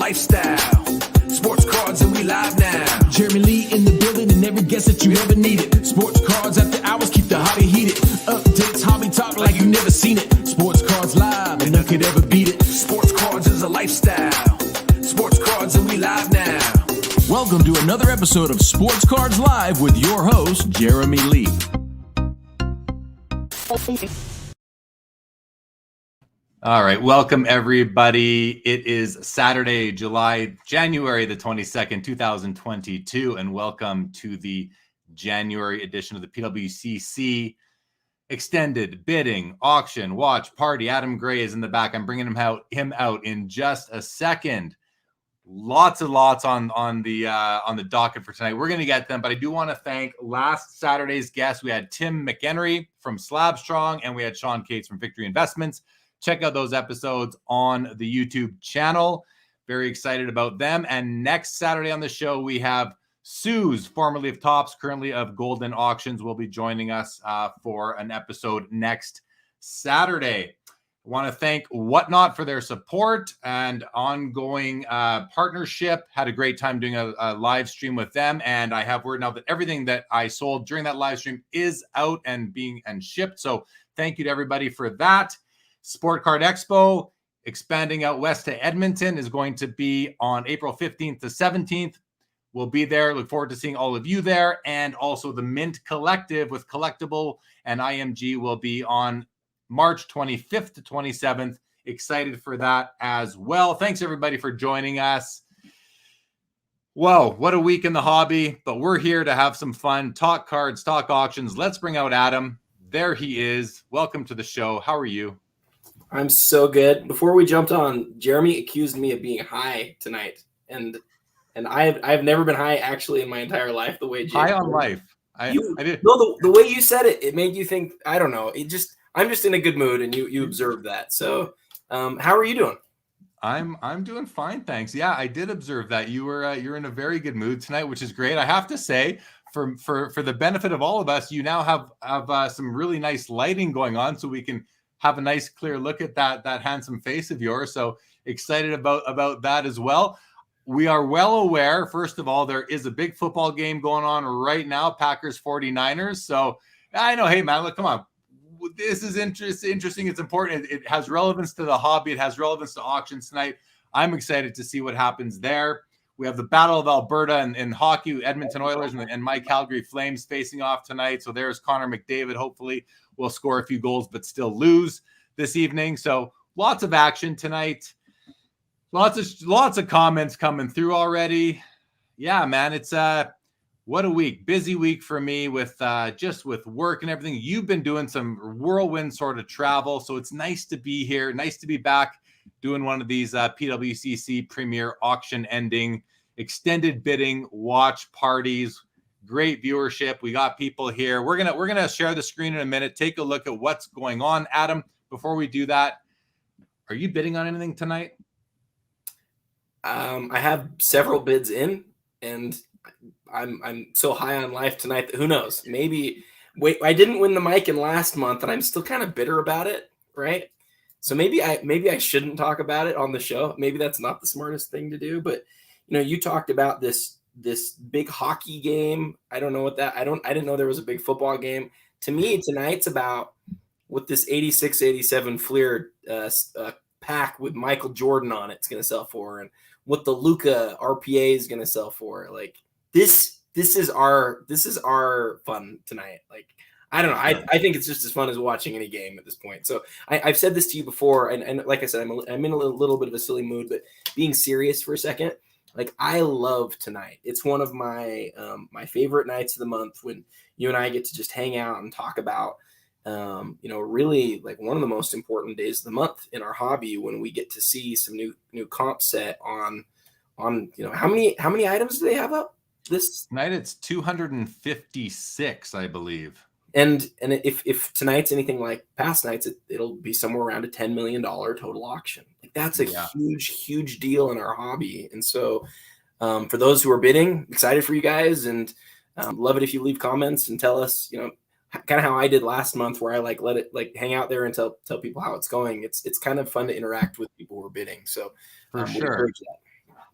lifestyle. Sports cards and we live now. Jeremy Lee in the building and every guest that you ever needed. Sports cards after hours keep the hobby heated. Updates, hobby talk like you never seen it. Sports cards live and none could ever beat it. Sports cards is a lifestyle. Sports cards and we live now. Welcome to another episode of Sports Cards Live with your host, Jeremy Lee. All right, welcome everybody. It is Saturday, January the 22nd, 2022, and welcome to the January edition of the PWCC Extended Bidding Auction Watch Party. Adam Gray is in the back. I'm bringing him out in just a second. Lots on the docket for tonight. We're going to get them, but I do want to thank last Saturday's guests. We had Tim McHenry from Slabstrong, and we had Sean Cates from Victory Investments. Check out those episodes on the YouTube channel. Very excited about them. And next Saturday on the show, we have Suze, formerly of Tops, currently of Golden Auctions, will be joining us for an episode next Saturday. I want to thank Whatnot for their support and ongoing partnership. Had a great time doing a live stream with them. And I have word now that everything that I sold during that live stream is out and being shipped. So thank you to everybody for that. Sport Card Expo, expanding out west to Edmonton, is going to be on April 15th to 17th. We'll be there. Look forward to seeing all of you there. And also the Mint Collective with Collectible and IMG will be on March 25th to 27th. Excited for that as well. Thanks, everybody, for joining us. Whoa, what a week in the hobby. But we're here to have some fun, talk cards, talk auctions. Let's bring out Adam. There he is. Welcome to the show. How are you? I'm so good. Before we jumped on, Jeremy accused me of being high tonight, and I've never been high actually in my entire life. The way high on life, I did. No, the way you said it, it made you think. I don't know. I'm just in a good mood, and you observed that. So, how are you doing? I'm doing fine, thanks. Yeah, I did observe that you're in a very good mood tonight, which is great. I have to say, for the benefit of all of us, you now have some really nice lighting going on, so we can have a nice clear look at that handsome face of yours. So excited about that as well. We are well aware, first of all, there is a big football game going on right now, Packers 49ers. So I know, hey man, look, come on. This is interesting. It's important. It has relevance to the hobby. It has relevance to auctions tonight. I'm excited to see what happens there. We have the Battle of Alberta and hockey, Edmonton Oilers and my Calgary Flames facing off tonight. So there's Connor McDavid. Hopefully will score a few goals, but still lose this evening. So lots of action tonight. Lots of comments coming through already. Yeah, man, it's what a week. Busy week for me with just with work and everything. You've been doing some whirlwind sort of travel, so it's nice to be here. Nice to be back doing one of these PWCC Premier Auction ending extended bidding watch parties. Great viewership. We got people here. We're gonna share the screen in a minute. Take a look at what's going on. Adam, before we do that, are you bidding on anything tonight? I have several bids in, and I'm so high on life tonight that who knows? Maybe I didn't win the mic in last month, and I'm still kind of bitter about it, right? So maybe I shouldn't talk about it on the show. Maybe that's not the smartest thing to do. But you talked about this big hockey game. I don't know what that. I didn't know there was a big football game. To me, tonight's about what this 86-87 Fleer pack with Michael Jordan on it's going to sell for, and what the Luka RPA is going to sell for. Like this is our fun tonight. Like I don't know. I think it's just as fun as watching any game at this point. So I've said this to you before, and like I said, I'm in a little bit of a silly mood, but being serious for a second. Like I love tonight. It's one of my my favorite nights of the month when you and I get to just hang out and talk about, really like one of the most important days of the month in our hobby when we get to see some new comp set on how many items do they have up this night? It's 256, I believe. And if tonight's anything like past nights, it'll be somewhere around a $10 million total auction. Like that's a huge deal in our hobby. And so for those who are bidding, excited for you guys, and love it if you leave comments and tell us, kind of how I did last month, where I let it hang out there and tell people how it's going. It's kind of fun to interact with people who are bidding. So for sure.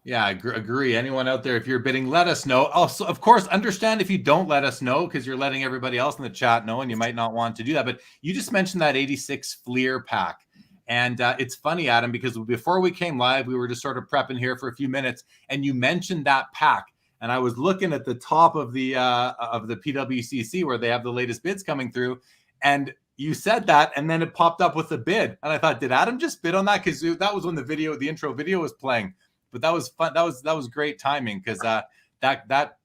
Yeah, agree. Anyone out there, if you're bidding, let us know. Also, of course, understand if you don't let us know, because you're letting everybody else in the chat know, and you might not want to do that. But you just mentioned that 86 Fleer pack. And it's funny, Adam, because before we came live, we were just sort of prepping here for a few minutes, and you mentioned that pack. And I was looking at the top of the PWCC where they have the latest bids coming through, and you said that, and then it popped up with a bid. And I thought, did Adam just bid on that? Because that was when the intro video was playing. But that was fun. That was great timing, because that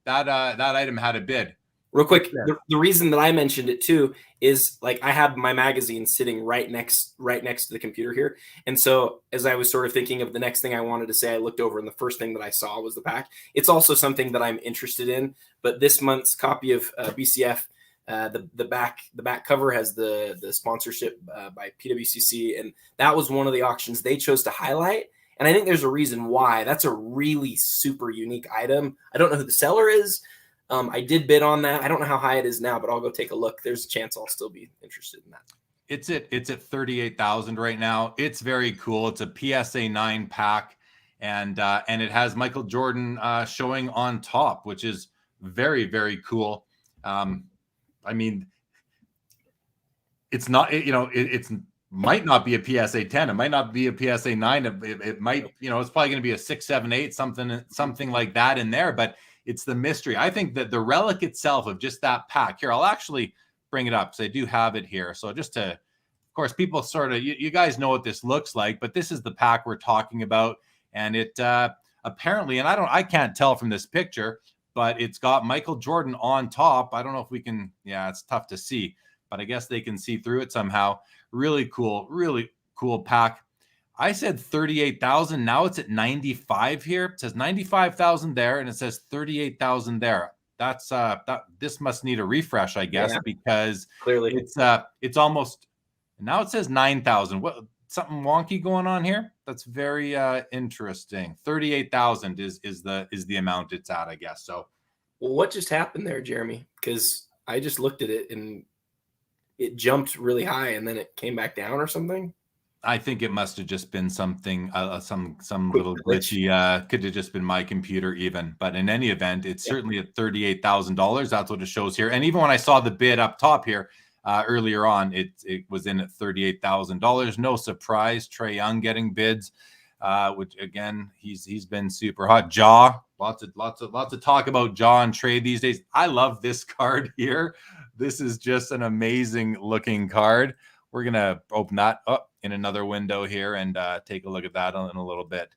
item had a bid. Real quick, the reason that I mentioned it too is, like, I have my magazine sitting right next to the computer here, and so as I was sort of thinking of the next thing I wanted to say, I looked over, and the first thing that I saw was the pack. It's also something that I'm interested in, but this month's copy of BCF, the back cover has the sponsorship by PWCC, and that was one of the auctions they chose to highlight. And I think there's a reason why. That's a really super unique item. I don't know who the seller is. I did bid on that. I don't know how high it is now, but I'll go take a look. There's a chance I'll still be interested in that. It's at 38,000 right now. It's very cool. It's a PSA 9 pack, and it has Michael Jordan showing on top, which is very, very cool. I mean, it's not, it's might not be a PSA 10. It might not be a PSA 9. It might, it's probably going to be a 6, 7, 8, something like that in there. But it's the mystery. I think that the relic itself of just that pack here, I'll actually bring it up because I do have it here. So just to, of course, people sort of, you guys know what this looks like, but this is the pack we're talking about. And it apparently, and I can't tell from this picture, but it's got Michael Jordan on top. I don't know if we can, it's tough to see, but I guess they can see through it somehow. Really cool pack. I said 38,000. Now it's at 95 here. It says 95,000 there, and it says 38,000 there. That's this must need a refresh, I guess, because clearly it's almost, now it says 9,000. What, something wonky going on here? That's very interesting. 38,000 is the amount it's at, I guess. So, well, what just happened there, Jeremy? Because I just looked at it and it jumped really high and then it came back down or something. I think it must have just been something, some little glitchy. Could have just been my computer even. But in any event, it's certainly at $38,000. That's what it shows here. And even when I saw the bid up top here earlier on, it was in at $38,000. No surprise, Trae Young getting bids, which again, he's been super hot. Ja, lots of talk about Ja and Trae these days. I love this card here. This is just an amazing looking card. We're going to open that up in another window here and take a look at that in a little bit.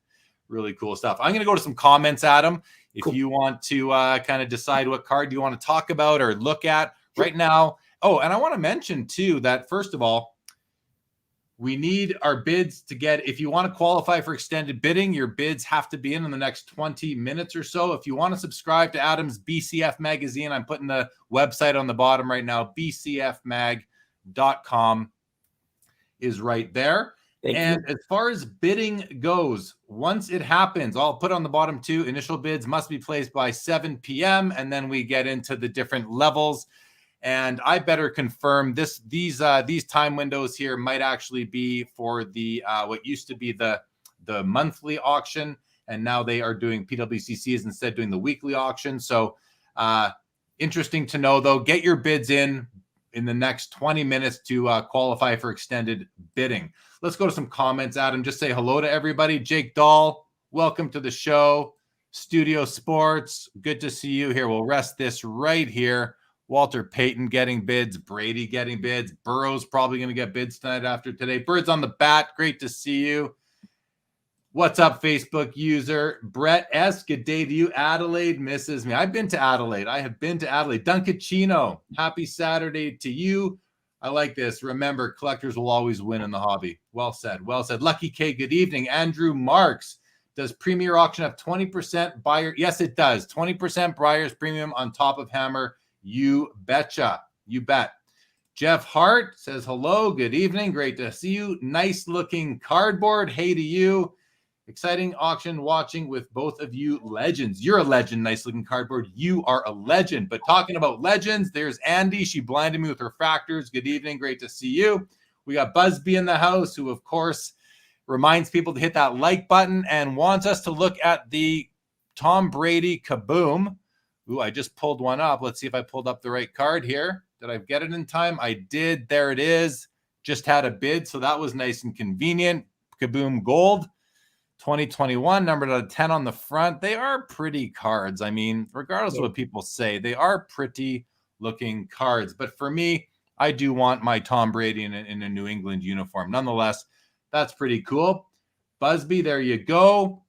Really cool stuff. I'm going to go to some comments, Adam. If you want to kind of decide what card you want to talk about or look at right now. Oh, and I want to mention too that, first of all, we need our bids to get, if you want to qualify for extended bidding, your bids have to be in the next 20 minutes or so. If you want to subscribe to Adam's BCF magazine, I'm putting the website on the bottom right now, bcfmag.com is right there. As far as bidding goes, once it happens, I'll put on the bottom too, initial bids must be placed by 7 p.m. And then we get into the different levels. And I better confirm these time windows here might actually be for the what used to be the monthly auction, and now they are doing PWCCs instead doing the weekly auction. So interesting to know though. Get your bids in the next 20 minutes to qualify for extended bidding. Let's go to some comments, Adam. Just say hello to everybody. Jake Dahl, welcome to the show. Studio Sports, good to see you here. We'll rest this right here. Walter Payton getting bids. Brady getting bids. Burrow's probably going to get bids tonight after today. Birds on the bat, great to see you. What's up, Facebook user? Brett S., good day to you. Adelaide misses me. I've been to Adelaide. I have been to Adelaide. Dunkachino, happy Saturday to you. I like this. Remember, collectors will always win in the hobby. Well said. Well said. Lucky K, good evening. Andrew Marks, does Premier Auction have 20% buyer? Yes, it does. 20% buyer's premium on top of Hammer. You betcha. You bet. Jeff Hart says, hello, good evening. Great to see you. Nice looking cardboard. Hey to you. Exciting auction watching with both of you legends. You're a legend. Nice looking cardboard. You are a legend. But talking about legends, there's Andy. She blinded me with her factors. Good evening. Great to see you. We got Busby in the house, who, of course, reminds people to hit that like button and wants us to look at the Tom Brady Kaboom. Ooh, I just pulled one up. Let's see if I pulled up the right card here. Did I get it in time? I did. There it is. Just had a bid, so that was nice and convenient. Kaboom Gold 2021, numbered out of 10 on the front. They are pretty cards. I mean, regardless of what people say, they are pretty looking cards. But for me, I do want my Tom Brady in a New England uniform. Nonetheless, that's pretty cool. Busby, there you go.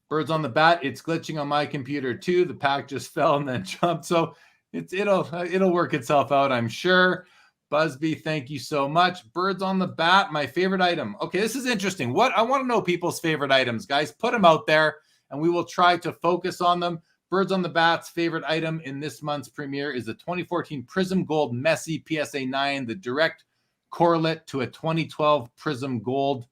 Birds on the bat. It's glitching on my computer too. The pack just fell and then jumped. So it'll work itself out, I'm sure. Busby, thank you so much. Birds on the bat, my favorite item. Okay, this is interesting. What I want to know people's favorite items, guys. Put them out there, and we will try to focus on them. Birds on the bat's favorite item in this month's premiere is the 2014 Prism Gold Messi PSA 9, the direct correlate to a 2012 Prism Gold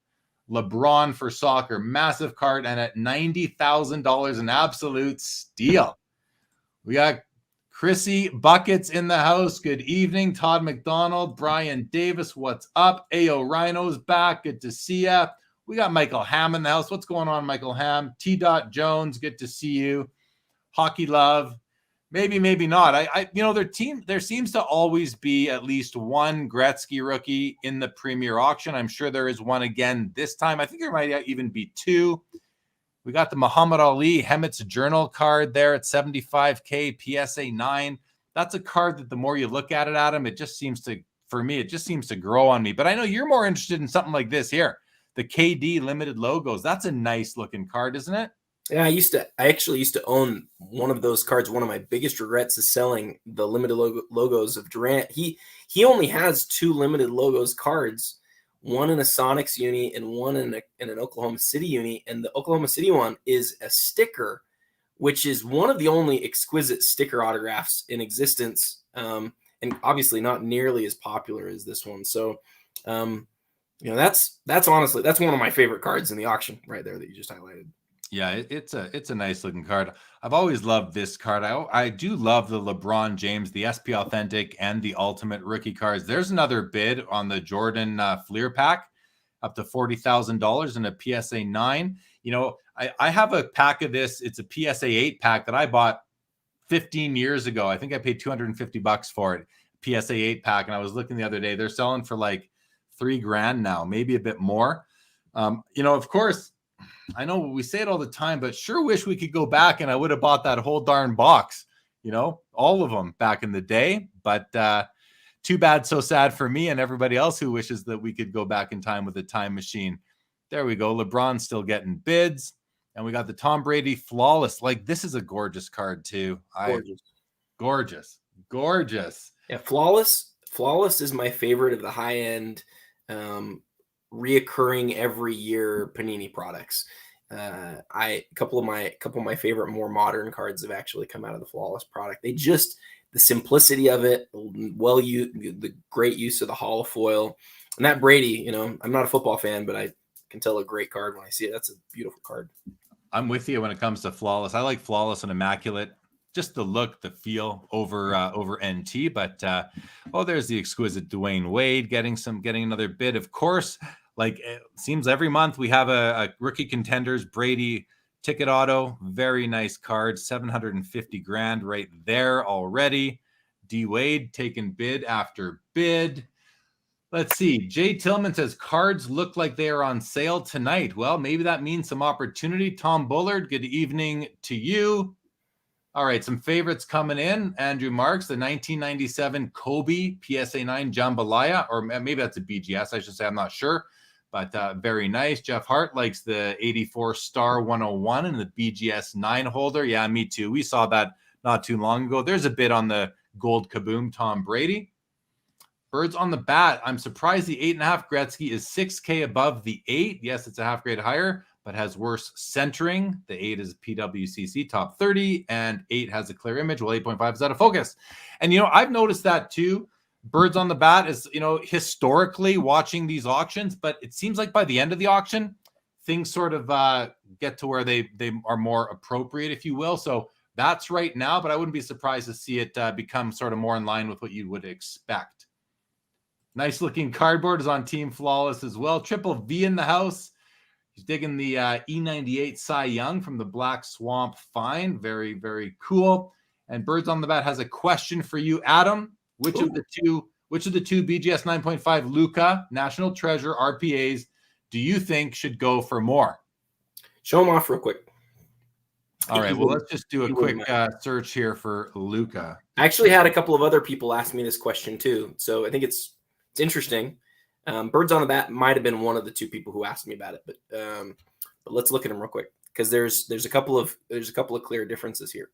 LeBron for soccer. Massive card, and at $90,000, an absolute steal. We got Chrissy Buckets in the house. Good evening. Todd McDonald, Brian Davis, what's up? AO Rhino's back. Good to see ya. We got Michael Ham in the house. What's going on, Michael Ham? T. Jones, good to see you. Hockey Love. Maybe not. There seems to always be at least one Gretzky rookie in the Premier Auction. I'm sure there is one again this time. I think there might even be two. We got the Muhammad Ali Hemet's Journal card there at $75K, PSA 9. That's a card that the more you look at it, Adam, it just seems to grow on me. But I know you're more interested in something like this here. The KD limited logos. That's a nice looking card, isn't it? Yeah, I actually used to own one of those cards. One of my biggest regrets is selling the limited logos of Durant. He only has 2 limited logos cards. One in a Sonics uni and one in an Oklahoma City uni. And the Oklahoma City one is a sticker, which is one of the only exquisite sticker autographs in existence. And obviously not nearly as popular as this one. So, that's honestly, that's one of my favorite cards in the auction right there that you just highlighted. Yeah, it's a nice looking card. I've always loved this card. I do love the LeBron James, the SP Authentic, and the Ultimate rookie cards. There's another bid on the Jordan Fleer pack, up to $40,000 in a PSA 9. I have a pack of this. It's a PSA 8 pack that I bought 15 years ago. I think I paid $250 for it. PSA 8 pack, and I was looking the other day. They're selling for like $3,000 now, maybe a bit more. Of course, I know we say it all the time, but sure wish we could go back and I would have bought that whole darn box, all of them back in the day. But too bad, so sad for me and everybody else who wishes that we could go back in time with a time machine. There we go. LeBron's still getting bids. And we got the Tom Brady Flawless. Like, this is a gorgeous card too. Gorgeous. Yeah, Flawless is my favorite of the high-end reoccurring every year Panini products. A couple of my favorite more modern cards have actually come out of the Flawless product. The simplicity of it, the great use of the hollow foil, and that Brady. I'm not a football fan, but I can tell a great card when I see it. That's a beautiful card. I'm with you when it comes to Flawless. I like Flawless and Immaculate. Just the look, the feel over NT, but there's the exquisite Dwayne Wade getting another bid. Of course, like it seems every month we have a rookie contenders Brady ticket auto. Very nice card, $750,000 right there already. D Wade taking bid after bid. Let's see. Jay Tillman says cards look like they are on sale tonight. Well, maybe that means some opportunity. Tom Bullard, good evening to you. All right, some favorites coming in. Andrew Marks, the 1997 Kobe PSA 9 Jambalaya, or maybe that's a BGS, I should say. I'm not sure, but very nice. Jeff Hart likes the 84 Star 101 and the BGS 9 holder. Yeah, me too. We saw that not too long ago. There's a bid on the gold Kaboom Tom Brady. Birds on the bat. I'm surprised the 8.5 Gretzky is $6K above the 8. Yes, it's a half grade higher, but has worse centering. The 8 is PWCC top 30, and 8 has a clear image, while 8.5 is out of focus. And, I've noticed that too. Birds on the bat is, historically watching these auctions, but it seems like by the end of the auction, things sort of get to where they are more appropriate, if you will. So that's right now, but I wouldn't be surprised to see it become sort of more in line with what you would expect. Nice looking cardboard is on Team Flawless as well. Triple V in the house. He's digging the E98 Cy Young from the Black Swamp Find. Very, very cool. And Birds on the Bat has a question for you, Adam. Which of the two BGS 9.5 Luca National Treasure RPAs do you think should go for more? Show them off real quick. All right, well, let's just do a quick search here for Luca. I actually had a couple of other people ask me this question too, so I think it's interesting. Birds on the Bat might have been one of the two people who asked me about it, but let's look at them real quick because there's a couple of clear differences here.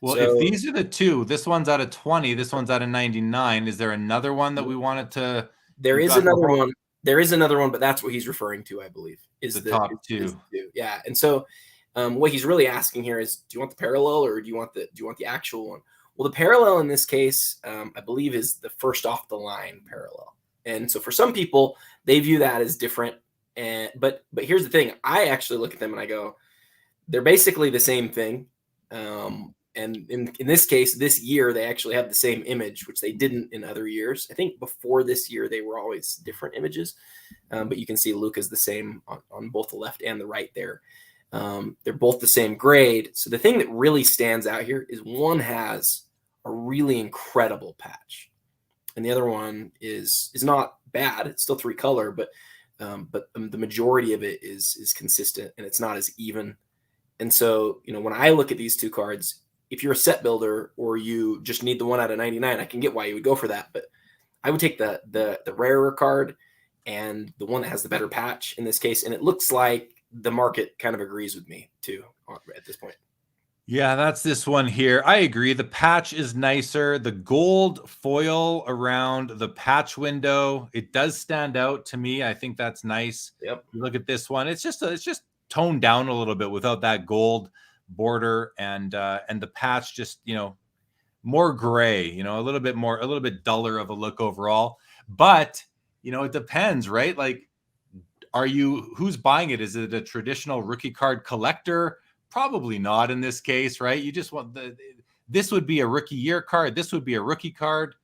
Well, if these are the two, this one's out of 20, this one's out of 99. Is there another one that we wanted to? There is another one. There is another one, but that's what he's referring to, I believe, is the top two. Yeah, and so what he's really asking here is, do you want the parallel or do you want the actual one? Well, the parallel in this case, I believe, is the first off the line parallel. And so for some people, they view that as different. But here's the thing. I actually look at them and I go, they're basically the same thing. And in this case, this year, they actually have the same image, which they didn't in other years. I think before this year, they were always different images. But you can see Luca's the same on both the left and the right there. They're both the same grade. So the thing that really stands out here is one has a really incredible patch, and the other one is not bad. It's still 3-color, but the majority of it is consistent, and it's not as even. And so, when I look at these two cards, if you're a set builder or you just need the one out of 99, I can get why you would go for that. But I would take the rarer card and the one that has the better patch in this case. And it looks like the market kind of agrees with me too at this point. Yeah, that's this one here. I agree. The patch is nicer. The gold foil around the patch window, it does stand out to me. I think that's nice. Yep. Look at this one. It's just toned down a little bit without that gold border, and the patch just, more gray, a little bit duller of a look overall. But, it depends, right? Like, who's buying it? Is it a traditional rookie card collector? Probably not in this case, right? You just want this would be a rookie year card. This would be a rookie card.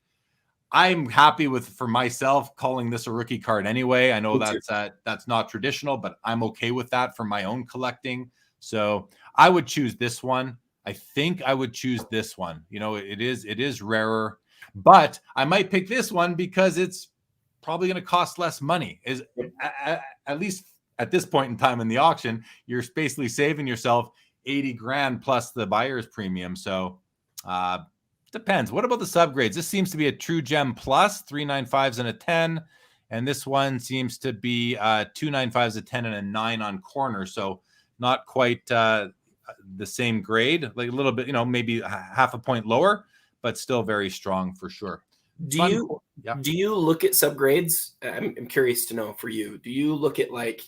I'm happy for myself calling this a rookie card anyway. I know that's not traditional, but I'm okay with that for my own collecting. So I would choose this one. I think I would choose this one. It is rarer, but I might pick this one because it's probably going to cost less money. At least at this point in time in the auction, you're basically saving yourself 80 grand plus the buyer's premium. So depends. What about the subgrades? This seems to be a True Gem Plus, 395s and a 10. And this one seems to be 295s, a 10, and a 9 on corner. So not quite the same grade, like a little bit, maybe half a point lower, but still very strong for sure. Do you look at subgrades? I'm curious to know for you. Do you look at like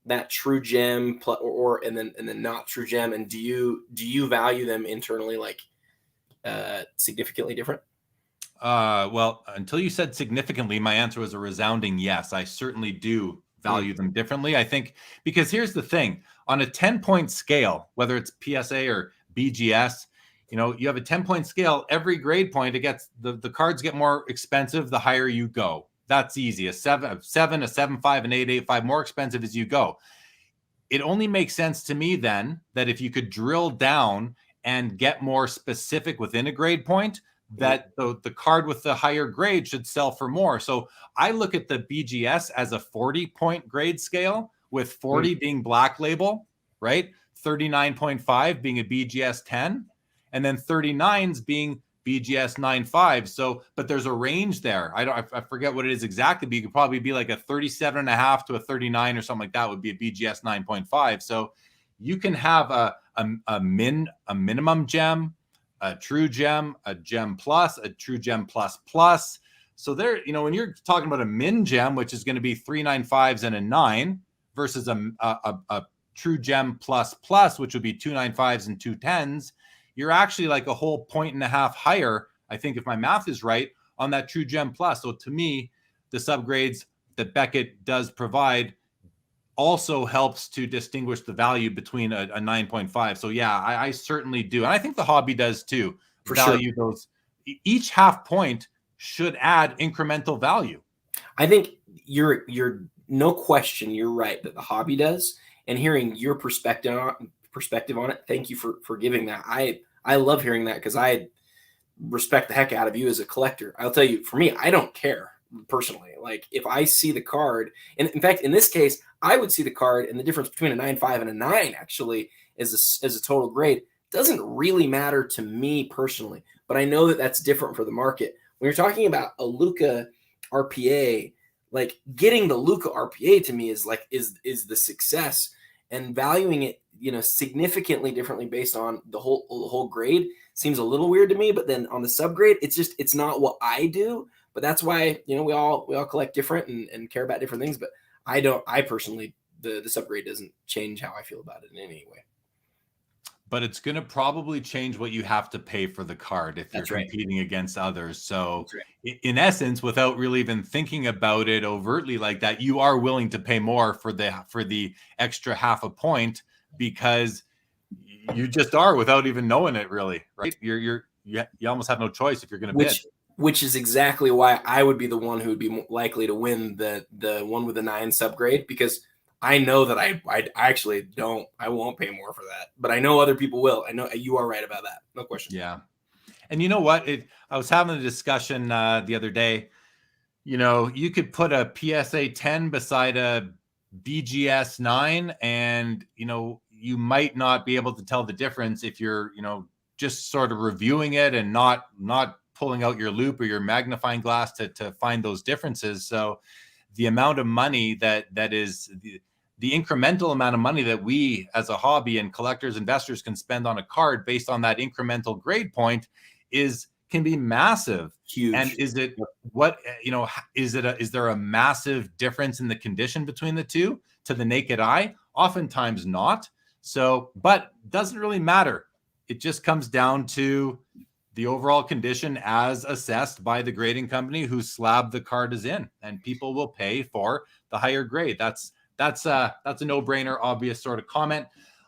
that True Gem and then not True Gem, and do you value them internally like significantly different? Well, until you said significantly, my answer was a resounding yes. I certainly do value them differently. I think because here's the thing: on a 10-point scale, whether it's PSA or BGS, you have a 10-point scale. Every grade point, it gets the cards get more expensive the higher you go. That's easy. A 7, a 7.5, an 8.85, more expensive as you go. It only makes sense to me then that if you could drill down and get more specific within a grade point, that the card with the higher grade should sell for more. So I look at the BGS as a 40-point grade scale, with 40 being black label, right? 39.5 being a BGS 10, and then 39s being BGS 9.5. So, but there's a range there. I forget what it is exactly, but you could probably be like a 37.5 to a 39 or something like that would be a BGS 9.5. So you can have a minimum gem, a true gem, a gem plus, a true gem plus plus. So there, when you're talking about a min gem, which is going to be 395s and a 9 versus a true gem plus plus, which would be 295s and 210s, you're actually like a whole 1.5 points higher, I think, if my math is right, on that true gem plus. So to me, the subgrades that Beckett does provide also helps to distinguish the value between a 9.5. So yeah, I certainly do. And I think the hobby does too. For value sure. Those. Each half point should add incremental value. I think you're no question, you're right that the hobby does. And hearing your perspective on it, thank you for giving that. I love hearing that because I respect the heck out of you as a collector. I'll tell you, for me, I don't care personally. Like if I see the card, and in fact, in this case, I would see the card, and the difference between a 9.5 and a 9 actually is a total grade. Doesn't really matter to me personally, but I know that that's different for the market. When you're talking about a Luka RPA, like getting the Luka RPA to me is the success, and valuing it, significantly differently based on the whole grade seems a little weird to me. But then on the subgrade, it's not what I do. But that's why, we all collect different and care about different things. But I personally, the subgrade doesn't change how I feel about it in any way. But it's going to probably change what you have to pay for the card if you're competing against others. So in essence, without really even thinking about it overtly like that, you are willing to pay more for the extra half a point because you just are without even knowing it really, right? You almost have no choice if you're going to bid. Which is exactly why I would be the one who would be likely to win the one with the 9 subgrade, because I know that I actually I won't pay more for that, but I know other people will. I know you are right about that. No question. Yeah. And you know what? I was having a discussion the other day. You could put a PSA 10 beside a BGS 9 and, you might not be able to tell the difference if you're, just sort of reviewing it and not pulling out your loop or your magnifying glass to find those differences. So the amount of money that is the incremental amount of money that we as a hobby and collectors, investors can spend on a card based on that incremental grade point can be massive. Huge. And is there a massive difference in the condition between the two to the naked eye? Oftentimes not. So, but doesn't really matter. It just comes down to the overall condition as assessed by the grading company whose slab the card is in, and people will pay for the higher grade. That's a no-brainer, obvious sort of comment.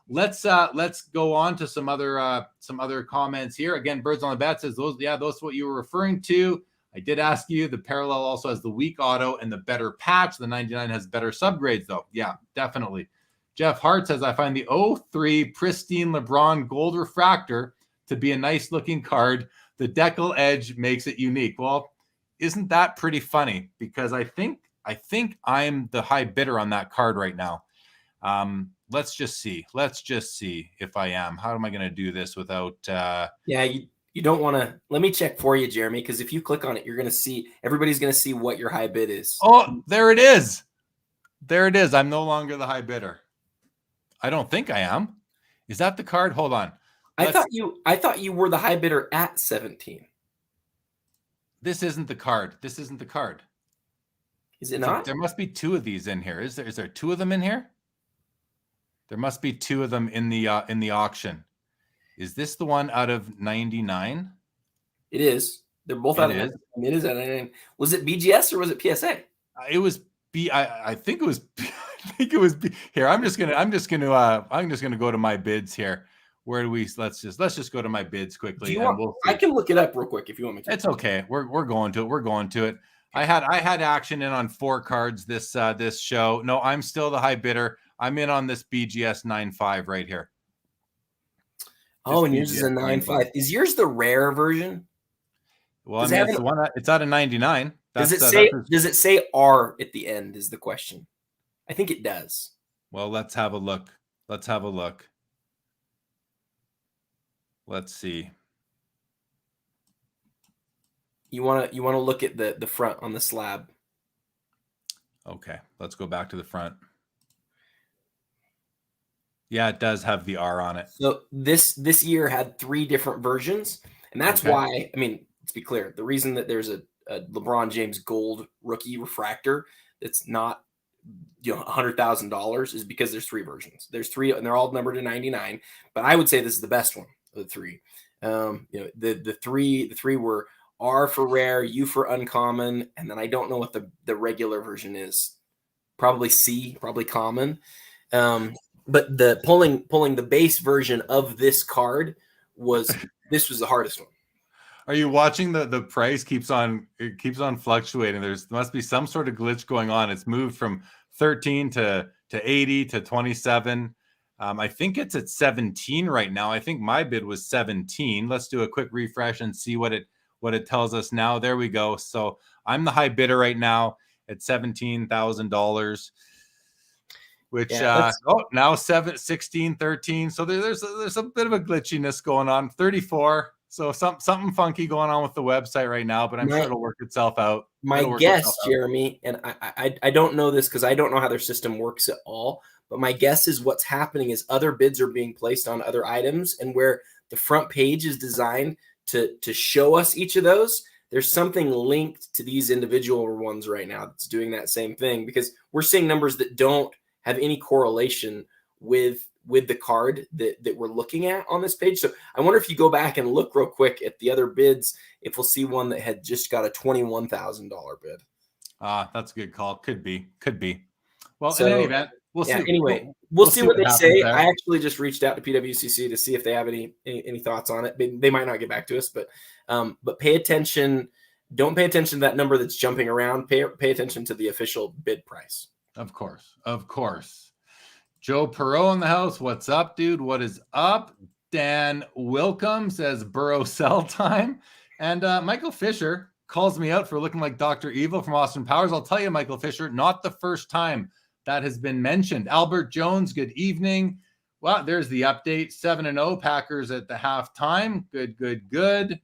Let's go on to some other comments here. Again, Birds on the Bat says those what you were referring to. I did ask you. The Parallel also has the weak auto and the better patch. The 99 has better subgrades though. Yeah, definitely. Jeff Hart says I find the 03 pristine LeBron gold refractor to be a nice looking card. The decal edge makes it unique. Well, isn't that pretty funny? Because I think I'm the high bidder on that card right now. Let's just see if I am. How am I going to do this without? You don't want to. Let me check for you, Jeremy, because if you click on it, you're going to see everybody's going to see what your high bid is. Oh, there it is. There it is. I'm no longer the high bidder. I don't think I am. Is that the card? Hold on. I thought you were the high bidder at 17. This isn't the card. Is it not? There must be two of these in here. Is there two of them in here? There must be two of them in the auction. Is this the one out of 99? It is. They're both out of 99. It is out of 99. Was it BGS or was it PSA? It was I think it was here. I'm just gonna go to my bids here. Where do we? Let's just go to my bids quickly. I can look it up real quick if you want me to. It's okay. We're going to it. I had action in on 4 cards this show. No, I'm still the high bidder. I'm in on this BGS 9.5 right here. Oh, and yours is a 9.5. Is yours the rare version? Well, it's the one. It's out of 99. Does it say R at the end? Is the question. I think it does. Well, let's have a look. Let's see. You want to look at the front on the slab. Okay, let's go back to the front. Yeah, it does have the R on it. So this year had 3 different versions, and that's why. I mean, let's be clear. The reason that there's a LeBron James gold rookie refractor that's not $100,000 is because there's 3 versions. There's 3, and they're all numbered to 99. But I would say this is the best one of the 3. The three were R for rare, U for uncommon, and then I don't know what the regular version is. Probably C, probably common. But the pulling the base version of this card was the hardest one. Are you watching the price keeps on fluctuating? There must be some sort of glitch going on. It's moved from 13 to 80 to 27. I think it's at 17 right now. I think my bid was 17. Let's do a quick refresh and see what it tells us now. There we go. So I'm the high bidder right now at $17,000. Which now 16, 13. So there's a bit of a glitchiness going on. 34. So something funky going on with the website right now, but I'm sure it'll work itself out. My guess, Jeremy, and I don't know this because I don't know how their system works at all, but my guess is what's happening is other bids are being placed on other items, and where the front page is designed to show us each of those, there's something linked to these individual ones right now that's doing that same thing, because we're seeing numbers that don't have any correlation with the card that we're looking at on this page. So I wonder if you go back and look real quick at the other bids, if we'll see one that had just got a $21,000 bid. That's a good call. Could be. Well, so, in any event, we'll see. Anyway, we'll see what they say. There. I actually just reached out to PWCC to see if they have any thoughts on it. They might not get back to us, but pay attention. Don't pay attention to that number that's jumping around. Pay attention to the official bid price. Of course. Joe Perot in the house. What's up, dude? What is up? Dan Wilcom says Burrow sell time. And Michael Fisher calls me out for looking like Dr. Evil from Austin Powers. I'll tell you, Michael Fisher, not the first time that has been mentioned. Albert Jones, good evening. Well, there's the update. 7-0 Packers at the halftime. Good.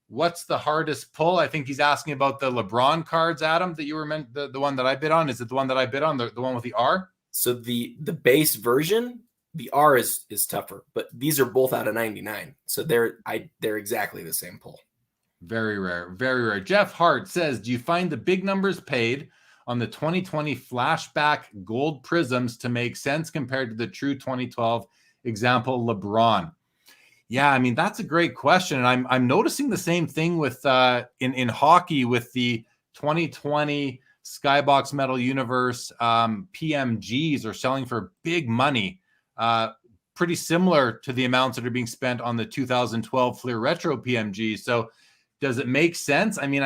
What's the hardest pull? I think he's asking about the LeBron cards, Adam, that you were meant the one that I bid on. Is it the one that I bid on, the one with the R? So the base version, the R is tougher, but these are both out of 99. So they're exactly the same pull. Very rare. Jeff Hart says, do you find the big numbers paid on the 2020 flashback gold prisms to make sense compared to the true 2012 example LeBron? Yeah, I mean, that's a great question. And I'm noticing the same thing with in hockey with the 2020 Skybox Metal Universe PMGs are selling for big money, pretty similar to the amounts that are being spent on the 2012 Fleer Retro PMG. So does it make sense? I mean,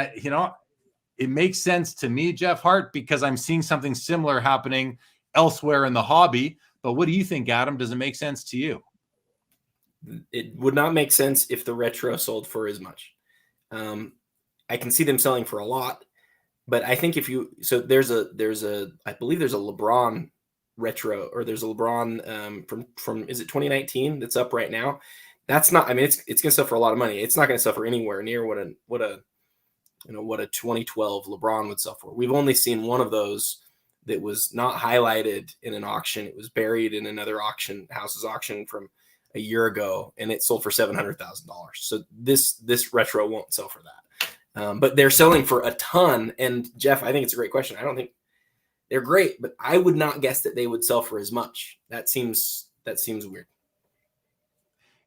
it makes sense to me, Jeff Hart, because I'm seeing something similar happening elsewhere in the hobby. But what do you think, Adam? Does it make sense to you? It would not make sense if the retro sold for as much. I can see them selling for a lot, but I think there's a I believe there's a LeBron retro, or there's a LeBron from is it 2019 that's up right now. That's not, I mean, it's going to sell for a lot of money. It's not going to sell for anywhere near what a 2012 LeBron would sell for. We've only seen one of those that was not highlighted in an auction. It was buried in another house's auction from a year ago, and it sold for $700,000. So this retro won't sell for that. But they're selling for a ton. And Jeff, I think it's a great question. I don't think they're great, but I would not guess that they would sell for as much. That seems weird.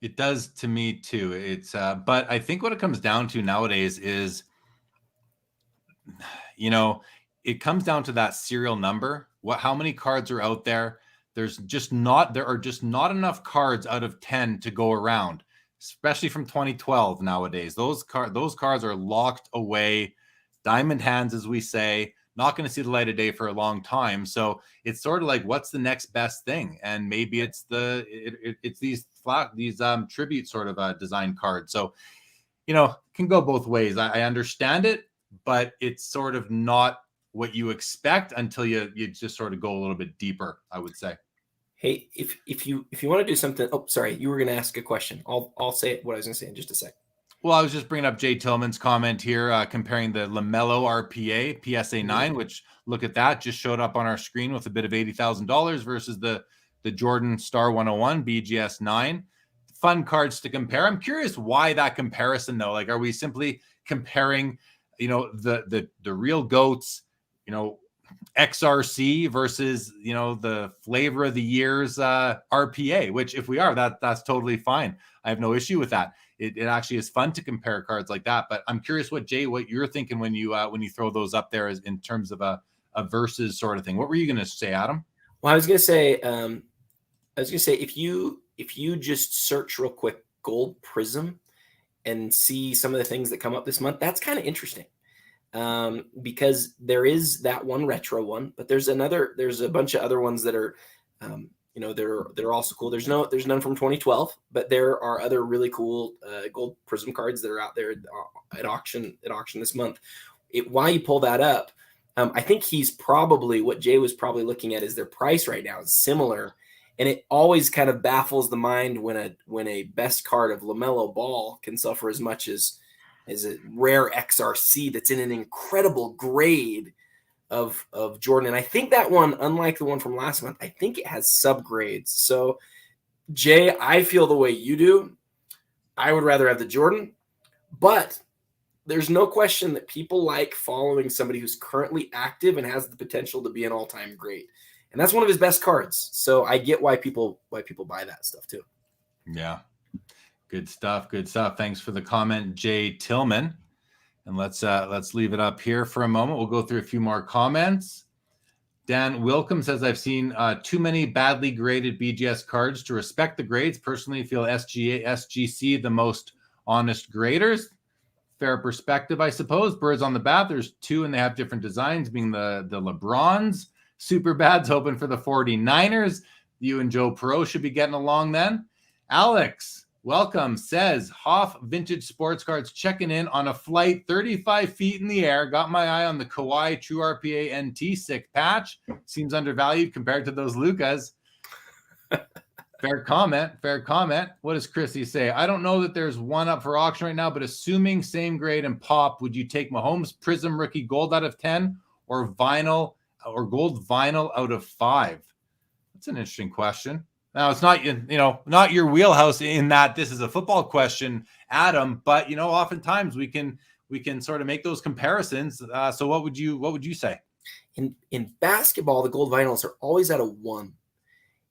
It does to me too. It's but I think what it comes down to nowadays is, it comes down to that serial number. How many cards are out there? There are just not enough cards out of 10 to go around, especially from 2012 nowadays. Those cards are locked away, diamond hands, as we say, not going to see the light of day for a long time. So it's sort of like, what's the next best thing? And maybe it's these tribute sort of design cards. So, can go both ways. I understand it, but it's sort of not what you expect until you just sort of go a little bit deeper, I would say. Hey, if you want to do something, oh, sorry, you were going to ask a question. I'll say what I was going to say in just a sec. Well, I was just bringing up Jay Tillman's comment here, comparing the LaMelo RPA PSA 9, which, look at that, just showed up on our screen with a bid of $80,000 versus the Jordan Star 101 BGS 9. Fun cards to compare. I'm curious why that comparison, though. Like, are we simply comparing, the real GOATs, XRC versus, the flavor of the year's RPA, which if we are, that's totally fine. I have no issue with that. It actually is fun to compare cards like that. But I'm curious what you're thinking when you throw those up there as in terms of a versus sort of thing. What were you going to say, Adam? Well, I was going to say, if you just search real quick, gold prism, and see some of the things that come up this month, that's kind of interesting. Because there is that one retro one, but there's a bunch of other ones that are, they're also cool. There's none from 2012, but there are other really cool gold prism cards that are out there at auction this month. While you pull that up, I think what Jay was probably looking at is their price right now is similar. And it always kind of baffles the mind when a best card of LaMelo Ball can sell for as much as a rare XRC that's in an incredible grade of Jordan. And I think that one, unlike the one from last month, I think it has subgrades. So, Jay, I feel the way you do. I would rather have the Jordan, but there's no question that people like following somebody who's currently active and has the potential to be an all-time great. And that's one of his best cards. So I get why people buy that stuff too. Yeah. Good stuff. Good stuff. Thanks for the comment, Jay Tillman. And let's leave it up here for a moment. We'll go through a few more comments. Dan Wilcom says, I've seen too many badly graded BGS cards to respect the grades. Personally, feel SGA, SGC the most honest graders. Fair perspective, I suppose. Birds on the bat. There's two, and they have different designs, being the LeBrons. Super Bad's hoping for the 49ers. You and Joe Perot should be getting along then. Alex, welcome, says, Hoff Vintage Sports Cards checking in on a flight 35 feet in the air. Got my eye on the Kawhi True RPA NT sick patch. Seems undervalued compared to those Lucas. Fair comment. What does Chrissy say? I don't know that there's one up for auction right now, but assuming same grade and pop, would you take Mahomes Prism Rookie Gold out of 10 or vinyl or gold vinyl out of 5? That's an interesting question. Now, it's not, not your wheelhouse in that this is a football question, Adam, but, oftentimes we can sort of make those comparisons. So what would you say? In basketball, the gold vinyls are always out of 1.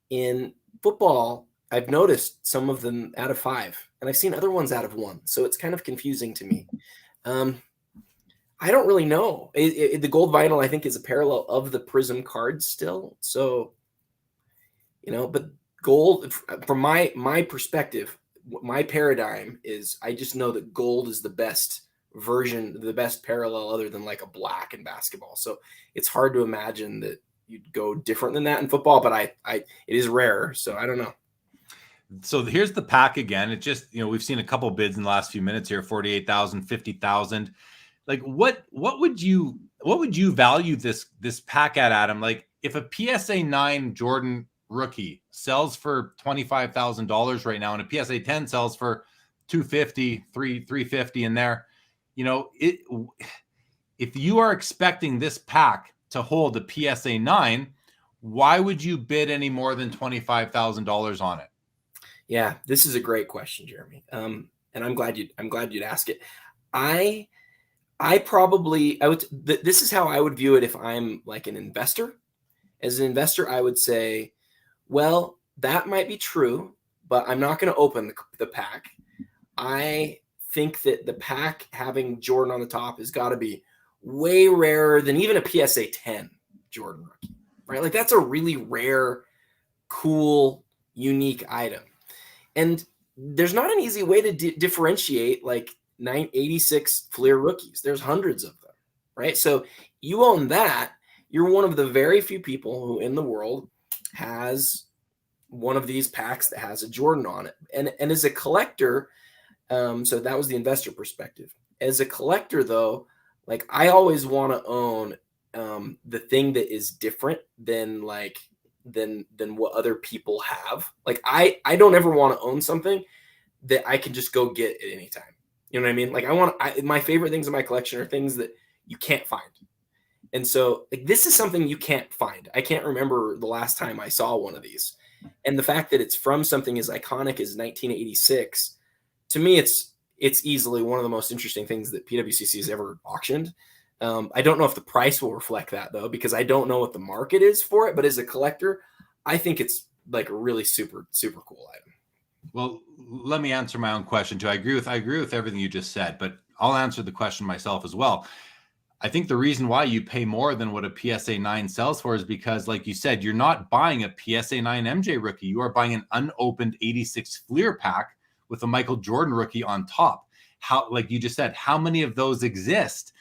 In football, I've noticed some of them out of 5, and I've seen other ones out of 1. So it's kind of confusing to me. I don't really know. The gold vinyl, I think, is a parallel of the Prism cards still. So, but gold, from my perspective, my paradigm is I just know that gold is the best version, the best parallel other than like a black in basketball. So it's hard to imagine that you'd go different than that in football, but it is rare. So I don't know. So here's the pack again. It just, we've seen a couple bids in the last few minutes here, 48,000, 50,000. Like what would you value this pack at, Adam? Like if a PSA 9 Jordan rookie sells for $25,000 right now and a PSA 10 sells for $250, $350 in there, if you are expecting this pack to hold a PSA 9, why would you bid any more than $25,000 on it? Yeah, this is a great question, Jeremy. And I'm glad you'd ask it. This is how I would view it if I'm like an investor. As an investor, I would say, well, that might be true, but I'm not going to open the pack. I think that the pack having Jordan on the top has got to be way rarer than even a PSA 10 Jordan rookie, right? Like that's a really rare, cool, unique item. And there's not an easy way to differentiate like 986 Fleer rookies. There's hundreds of them, right? So you own that. You're one of the very few people who in the world has one of these packs that has a Jordan on it. And as a collector, so that was the investor perspective. As a collector, though, like I always want to own the thing that is different than what other people have. Like I don't ever want to own something that I can just go get at any time. You know what I mean? Like my favorite things in my collection are things that you can't find. And so like this is something you can't find. I can't remember the last time I saw one of these. And the fact that it's from something as iconic as 1986, to me, it's easily one of the most interesting things that PWCC has ever auctioned. I don't know if the price will reflect that though, because I don't know what the market is for it. But as a collector, I think it's like a really super, super cool item. Well, let me answer my own question too. I agree with everything you just said, but I'll answer the question myself as well. I think the reason why you pay more than what a PSA 9 sells for is because, like you said, you're not buying a PSA 9 MJ rookie. You are buying an unopened 86 Fleer pack with a Michael Jordan rookie on top. how, like you just said, how many of those exist?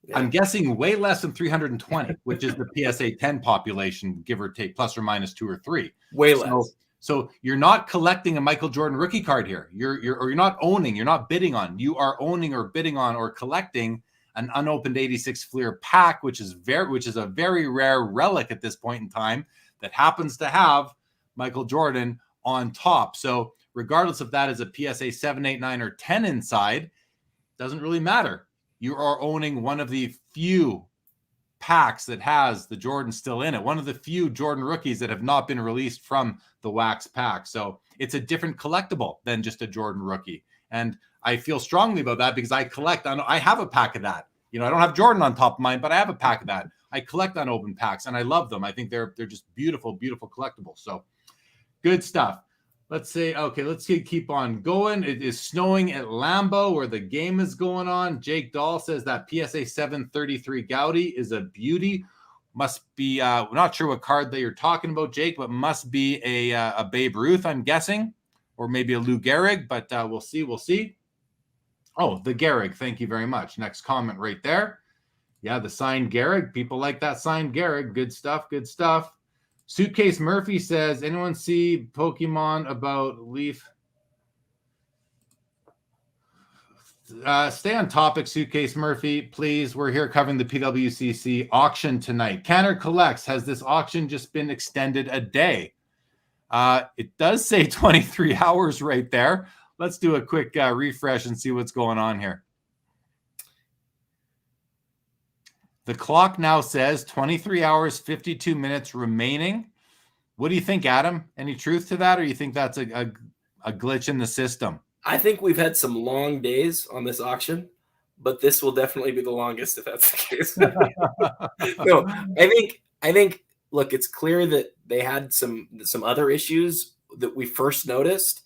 Yeah. I'm guessing way less than 320, which is the PSA 10 population, give or take, plus or minus 2 or 3. Way less. So you're not collecting a Michael Jordan rookie card here. You're not owning, you're not bidding on. You are owning or bidding on or collecting an unopened 86 Fleer pack, which is a very rare relic at this point in time that happens to have Michael Jordan on top. So regardless if that is a PSA 7, 8, 9, or 10 inside, doesn't really matter. You are owning one of the few packs that has the Jordan still in it. One of the few Jordan rookies that have not been released from the wax pack. So it's a different collectible than just a Jordan rookie. And I feel strongly about that because I collect. I have a pack of that. You know, I don't have Jordan on top of mine, but I have a pack of that. I collect unopened packs and I love them. I think they're just beautiful, beautiful collectibles. So good stuff. Let's keep on going. It is snowing at Lambeau where the game is going on. Jake Dahl says that PSA 733 Gaudi is a beauty. Must be, we're not sure what card that you're talking about, Jake, but must be a Babe Ruth, I'm guessing, or maybe a Lou Gehrig, but we'll see. Oh, the Gehrig. Thank you very much. Next comment right there. Yeah, the signed Gehrig. People like that signed Gehrig. Good stuff. Suitcase Murphy says, anyone see Pokemon about Leaf? Stay on topic, Suitcase Murphy, please. We're here covering the PWCC auction tonight. Canner Collects. Has this auction just been extended a day? It does say 23 hours right there. Let's do a quick refresh and see what's going on here. The clock now says 23 hours, 52 minutes remaining. What do you think, Adam? Any truth to that, or you think that's a glitch in the system? I think we've had some long days on this auction, but this will definitely be the longest if that's the case. No, I think. Look, it's clear that they had some other issues that we first noticed,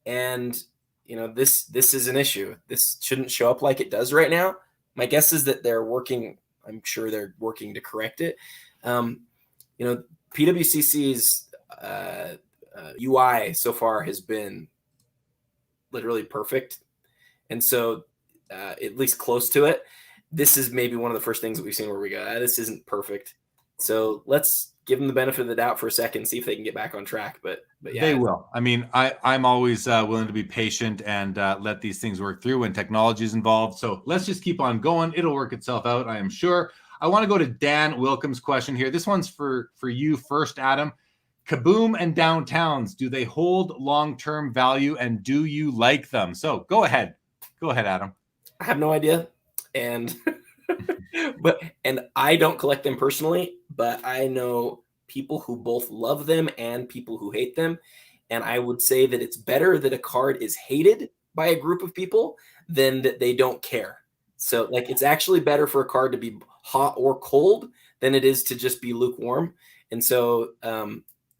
and you know this is an issue. This shouldn't show up like it does right now. My guess is that they're working. I'm sure they're working to correct it. PWCC's UI so far has been literally perfect. And so at least close to it. This is maybe one of the first things that we've seen where we go, this isn't perfect. So let's give them the benefit of the doubt for a second, see if they can get back on track. But yeah, they will. I mean, I'm always willing to be patient and let these things work through when technology is involved. So let's just keep on going. It'll work itself out, I am sure. I want to go to Dan Wilkins' question here. This one's for you first, Adam. Kaboom and Downtowns, do they hold long-term value and do you like them? So go ahead. Go ahead, Adam. I have no idea. And I don't collect them personally, but I know people who both love them and people who hate them. And I would say that it's better that a card is hated by a group of people than that they don't care. So like, it's actually better for a card to be hot or cold than it is to just be lukewarm. And so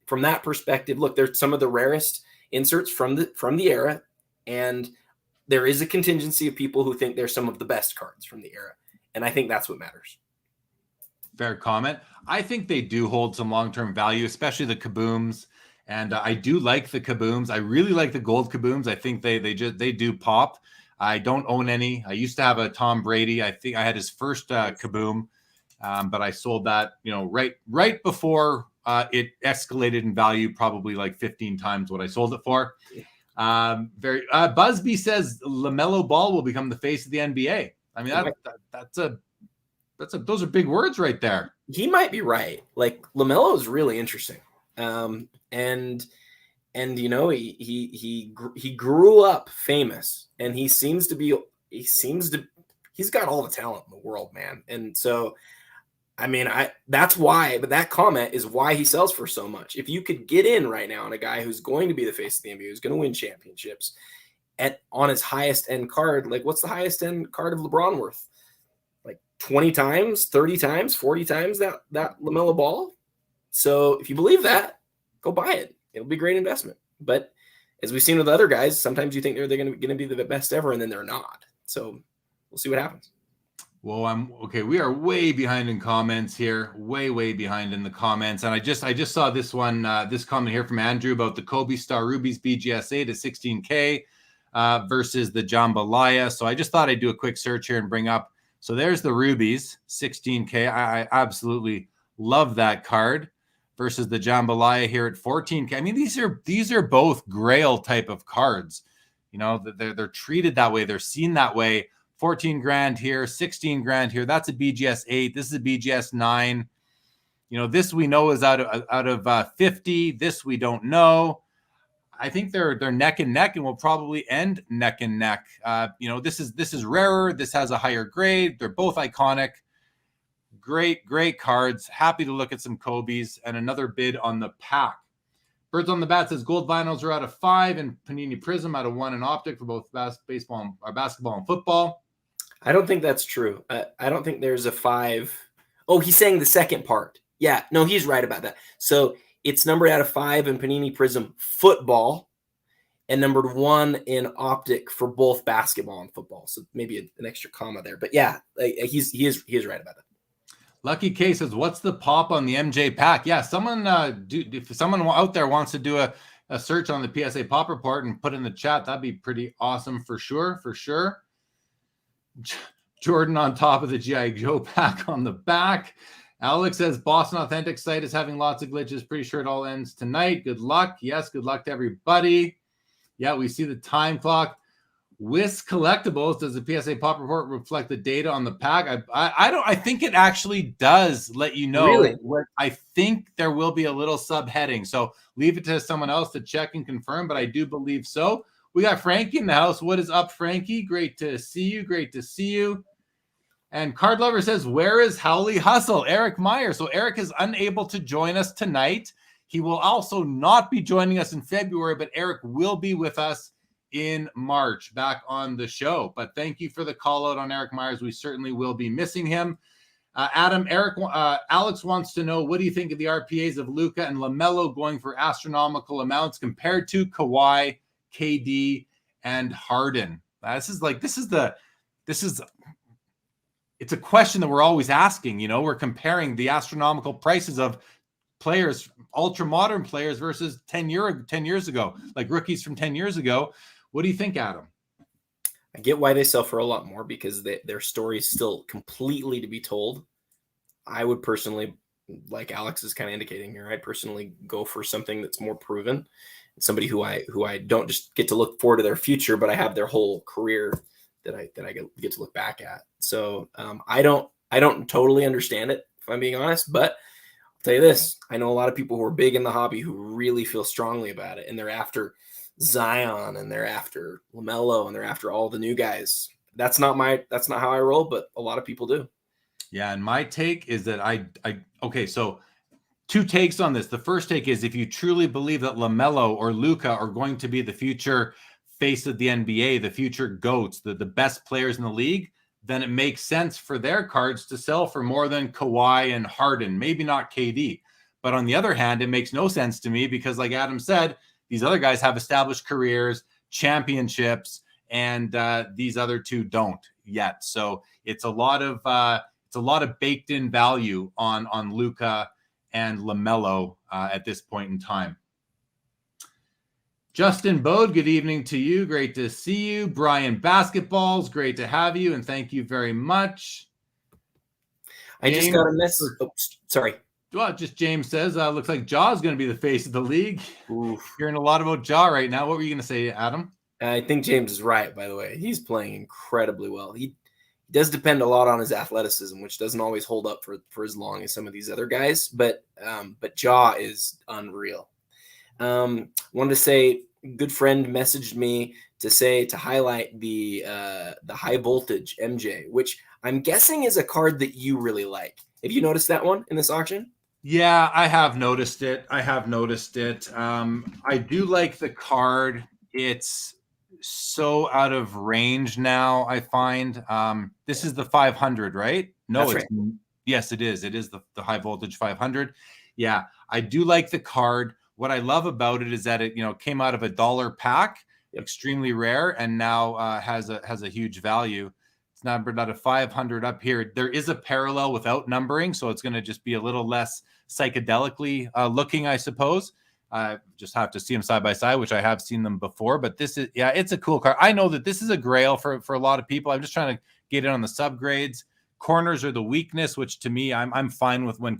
from that perspective, look, they're some of the rarest inserts from the era. And there is a contingency of people who think they're some of the best cards from the era. And I think that's what matters. Fair comment. I think they do hold some long-term value, especially the Kabooms. And I do like the Kabooms. I really like the gold Kabooms. I think they do pop. I don't own any. I used to have a Tom Brady. I think I had his first Kaboom, but I sold that, right before it escalated in value, probably like 15 times what I sold it for. Busby says LaMelo Ball will become the face of the NBA. I mean, those are big words right there. He might be right. Like LaMelo is really interesting. And he grew up famous, and he's got all the talent in the world, man. And so, I mean, but that comment is why he sells for so much. If you could get in right now on a guy who's going to be the face of the NBA, who's going to win championships on his highest end card, like what's the highest end card of LeBron worth? Like 20 times, 30 times, 40 times that LaMelo Ball. So if you believe that, go buy it. It'll be a great investment. But as we've seen with other guys, sometimes you think they're going to be the best ever, and then they're not. So we'll see what happens. Well, we are way behind in comments here, way behind in the comments. And I just saw this one, this comment here from Andrew about the Kobe Star Rubies BGS8 to 16K. versus the jambalaya. So I just thought I'd do a quick search here and bring up. So there's the rubies, 16K. I absolutely love that card versus the jambalaya here at 14K. I mean, these are both grail type of cards. You know, they're treated that way. They're seen that way. 14 grand here, 16 grand here. That's a BGS 8. This is a BGS 9. You know, this we know is out of 50. This we don't know. I think they're neck and neck, and will probably end neck and neck. You know, this is rarer. This has a higher grade. They're both iconic. Great cards. Happy to look at some Kobe's and another bid on the pack. Birds on the Bat says gold vinyls are out of 5 and Panini Prism out of 1 in Optic for both basketball and football. I don't think that's true. I don't think there's a 5. Oh, he's saying the second part. Yeah, no, he's right about that. So it's numbered out of 5 in Panini Prism football and numbered 1 in Optic for both basketball and football. So maybe an extra comma there. But yeah, he is right about that. Lucky K says, what's the pop on the MJ pack? Yeah, someone if someone out there wants to do a search on the PSA pop report and put in the chat, that'd be pretty awesome for sure. Jordan on top of the G.I. Joe pack on the back. Alex says Boston Authentic site is having lots of glitches. Pretty sure it all ends tonight. Good luck. Yes, good luck to everybody. Yeah, we see the time clock. Whisk Collectibles, does the PSA pop report reflect the data on the pack? I think it actually does let you know. Really? I think there will be a little subheading. So leave it to someone else to check and confirm, but I do believe so. We got Frankie in the house. What is up, Frankie? Great to see you. And Card Lover says, where is Howley Hustle? Eric Meyer. So Eric is unable to join us tonight. He will also not be joining us in February, but Eric will be with us in March back on the show. But thank you for the call out on Eric Myers. We certainly will be missing him. Alex wants to know, what do you think of the RPAs of Luka and LaMelo going for astronomical amounts compared to Kawhi, KD, and Harden? It's a question that we're always asking. You know, we're comparing the astronomical prices of players, ultra modern players versus 10 years ago, like rookies from 10 years ago. What do you think, Adam? I get why they sell for a lot more, because their story is still completely to be told. I would personally, like Alex is kind of indicating here, I'd personally go for something that's more proven, somebody who I don't just get to look forward to their future, but I have their whole career that I get to look back at. So I don't totally understand it, if I'm being honest, but I'll tell you this, I know a lot of people who are big in the hobby who really feel strongly about it, and they're after Zion and they're after LaMelo and they're after all the new guys. That's not how I roll, but a lot of people do. Yeah, and my take is that okay, so two takes on this. The first take is, if you truly believe that LaMelo or Luka are going to be the future face of the NBA, the future GOATs, the best players in the league, then it makes sense for their cards to sell for more than Kawhi and Harden, maybe not KD. But on the other hand, it makes no sense to me because, like Adam said, these other guys have established careers, championships, and these other two don't yet. So it's a lot of baked in value on Luka and LaMelo at this point in time. Justin Bode, good evening to you. Great to see you. Brian Basketballs, great to have you, and thank you very much. I just got a message. Oh, sorry. Well, just James says, looks like Jaw's going to be the face of the league. Oof. Hearing a lot about Jaw right now. What were you going to say, Adam? I think James is right, by the way. He's playing incredibly well. He does depend a lot on his athleticism, which doesn't always hold up for as long as some of these other guys. But Jaw is unreal. Wanted to say, good friend messaged me to highlight the high voltage MJ, which I'm guessing is a card that you really like. Have you noticed that one in this auction? Yeah, I have noticed it. I do like the card. It's so out of range now, I find. This is the 500, right? No, That's right. Yes, it is. It is the high voltage 500. Yeah, I do like the card. What I love about it is that it, came out of $1 pack, extremely rare, and now has a huge value. It's numbered out of 500 up here. There is a parallel without numbering, so it's going to just be a little less psychedelically looking, I suppose. I just have to see them side by side, which I have seen them before. But this is, yeah, it's a cool card. I know that this is a grail for a lot of people. I'm just trying to get in on the subgrades. Corners are the weakness, which to me, I'm fine with. When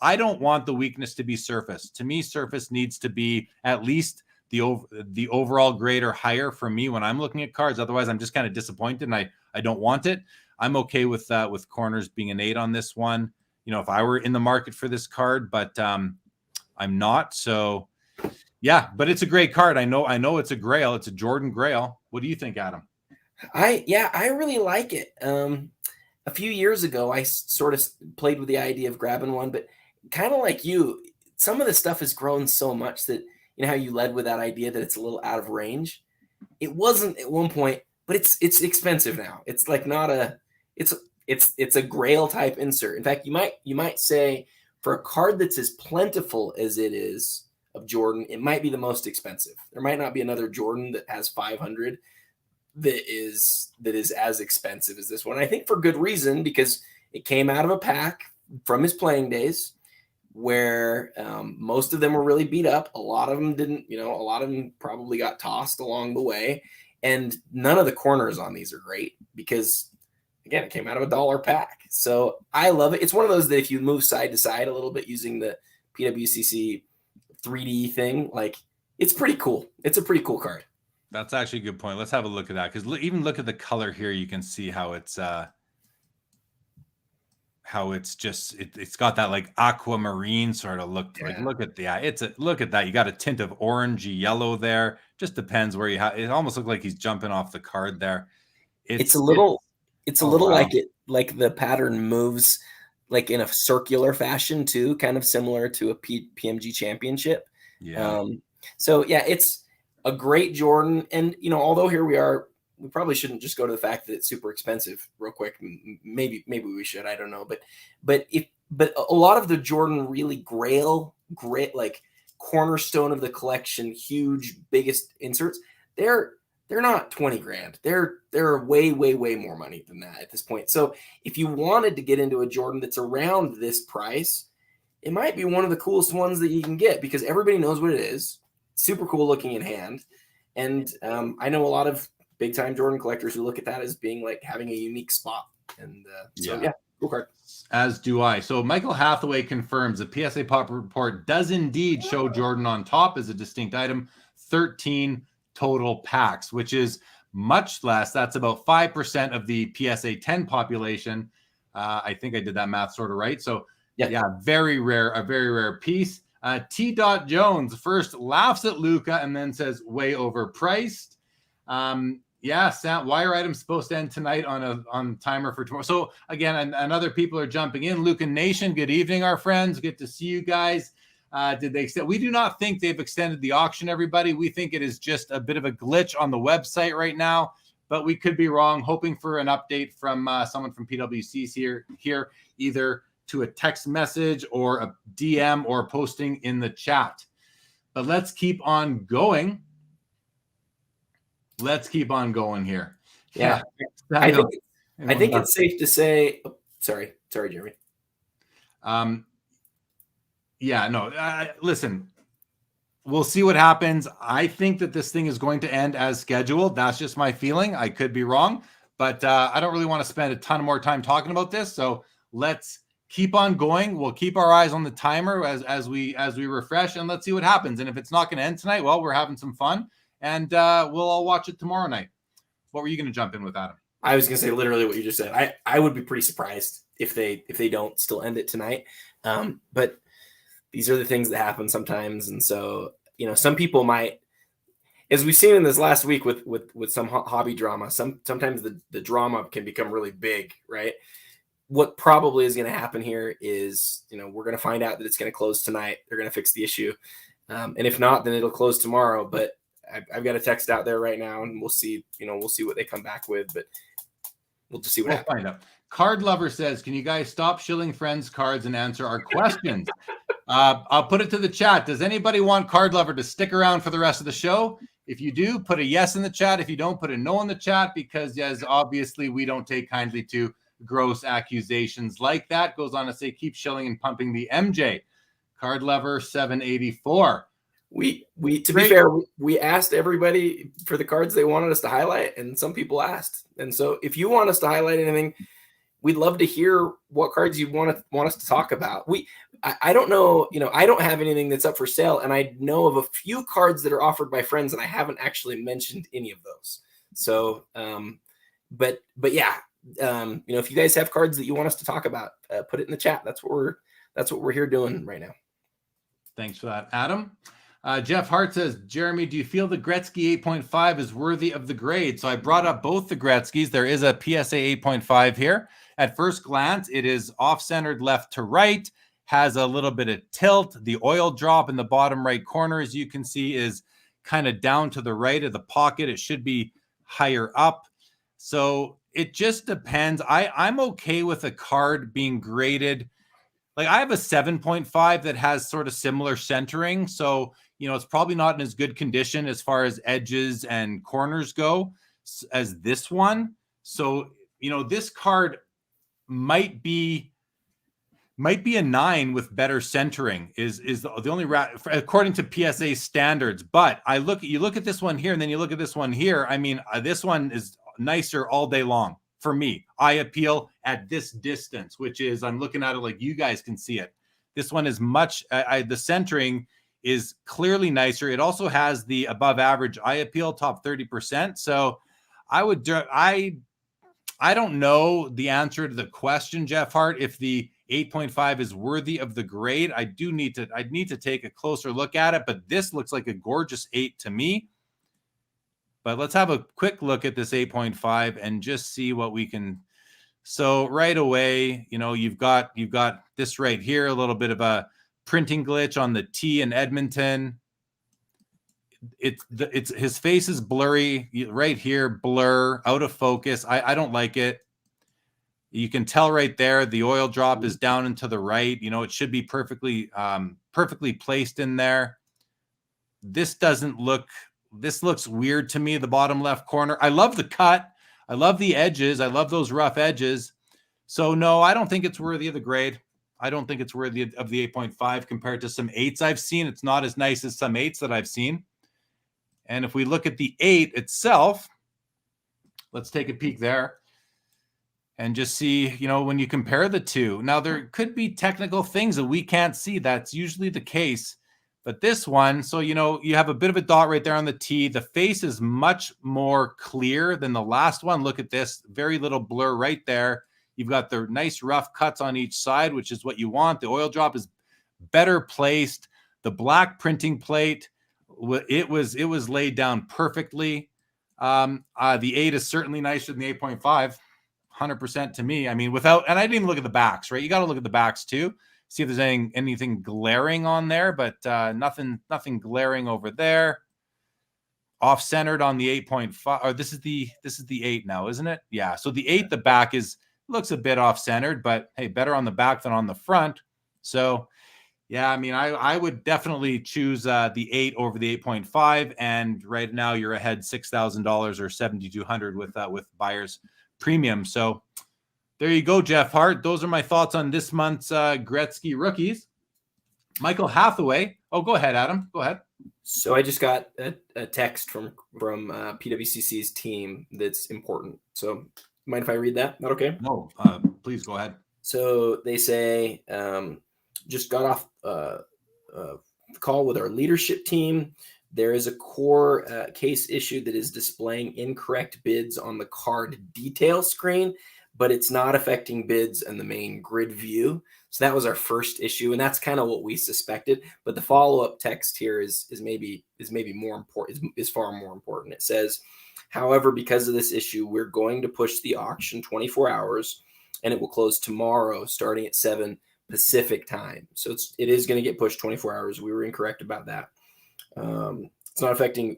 I don't want the weakness to be surface. To me, surface needs to be at least the overall grade or higher for me when I'm looking at cards. Otherwise, I'm just kind of disappointed and I don't want it. I'm okay with corners being an 8 on this one. You know, if I were in the market for this card, but I'm not. So yeah, but it's a great card. I know it's a grail. It's a Jordan Grail. What do you think, Adam? I really like it. A few years ago, I sort of played with the idea of grabbing one, but kind of like you, some of the stuff has grown so much that, you know how you led with that idea that it's a little out of range. It wasn't at one point, but it's expensive now. It's like not a, it's a grail type insert. In fact, you might say for a card that's as plentiful as it is of Jordan, it might be the most expensive. There might not be another Jordan that has 500 that is as expensive as this one. I think for good reason, because it came out of a pack from his playing days where most of them were really beat up. A lot of them didn't, a lot of them probably got tossed along the way. And none of the corners on these are great because, again, it came out of $1 pack. So I love it. It's one of those that if you move side to side a little bit using the PWCC 3D thing, like it's pretty cool. It's a pretty cool card. That's actually a good point. Let's have a look at that, because even look at the color here. You can see how it's just it's got that like aquamarine sort of look. Yeah. Like look at look at that. You got a tint of orangey yellow there. Just depends where you have. It almost looks like he's jumping off the card there. It's a little wow. like the pattern moves like in a circular fashion too, kind of similar to a PMG championship. Yeah. So yeah, it's a great Jordan. And, although here we are, we probably shouldn't just go to the fact that it's super expensive real quick. Maybe we should, I don't know. But a lot of the Jordan really great, like cornerstone of the collection, huge, biggest inserts, they're not 20 grand. They're way, way, way more money than that at this point. So if you wanted to get into a Jordan that's around this price, it might be one of the coolest ones that you can get because everybody knows what it is. Super cool looking in hand. And I know a lot of big time Jordan collectors who look at that as being like having a unique spot. And yeah, cool card. As do I. So Michael Hathaway confirms the PSA Pop report does indeed show Jordan on top as a distinct item. 13 total packs, which is much less. That's about 5% of the PSA 10 population. I think I did that math sort of right. So yeah, a very rare piece. T. Jones first laughs at Luca and then says way overpriced. Sam, why are items supposed to end tonight on timer for tomorrow? So again, and other people are jumping in. Luca Nation, good evening, our friends. Good to see you guys. Did they extend? We do not think they've extended the auction, everybody. We think it is just a bit of a glitch on the website right now, but we could be wrong. Hoping for an update from someone from PWCC here, either to a text message or a DM or posting in the chat. But let's keep on going. Let's keep on going here. Yeah. I think it's safe to say, sorry, Jeremy. Listen, we'll see what happens. I think that this thing is going to end as scheduled. That's just my feeling. I could be wrong, but I don't really want to spend a ton more time talking about this. So let's keep on going. We'll keep our eyes on the timer as we refresh, and let's see what happens. And if it's not going to end tonight, well, we're having some fun, and we'll all watch it tomorrow night. What were you going to jump in with, Adam? I was going to say literally what you just said. I would be pretty surprised if they don't still end it tonight. But these are the things that happen sometimes, and so some people might, as we've seen in this last week with some hobby drama. Sometimes the drama can become really big, right? What probably is going to happen here is, we're going to find out that it's going to close tonight. They're going to fix the issue. And if not, then it'll close tomorrow. But I've got a text out there right now, and we'll see what they come back with. But we'll just see what happens. Find out. Card Lover says, can you guys stop shilling friends' cards and answer our questions? I'll put it to the chat. Does anybody want Card Lover to stick around for the rest of the show? If you do, put a yes in the chat. If you don't, put a no in the chat, because as obviously we don't take kindly to gross accusations like that. Goes on to say, keep shilling and pumping the MJ. Card Lover 784. We to Great. be fair, we asked everybody for the cards they wanted us to highlight, and some people asked. And so if you want us to highlight anything, we'd love to hear what cards you want us to talk about. I don't know, I don't have anything that's up for sale, and I know of a few cards that are offered by friends, and I haven't actually mentioned any of those. So, but yeah, if you guys have cards that you want us to talk about, put it in the chat. That's what we're here doing right now. Thanks for that, Adam. Jeff Hart says, Jeremy, do you feel the Gretzky 8.5 is worthy of the grade? So I brought up both the Gretzkys. There is a PSA 8.5 here. At first glance, it is off-centered left to right, has a little bit of tilt. The oil drop in the bottom right corner, as you can see, is kind of down to the right of the pocket. It should be higher up. So it just depends. I'm okay with a card being graded. Like I have a 7.5 that has sort of similar centering. So, it's probably not in as good condition as far as edges and corners go as this one. So, this card might be a 9 with better centering is the only according to PSA standards. But you look at this one here and then you look at this one here. I mean, this one is nicer all day long. For me, eye appeal at this distance, which is, I'm looking at it like you guys can see it. This one is much, the centering is clearly nicer. It also has the above average eye appeal, top 30%. So I don't know the answer to the question, Jeff Hart, if the 8.5 is worthy of the grade. I'd need to take a closer look at it, but this looks like a gorgeous 8 to me. But let's have a quick look at this 8.5 and just see what we can. So right away, you've got this right here, a little bit of a printing glitch on the T in Edmonton. It's his face is blurry right here, blur, out of focus. I don't like it. You can tell right there, the oil drop is down and to the right. It should be perfectly placed in there. This looks weird to me, the bottom left corner. I love the cut. I love the edges. I love those rough edges. So, no, I don't think it's worthy of the grade. I don't think it's worthy of the 8.5 compared to some 8s I've seen. It's not as nice as some 8s that I've seen. And if we look at the 8 itself, let's take a peek there and just see, when you compare the two. Now, there could be technical things that we can't see. That's usually the case. But this one, so, you have a bit of a dot right there on the T. The face is much more clear than the last one. Look at this. Very little blur right there. You've got the nice rough cuts on each side, which is what you want. The oil drop is better placed. The black printing plate, it was laid down perfectly. The 8 is certainly nicer than the 8.5, 100% to me. I mean, and I didn't even look at the backs, right? You got to look at the backs too. See if there's anything glaring on there, but nothing glaring over there. Off-centered on the 8.5, or this is the 8 now, isn't it? Yeah. So the 8, the back looks a bit off-centered, but hey, better on the back than on the front. So yeah, I mean, I would definitely choose the 8 over the 8.5, and right now you're ahead $6,000 or $7,200 with buyer's premium. So there you go, Jeff Hart. Those are my thoughts on this month's Gretzky rookies. Michael Hathaway. Oh, go ahead, Adam. Go ahead. So I just got a text from PWCC's team that's important. So mind if I read that? Not okay? No, please go ahead. So they say, just got off the call with our leadership team. There is a core case issue that is displaying incorrect bids on the card detail screen, but it's not affecting bids and the main grid view. So that was our first issue, and that's kind of what we suspected. But the follow-up text here is maybe more important, is far more important. It says, however, because of this issue, we're going to push the auction 24 hours, and it will close tomorrow starting at 7 Pacific time. So it is going to get pushed 24 hours. We were incorrect about that. It's not affecting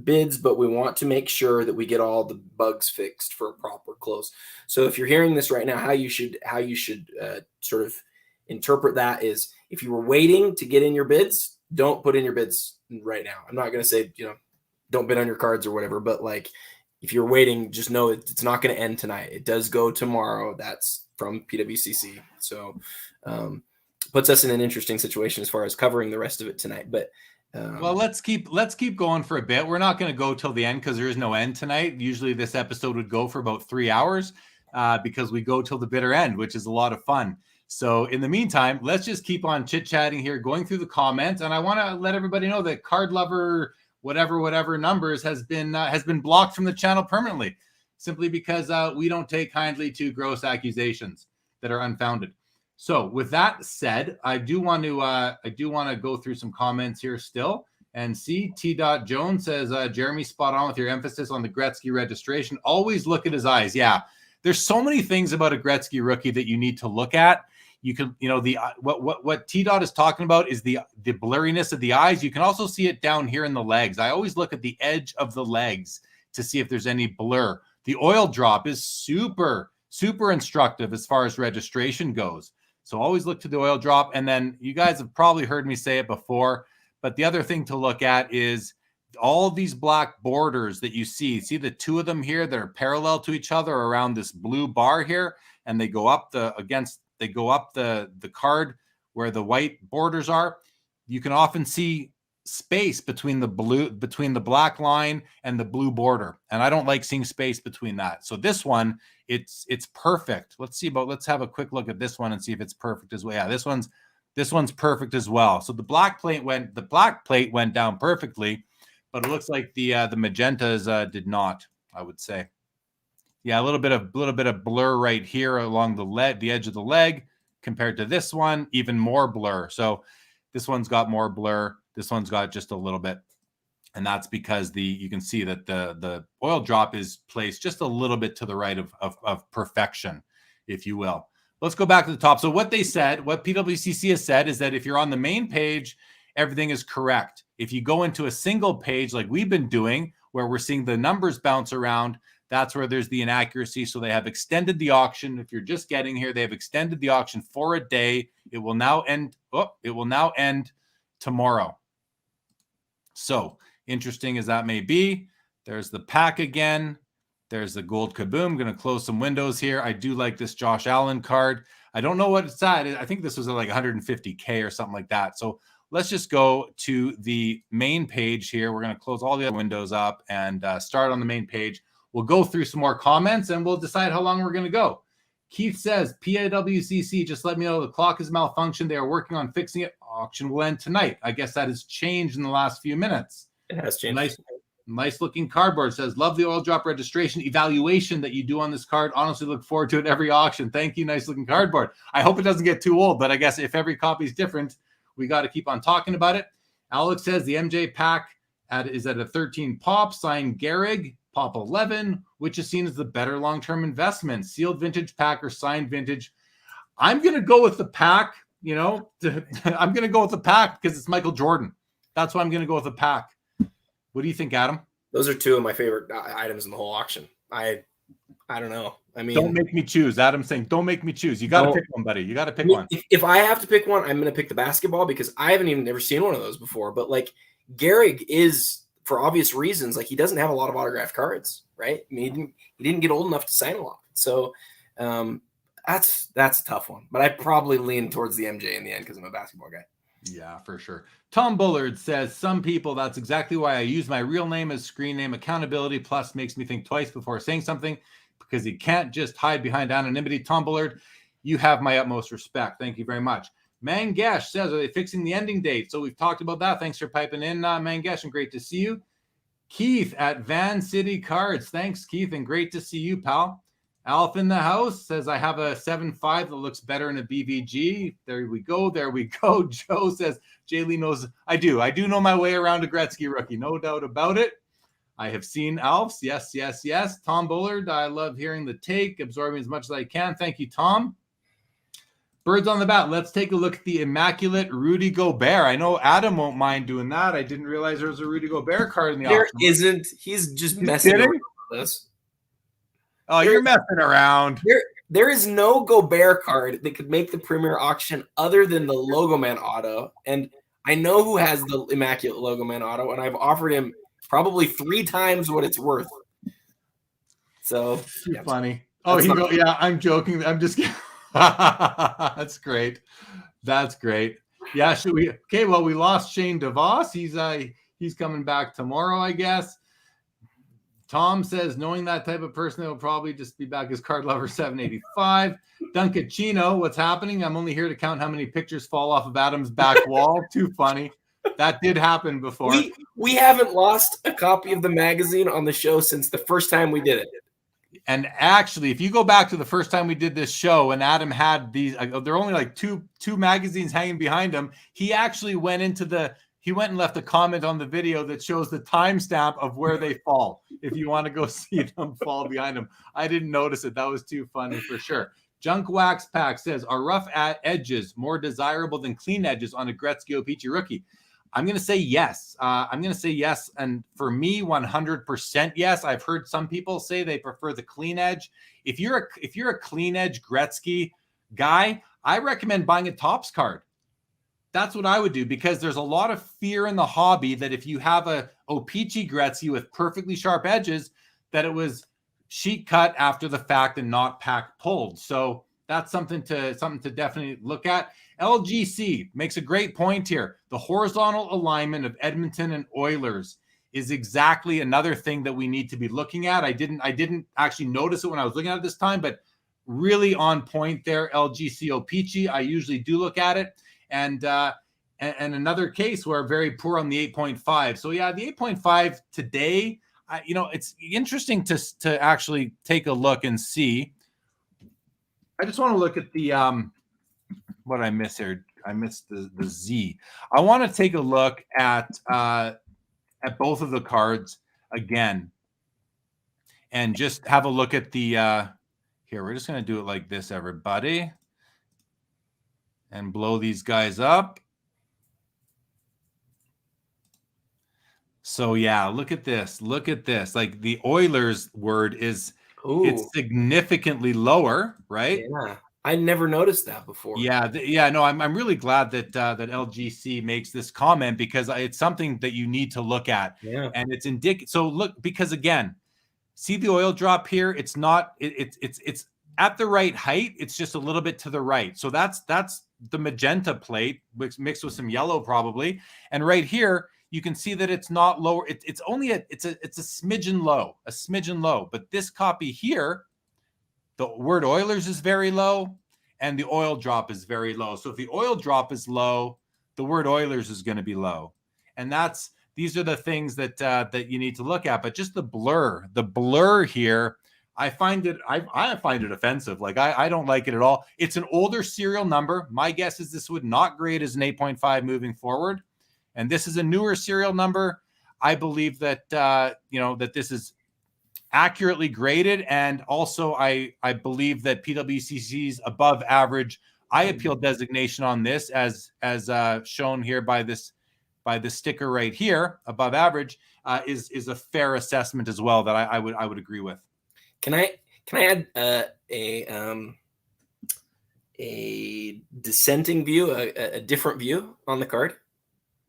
bids, but we want to make sure that we get all the bugs fixed for a proper close. So if you're hearing this right now, how you should sort of interpret that is, if you were waiting to get in your bids, don't put in your bids right now. I'm not going to say, don't bid on your cards or whatever, but like if you're waiting, just know it's not going to end tonight. It does go tomorrow. That's from PWCC. So puts us in an interesting situation as far as covering the rest of it tonight. But Well, let's keep going for a bit. We're not going to go till the end because there is no end tonight. Usually this episode would go for about 3 hours because we go till the bitter end, which is a lot of fun. So in the meantime, let's just keep on chit-chatting here, going through the comments. And I want to let everybody know that Card Lover whatever numbers has been blocked from the channel permanently, simply because we don't take kindly to gross accusations that are unfounded. So with that said, I do want to go through some comments here still and see. T. Jones says, Jeremy, spot on with your emphasis on the Gretzky registration. Always look at his eyes. Yeah, there's so many things about a Gretzky rookie that you need to look at. You can, what T. is talking about is the blurriness of the eyes. You can also see it down here in the legs. I always look at the edge of the legs to see if there's any blur. The oil drop is super instructive as far as registration goes. So always look to the oil drop. And then you guys have probably heard me say it before, but the other thing to look at is all these black borders that you see the two of them here that are parallel to each other around this blue bar here, and they go up the card where the white borders are. You can often see space between the black line and the blue border, and I don't like seeing space between that. So this one, it's perfect. Let's have a quick look at this one and see if it's perfect as well. Yeah, this one's perfect as well. So the black plate went down perfectly, but it looks like the magentas did not, I would say. Yeah, a little bit of blur right here along the edge of the leg compared to this one, even more blur. So this one's got more blur. This one's got just a little bit. And that's because you can see that the oil drop is placed just a little bit to the right of perfection, if you will. Let's go back to the top. So what PWCC has said is that if you're on the main page, everything is correct. If you go into a single page like we've been doing, where we're seeing the numbers bounce around, that's where there's the inaccuracy. So they have extended the auction. If you're just getting here, they have extended the auction for a day. It will now end. It will now end tomorrow. So interesting as that may be, there's the pack again. There's the gold kaboom. I'm going to close some windows here. I do like this Josh Allen card. I don't know what it's at. I think this was at like 150K or something like that. So let's just go to the main page here. We're going to close all the other windows up and start on the main page. We'll go through some more comments and we'll decide how long we're going to go. Keith says, PWCC, just let me know the clock is malfunctioned. They are working on fixing it. Auction will end tonight. I guess that has changed in the last few minutes. It has changed. Nice looking cardboard. Says, love the oil drop registration evaluation that you do on this card. Honestly, look forward to it every auction. Thank you. Nice looking cardboard. I hope it doesn't get too old, but I guess if every copy is different, we got to keep on talking about it. Alex says the MJ pack is at a 13 pop, signed Gehrig, pop 11, which is seen as the better long-term investment. Sealed vintage pack or signed vintage. I'm going to go with the pack, I'm going to go with the pack because it's Michael Jordan. That's why I'm going to go with the pack. What do you think, Adam? Those are two of my favorite items in the whole auction. I don't know. I mean, don't make me choose. Adam's saying, don't make me choose. You got to pick one, buddy. You got to pick one. If I have to pick one, I'm going to pick the basketball because I haven't even never seen one of those before. But like Gehrig is, for obvious reasons, like he doesn't have a lot of autographed cards, right? I mean, he didn't get old enough to sign a lot. So that's a tough one. But I probably lean towards the MJ in the end because I'm a basketball guy. Yeah, for sure. Tom Bullard says, some people, that's exactly why I use my real name as screen name. Accountability plus makes me think twice before saying something because you can't just hide behind anonymity. Tom Bullard, you have my utmost respect. Thank you very much. Mangesh says, are they fixing the ending date? So we've talked about that. Thanks for piping in, Mangesh, and great to see you. Keith at Van City Cards. Thanks, Keith, and great to see you, pal. Alf in the house says, I have a 7.5 that looks better in a BVG. There we go. Joe says, Jay Lee knows. I do know my way around a Gretzky rookie. No doubt about it. I have seen Alf's. Yes. Tom Bullard, I love hearing the take, absorbing as much as I can. Thank you, Tom. Birds on the bat. Let's take a look at the immaculate Rudy Gobert. I know Adam won't mind doing that. I didn't realize there was a Rudy Gobert card in the auction. There isn't. He's just messing around with this. Oh, you're messing around. There is no Gobert card that could make the Premier Auction other than the Logo Man auto. And I know who has the immaculate Logo Man auto, and I've offered him probably 3 times what it's worth. So yeah, funny. Oh, I'm joking. I'm just kidding. That's great. Yeah, should we? Okay, well, we lost Shane DeVos. He's coming back tomorrow, I guess. Tom says, knowing that type of person, they'll probably just be back as Card Lover 785. Dunkachino, what's happening? I'm only here to count how many pictures fall off of Adam's back wall. Too funny. That did happen before. We haven't lost a copy of the magazine on the show since the first time we did it. And actually, if you go back to the first time we did this show and Adam had these, there are only like two magazines hanging behind him. He actually went and left a comment on the video that shows the timestamp of where they fall. If you want to go see them fall behind him. I didn't notice it. That was too funny for sure. Junk Wax Pack says, are rough edges more desirable than clean edges on a Gretzky O-Pee-Chee rookie? I'm going to say yes. And for me, 100% yes. I've heard some people say they prefer the clean edge. If you're a clean edge Gretzky guy, I recommend buying a Topps card. That's what I would do, because there's a lot of fear in the hobby that if you have a O-Pee-Chee Gretzky with perfectly sharp edges, that it was sheet cut after the fact and not pack pulled. So that's something to definitely look at. LGC makes a great point here. The horizontal alignment of Edmonton and Oilers is exactly another thing that we need to be looking at. I didn't actually notice it when I was looking at it this time, but really on point there. LGC O-Pee-Chee, I usually do look at it. And another case where very poor on the 8.5. So yeah, the 8.5 today, it's interesting to actually take a look and see. I just want to look at the what I missed here. I missed the Z. I want to take a look at both of the cards again, and just have a look at the. Here, we're just going to do it like this, everybody, and blow these guys up. So yeah, look at this. Look at this. Like the Oilers word is. Ooh. It's significantly lower, right? Yeah, I never noticed that before. Yeah. No, I'm really glad that LGC makes this comment, because it's something that you need to look at. Yeah, and it's indicative. So look, because again, see the oil drop here. It's not. It's at the right height. It's just a little bit to the right. So that's the magenta plate mixed with some yellow probably, and right here. You can see that it's not lower. It's only it's a smidgen low. But this copy here, the word Oilers is very low, and the oil drop is very low. So if the oil drop is low, the word Oilers is going to be low, and these are the things that you need to look at. But just the blur here, I find it offensive. Like I don't like it at all. It's an older serial number. My guess is this would not grade as an 8.5 moving forward. And this is a newer serial number. I believe that that this is accurately graded, and also I believe that PWCC's above average eye appeal designation on this, as shown here by the sticker right here, above average, is a fair assessment as well that I would agree with. Can I add a dissenting view, a different view on the card?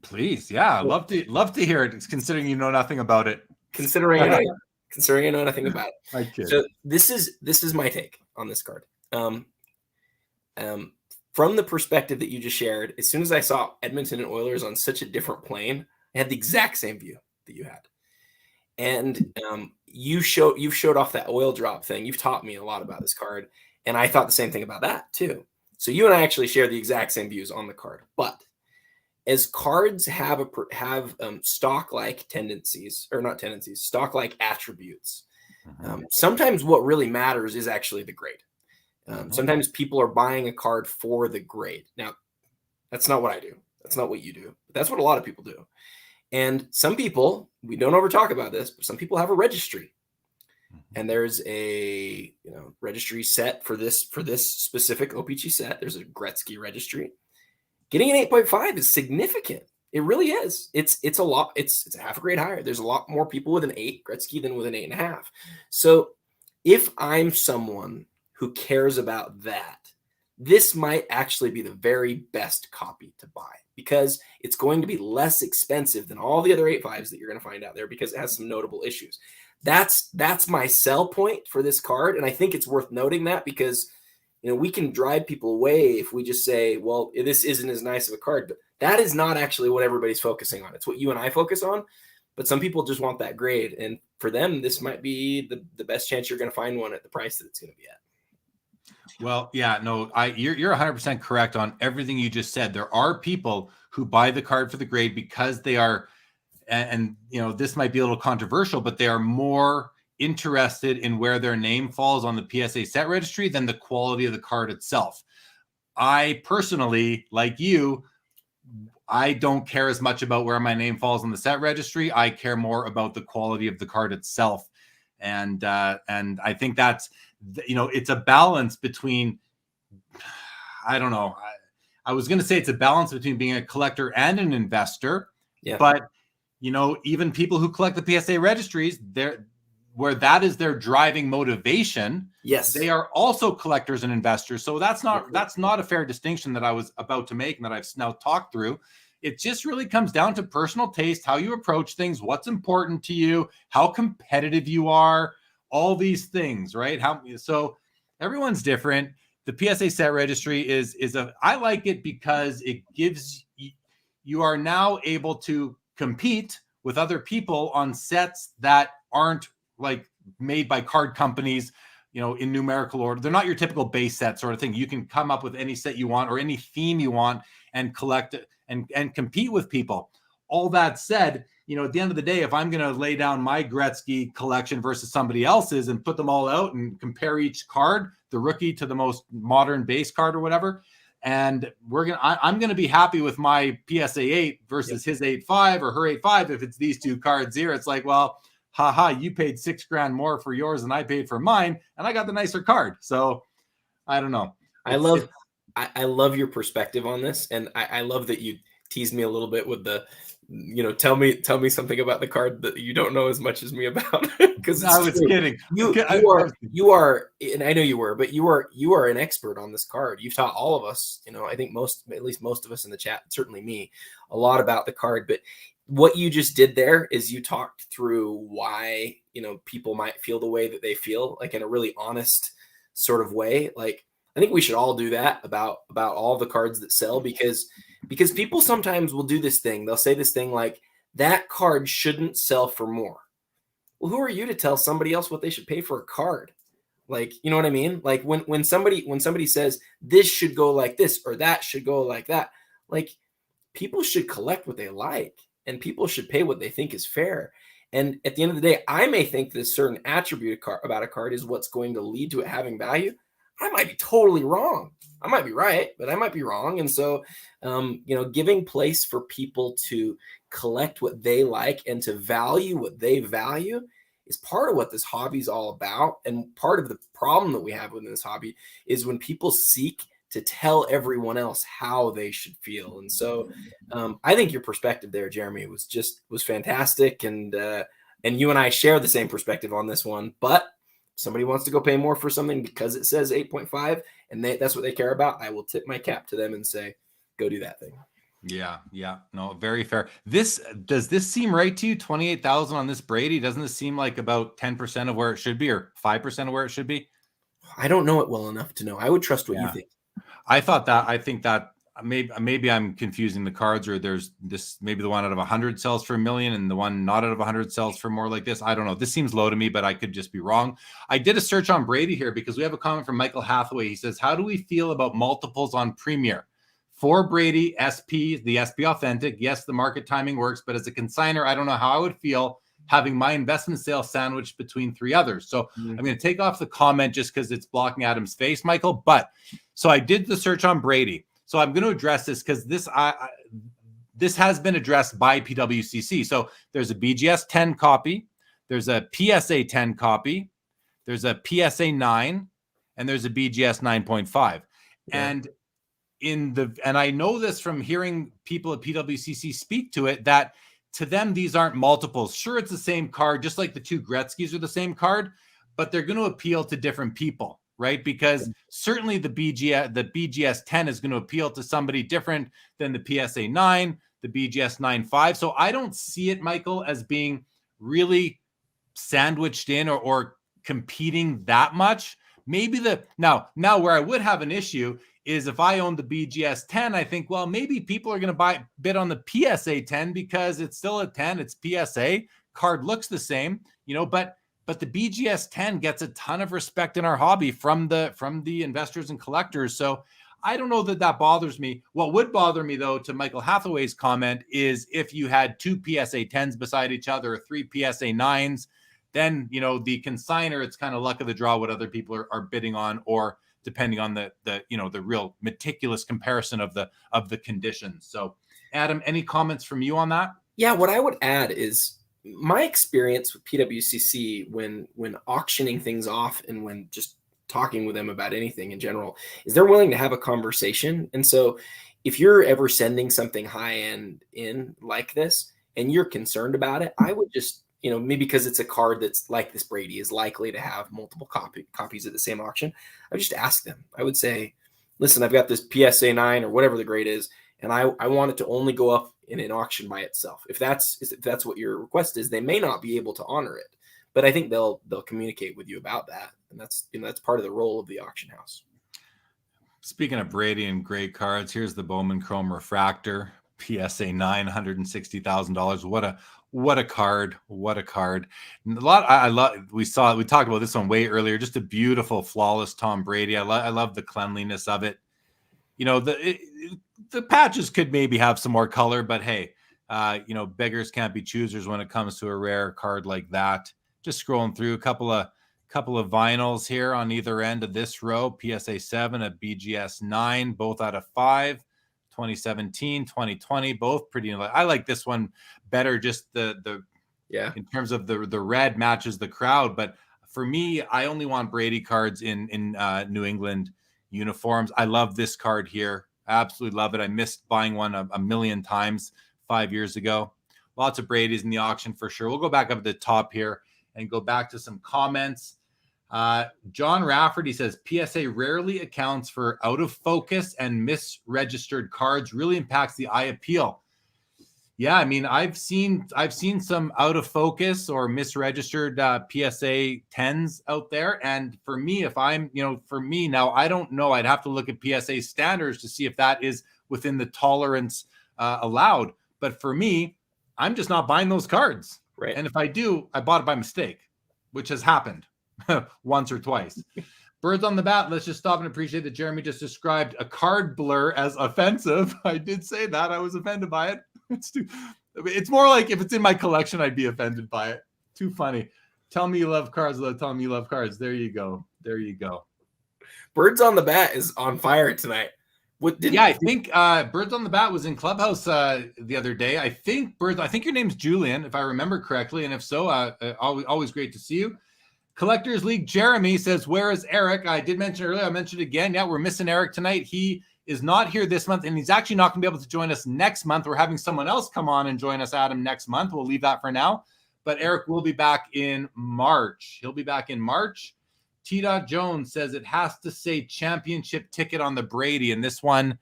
Please, yeah, love to hear it. It's considering you know nothing about it. Considering I know nothing about it. I kid. So this is my take on this card. From the perspective that you just shared, as soon as I saw Edmonton and Oilers on such a different plane, I had the exact same view that you had. And you've showed off that oil drop thing. You've taught me a lot about this card, and I thought the same thing about that too. So you and I actually share the exact same views on the card, but as cards have stock-like stock-like attributes. Sometimes what really matters is actually the grade. Sometimes people are buying a card for the grade. Now, that's not what I do. That's not what you do. But that's what a lot of people do. And some people, we don't ever talk about this, but some people have a registry. And there's a registry set for this specific O-Pee-Chee set. There's a Gretzky registry. Getting an 8.5 is significant. It really is. It's a lot. It's a half a grade higher. There's a lot more people with an 8 Gretzky than with an 8.5. So if I'm someone who cares about that, this might actually be the very best copy to buy, because it's going to be less expensive than all the other 8.5s that you're going to find out there, because it has some notable issues. That's my sell point for this card. And I think it's worth noting that, because we can drive people away if we just say, well, this isn't as nice of a card. But that is not actually what everybody's focusing on. It's what you and I focus on. But some people just want that grade. And for them, this might be the best chance you're going to find one at the price that it's going to be at. Well, yeah, no, you're 100% correct on everything you just said. There are people who buy the card for the grade because they are, and this might be a little controversial, but they are more interested in where their name falls on the PSA set registry than the quality of the card itself. I personally, like you, I don't care as much about where my name falls on the set registry. I care more about the quality of the card itself. And I think that's, it's a balance between, I don't know. I was going to say it's a balance between being a collector and an investor. Yeah. But, even people who collect the PSA registries, where that is their driving motivation. Yes. They are also collectors and investors. So that's not a fair distinction that I was about to make and that I've now talked through. It just really comes down to personal taste, how you approach things, what's important to you, how competitive you are, all these things, right? So everyone's different. The PSA set registry I like it because it gives you are now able to compete with other people on sets that aren't like made by card companies, in numerical order. They're not your typical base set sort of thing. You can come up with any set you want or any theme you want and collect it and compete with people. All that said, at the end of the day, if I'm going to lay down my Gretzky collection versus somebody else's and put them all out and compare each card, the rookie to the most modern base card or whatever, and I'm going to be happy with my PSA 8 versus his 8.5 or her 8.5 if it's these two cards here. It's like, well, haha, you paid $6,000 more for yours than I paid for mine, and I got the nicer card. So I don't know. I love your perspective on this, and I love that you teased me a little bit with the, tell me something about the card that you don't know as much as me about. Because I was kidding. You are, and I know you were, but you are an expert on this card. You've taught all of us, I think at least most of us in the chat, certainly me, a lot about the card. But what you just did there is you talked through why, people might feel the way that they feel, like in a really honest sort of way. Like, I think we should all do that about all the cards that sell, because people sometimes will do this thing. They'll say this thing like, that card shouldn't sell for more. Well, who are you to tell somebody else what they should pay for a card? Like, you know what I mean? Like when somebody says this should go like this or that should go like that, like, people should collect what they like and people should pay what they think is fair. And at the end of the day, I may think this certain attribute about a card is what's going to lead to it having value. I might be totally wrong. I might be right, but I might be wrong. And so, giving place for people to collect what they like and to value what they value is part of what this hobby is all about. And part of the problem that we have within this hobby is when people seek to tell everyone else how they should feel. And so I think your perspective there, Jeremy, was fantastic. And you and I share the same perspective on this one, but somebody wants to go pay more for something because it says 8.5 and that's what they care about, I will tip my cap to them and say, go do that thing. Yeah. No, very fair. Does this seem right to you? 28,000 on this Brady? Doesn't this seem like about 10% of where it should be or 5% of where it should be? I don't know it well enough to know. I would trust what you think. I think that maybe I'm confusing the cards, or there's this, maybe the one out of 100 sells for $1 million and the one not out of 100 sells for more like this. I don't know. This seems low to me, but I could just be wrong. I did a search on Brady here because we have a comment from Michael Hathaway. He says, how do we feel about multiples on Premier? For Brady, SP, the SP Authentic, yes, the market timing works, but as a consigner, I don't know how I would feel having my investment sale sandwiched between three others. So I'm going to take off the comment just because it's blocking Adam's face, Michael. But so I did the search on Brady. So I'm going to address this because this has been addressed by PWCC. So there's a BGS 10 copy, there's a PSA 10 copy, there's a PSA 9, and there's a BGS 9.5. Yeah. And I know this from hearing people at PWCC speak to it, that to them, these aren't multiples. Sure, it's the same card, just like the two Gretzkys are the same card, but they're going to appeal to different people, right? Because certainly the BGS 10 is going to appeal to somebody different than the PSA 9, the BGS 9.5. So I don't see it, Michael, as being really sandwiched in or competing that much. maybe now where I would have an issue is if I owned the BGS 10, I think, well, maybe people are going to bid on the PSA 10 because it's still a 10, it's PSA, card looks the same, but the BGS 10 gets a ton of respect in our hobby from the investors and collectors. So I don't know that bothers me. What would bother me, though, to Michael Hathaway's comment, is if you had 2 PSA 10s beside each other, or 3 PSA 9s, then, the consigner, it's kind of luck of the draw what other people are bidding on, or depending on the real meticulous comparison of the conditions. So, Adam, any comments from you on that? Yeah, what I would add is my experience with PWCC when auctioning things off and when just talking with them about anything in general is they're willing to have a conversation. And so if you're ever sending something high end in like this and you're concerned about it, I would just, maybe because it's a card that's like this Brady is likely to have multiple copies at the same auction, I would just ask them. I would say, listen, I've got this PSA 9 or whatever the grade is, and I want it to only go up in an auction by itself. If that's what your request is, they may not be able to honor it, but I think they'll communicate with you about that. And that's part of the role of the auction house. Speaking of Brady and great cards, here's the Bowman Chrome Refractor, PSA 9, $160,000. What a card. What a card. And I love, we talked about this one way earlier, just a beautiful, flawless Tom Brady. I love the cleanliness of it. The patches could maybe have some more color, but hey, beggars can't be choosers when it comes to a rare card like that. Just scrolling through a couple of vinyls here on either end of this row. PSA 7, a BGS 9, both out of 5, 2017, 2020, both pretty. I like this one better. Just the in terms of the red matches the crowd. But for me, I only want Brady cards in New England uniforms. I love this card here. Absolutely love it. I missed buying one a million times 5 years ago. Lots of Brady's in the auction for sure. We'll go back up at the top here and go back to some comments. John Rafferty says PSA rarely accounts for out of focus and misregistered cards, really impacts the eye appeal. Yeah, I mean, I've seen some out of focus or misregistered PSA 10s out there. And for me, if I'm, for me now, I don't know. I'd have to look at PSA standards to see if that is within the tolerance allowed. But for me, I'm just not buying those cards. Right. And if I do, I bought it by mistake, which has happened once or twice. Birds on the bat. Let's just stop and appreciate that Jeremy just described a card blur as offensive. I did say that. I was offended by it. It's more like if it's in my collection, I'd be offended by it. Too funny. Tell me you love cards without telling me you love cards. There you go. There you go. Birds on the bat is on fire tonight. I think Birds on the Bat was in Clubhouse the other day. I think your name's Julian, if I remember correctly. And if so, always great to see you. Collectors League Jeremy says, where is Eric? I did mention earlier. I mentioned it again. Yeah, we're missing Eric tonight. He is not here this month, and he's actually not going to be able to join us next month. We're having someone else come on and join us, Adam, next month. We'll leave that for now. But Eric will be back in March. He'll be back in March. T. Jones says it has to say championship ticket on the Brady, and this one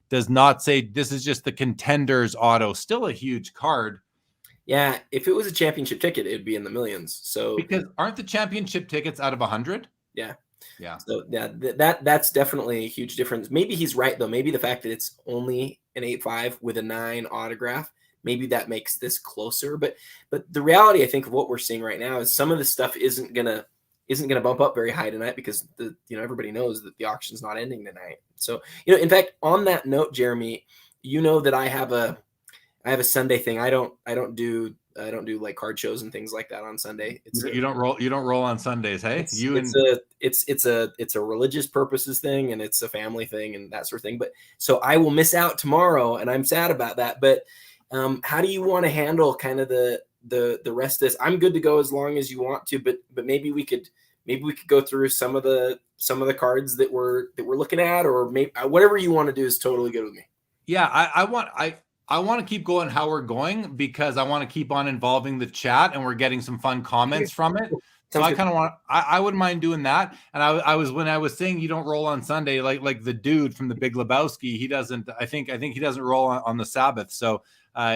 does not say. This is just the Contenders auto. Still a huge card. Yeah, if it was a championship ticket, it'd be in the millions. So because aren't the championship tickets out of 100? Yeah. Yeah. So yeah, that's definitely a huge difference. Maybe he's right though. Maybe the fact that it's only an 8.5 with a 9 autograph, maybe that makes this closer. But the reality, I think, of what we're seeing right now is some of this stuff isn't gonna bump up very high tonight because everybody knows that the auction's not ending tonight. So in fact, on that note, Jeremy, that I have a Sunday thing. I don't do like card shows and things like that on Sunday. You don't roll on Sundays, hey? It's a religious purposes thing, and it's a family thing and that sort of thing. But so I will miss out tomorrow, and I'm sad about that. But how do you want to handle kind of the rest of this? I'm good to go as long as you want to, but maybe we could go through some of the cards that we're looking at, or maybe whatever you want to do is totally good with me. Yeah, I want to keep going how we're going because I want to keep on involving the chat, and we're getting some fun comments from it. So I kind of I wouldn't mind doing that. And I was when I was saying you don't roll on Sunday, like the dude from the Big Lebowski, he doesn't. I think he doesn't roll on the Sabbath. So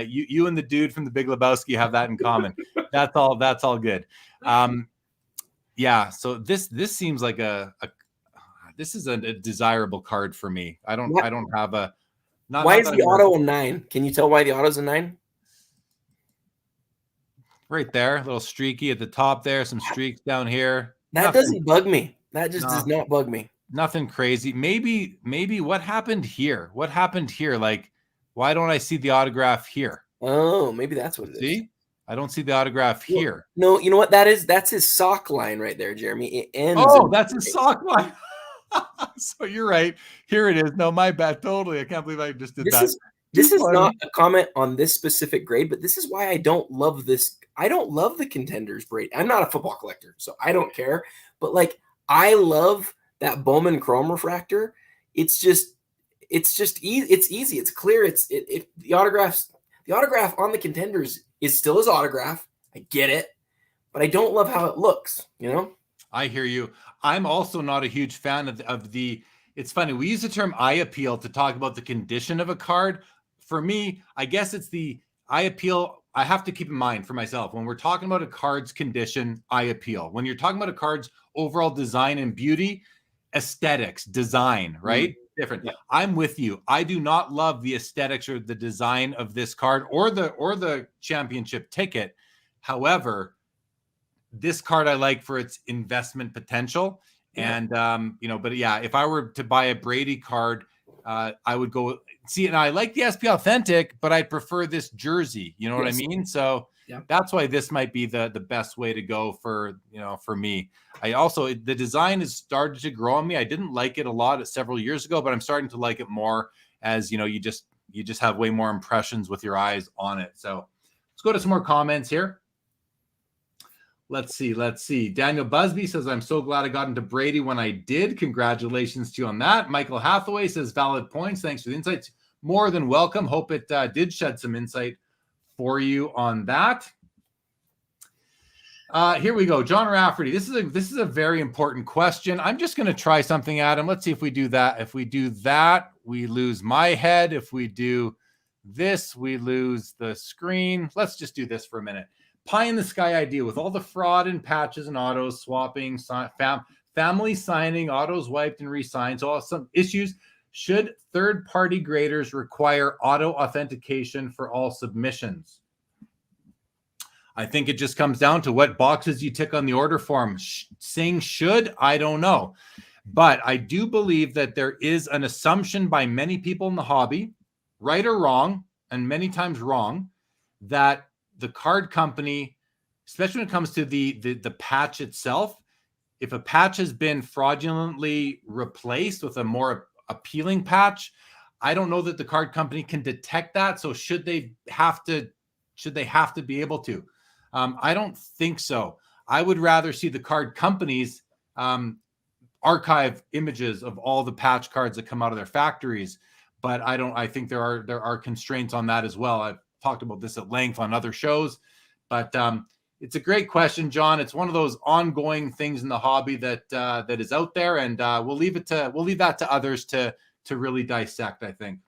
you and the dude from the Big Lebowski have that in common. That's all good. Yeah. So this seems like a this is a desirable card for me. I don't have a. Why is the auto a 9? Can you tell why the auto's a 9? Right there, a little streaky at the top there, some streaks down here. That doesn't bug me. That just does not bug me. Nothing crazy. Maybe what happened here? What happened here? Like, why don't I see the autograph here? Oh, maybe that's what it is. See? I don't see the autograph here. No, you know what that is? That's his sock line right there, Jeremy. It ends. Oh, that's his sock line. So you're right. Here it is. No, my bad. Totally. I can't believe I just did that. This is not a comment on this specific grade, but this is why I don't love this. I don't love the Contenders braid. I'm not a football collector, so I don't care. But like, I love that Bowman Chrome Refractor. It's just easy. It's easy. It's clear. The autograph on the Contenders is still his autograph. I get it, but I don't love how it looks. You know. I hear you. I'm also not a huge fan of the. It's funny. We use the term eye appeal to talk about the condition of a card. For me, I guess it's the eye appeal. I have to keep in mind for myself when we're talking about a card's condition, eye appeal. When you're talking about a card's overall design and beauty, aesthetics, design, right? Mm-hmm. Different. Yeah. I'm with you. I do not love the aesthetics or the design of this card or the championship ticket. However, this card I like for its investment potential. Yeah. And, but yeah, if I were to buy a Brady card, I would go see, and I like the SP Authentic, but I prefer this jersey. You know what I mean? So that's why this might be the best way to go for me. I also, the design has started to grow on me. I didn't like it a lot several years ago, but I'm starting to like it more as, you just have way more impressions with your eyes on it. So let's go to some more comments here. Let's see. Daniel Busby says, I'm so glad I got into Brady when I did. Congratulations to you on that. Michael Hathaway says, valid points. Thanks for the insights. More than welcome. Hope it did shed some insight for you on that. Here we go. John Rafferty. This is a very important question. I'm just going to try something, Adam. Let's see if we do that. If we do that, we lose my head. If we do this, we lose the screen. Let's just do this for a minute. Pie in the sky idea with all the fraud and patches and autos swapping, family signing, autos wiped and re-signed. So some issues. Should third-party graders require auto authentication for all submissions? I think it just comes down to what boxes you tick on the order form. Saying should, I don't know. But I do believe that there is an assumption by many people in the hobby, right or wrong, and many times wrong, that the card company, especially when it comes to the patch itself, if a patch has been fraudulently replaced with a more appealing patch, I don't know that the card company can detect that. So should they have to be able to? I don't think so. I would rather see the card companies archive images of all the patch cards that come out of their factories. But I think there are constraints on that as well. I've talked about this at length on other shows, but it's a great question, John. It's one of those ongoing things in the hobby that is out there, and we'll leave that to others to really dissect, I think.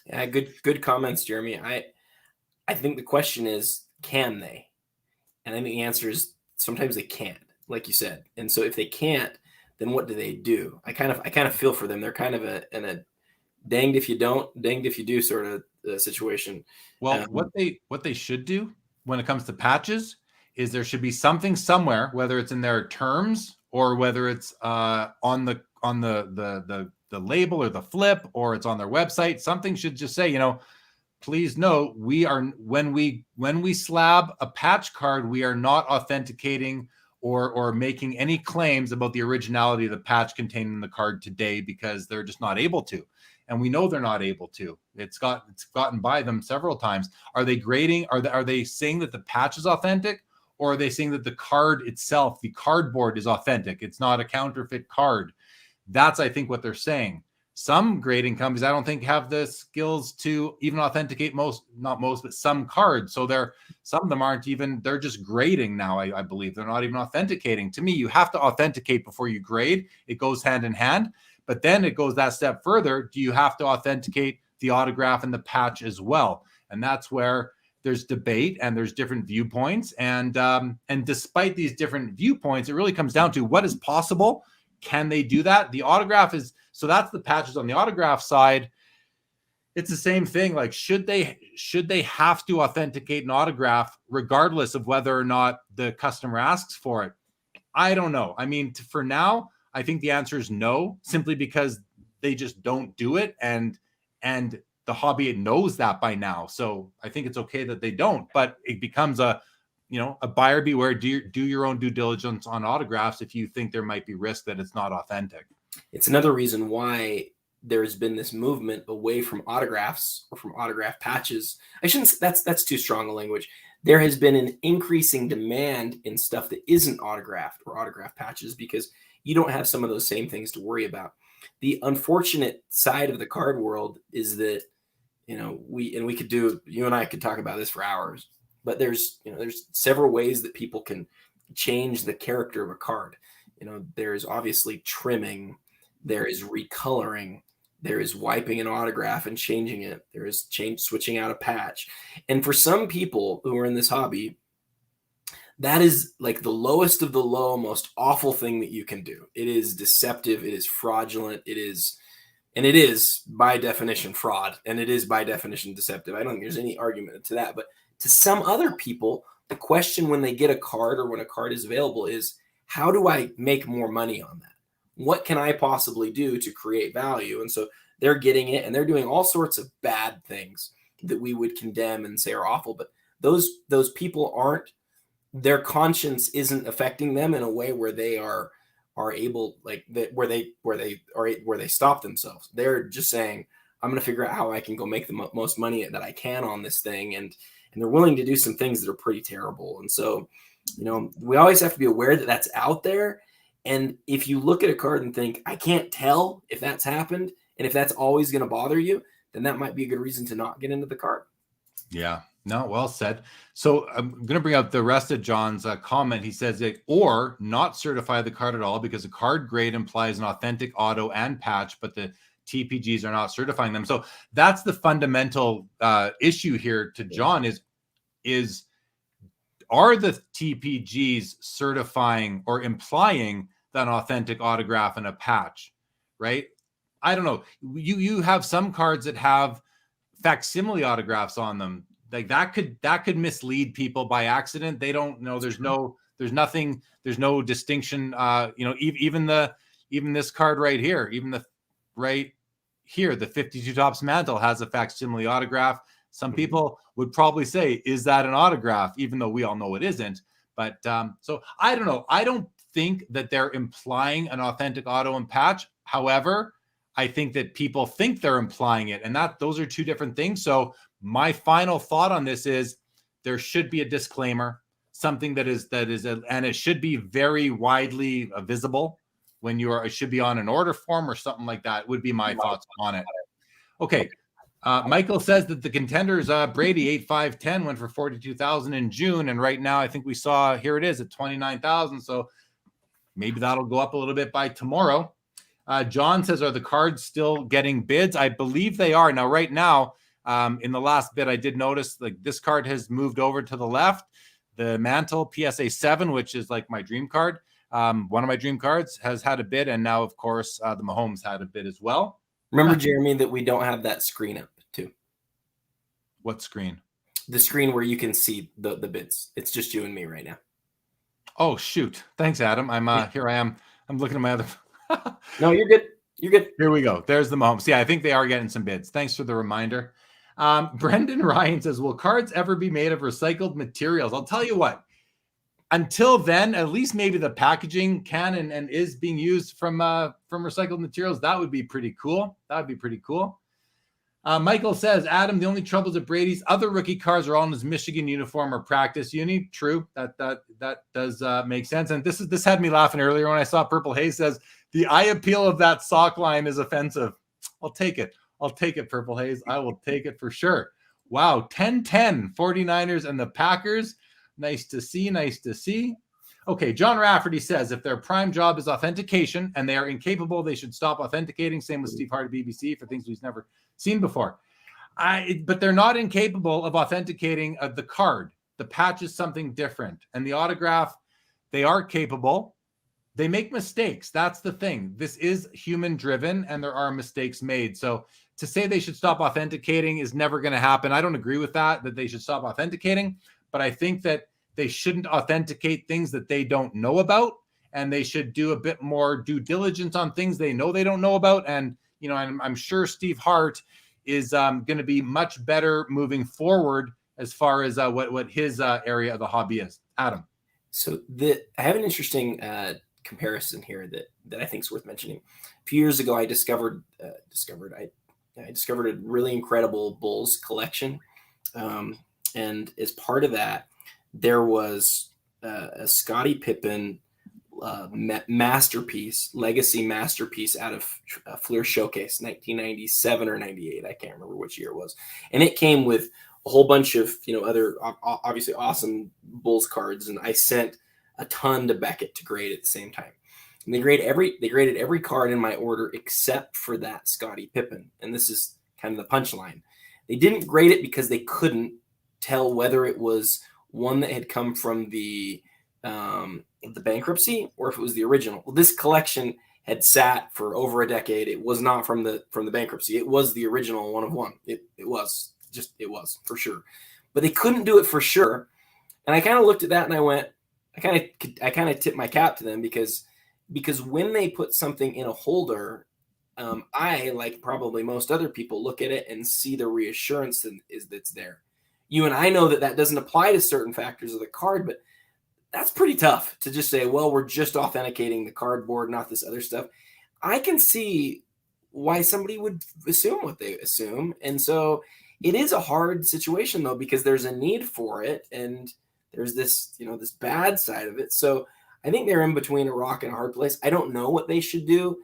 Yeah, good comments, Jeremy. I think the question is, can they? And I think the answer is sometimes they can't, like you said. And so if they can't, then what do they do? I kind of feel for them. They're kind of in a danged if you don't, danged if you do sort of situation. Well, what they should do when it comes to patches is there should be something somewhere, whether it's in their terms or whether it's on the label or the flip, or it's on their website. Something should just say, please note, when we slab a patch card, we are not authenticating or making any claims about the originality of the patch contained in the card today, because they're just not able to. And we know they're not able to. It's gotten by them several times. Are they grading? Are they saying that the patch is authentic, or are they saying that the card itself, the cardboard, is authentic? It's not a counterfeit card. That's, I think, what they're saying. Some grading companies, I don't think, have the skills to even authenticate not most, but some cards. So some of them aren't even, they're just grading now, I believe. They're not even authenticating. To me, you have to authenticate before you grade. It goes hand in hand. But then it goes that step further. Do you have to authenticate the autograph and the patch as well? And that's where there's debate and there's different viewpoints. And despite these different viewpoints, it really comes down to what is possible. can they do that? The autograph is, so that's the patches. On the autograph side, it's the same thing. Like, should they have to authenticate an autograph regardless of whether or not the customer asks for it? I don't know. I mean, for now, I think the answer is no, simply because they just don't do it. And the hobby knows that by now. So I think it's okay that they don't, but it becomes a buyer beware. Do your own due diligence on autographs if you think there might be risk that it's not authentic. It's another reason why there's been this movement away from autographs or from autograph patches. That's too strong a language. There has been an increasing demand in stuff that isn't autographed or autograph patches because you don't have some of those same things to worry about. The unfortunate side of the card world is that, you and I could talk about this for hours, but there's several ways that people can change the character of a card. There's obviously trimming, there is recoloring, there is wiping an autograph and changing it, there is switching out a patch. And for some people who are in this hobby, that is like the lowest of the low, most awful thing that you can do. It is deceptive, it is fraudulent, it is by definition fraud, and it is by definition deceptive. I don't think there's any argument to that. But to some other people, the question when they get a card or when a card is available is, how do I make more money on that? What can I possibly do to create value? And so they're getting it, and they're doing all sorts of bad things that we would condemn and say are awful. But those people aren't, their conscience isn't affecting them in a way where they are able, like that, where they stop themselves. They're just saying, I'm going to figure out how I can go make the most money that I can on this thing. And they're willing to do some things that are pretty terrible. And so, we always have to be aware that that's out there. And if you look at a card and think, I can't tell if that's happened, and if that's always going to bother you, then that might be a good reason to not get into the card. Yeah, no, well said. So I'm going to bring up the rest of John's comment. He says, or not certify the card at all because a card grade implies an authentic auto and patch, but the TPGs are not certifying them. So that's the fundamental issue here to John is are the TPGs certifying or implying that an authentic autograph and a patch, right? I don't know. You have some cards that have facsimile autographs on them. Like that could mislead people by accident. They don't know. There's no distinction. Even this card right here, the 52 Tops mantle has a facsimile autograph. Some people would probably say, is that an autograph? Even though we all know it isn't. But so I don't know. I don't think that they're implying an authentic auto and patch. However, I think that people think they're implying it, and those are two different things. So my final thought on this is there should be a disclaimer, something that is, and it should be very widely visible when it should be on an order form or something like that would be my thoughts on it. Okay. Michael says that the contenders, Brady 8-5-10 went for 42,000 in June. And right now I think we saw, here it is at 29,000. So maybe that'll go up a little bit by tomorrow. John says, are the cards still getting bids? I believe they are. Now, right now, in the last bid, I did notice like this card has moved over to the left. The Mantle PSA 7, which is like my dream card, one of my dream cards, has had a bid. And now, of course, the Mahomes had a bid as well. Remember, Jeremy, that we don't have that screen up too. What screen? The screen where you can see the bids. It's just you and me right now. Oh, shoot. Thanks, Adam. Here I am. I'm looking at my other... No, you're good. You're good. Here we go. There's the Mahomes. Yeah, I think they are getting some bids. Thanks for the reminder. Brendan Ryan says, will cards ever be made of recycled materials? I'll tell you what. Until then, at least maybe the packaging can and is being used from recycled materials. That would be pretty cool. Michael says, Adam, the only trouble is that Brady's other rookie cards are all in his Michigan uniform or practice uni. True. That does make sense. And this had me laughing earlier when I saw Purple Haze says the eye appeal of that sock line is offensive. I'll take it. Purple Haze. I will take it for sure. Wow. 10-10 49ers and the Packers. Nice to see. Okay. John Rafferty says if their prime job is authentication and they are incapable, they should stop authenticating. Same with Steve Hart at BBC for things we've never seen before. But they're not incapable of authenticating the card. The patch is something different. And the autograph, they are capable. they make mistakes. That's the thing. This is human driven and there are mistakes made. So to say they should stop authenticating is never going to happen. I don't agree with that they should stop authenticating, but I think that they shouldn't authenticate things that they don't know about, and they should do a bit more due diligence on things they know they don't know about. And, you know, I'm sure Steve Hart is going to be much better moving forward as far as what his area of the hobby is. Adam. So I have an interesting comparison here that I think is worth mentioning. A few years ago, I discovered a really incredible Bulls collection, and as part of that, there was a Scottie Pippen legacy masterpiece out of Fleer Showcase, 1997 or 98. I can't remember which year it was, and it came with a whole bunch of other obviously awesome Bulls cards, and I sent a ton to Beckett to grade at the same time. And they graded every card in my order except for that Scottie Pippen. And this is kind of the punchline. They didn't grade it because they couldn't tell whether it was one that had come from the bankruptcy or if it was the original. Well, this collection had sat for over a decade. It was not from the bankruptcy. It was the original one of one. It was for sure. But they couldn't do it for sure. And I kind of looked at that and I went, I kind of tipped my cap to them because when they put something in a holder, I, like probably most other people, look at it and see the reassurance that's there. You and I know that doesn't apply to certain factors of the card, but that's pretty tough to just say, well, we're just authenticating the cardboard, not this other stuff. I can see why somebody would assume what they assume. And so it is a hard situation, though, because there's a need for it. And there's this, this bad side of it. So I think they're in between a rock and a hard place. I don't know what they should do.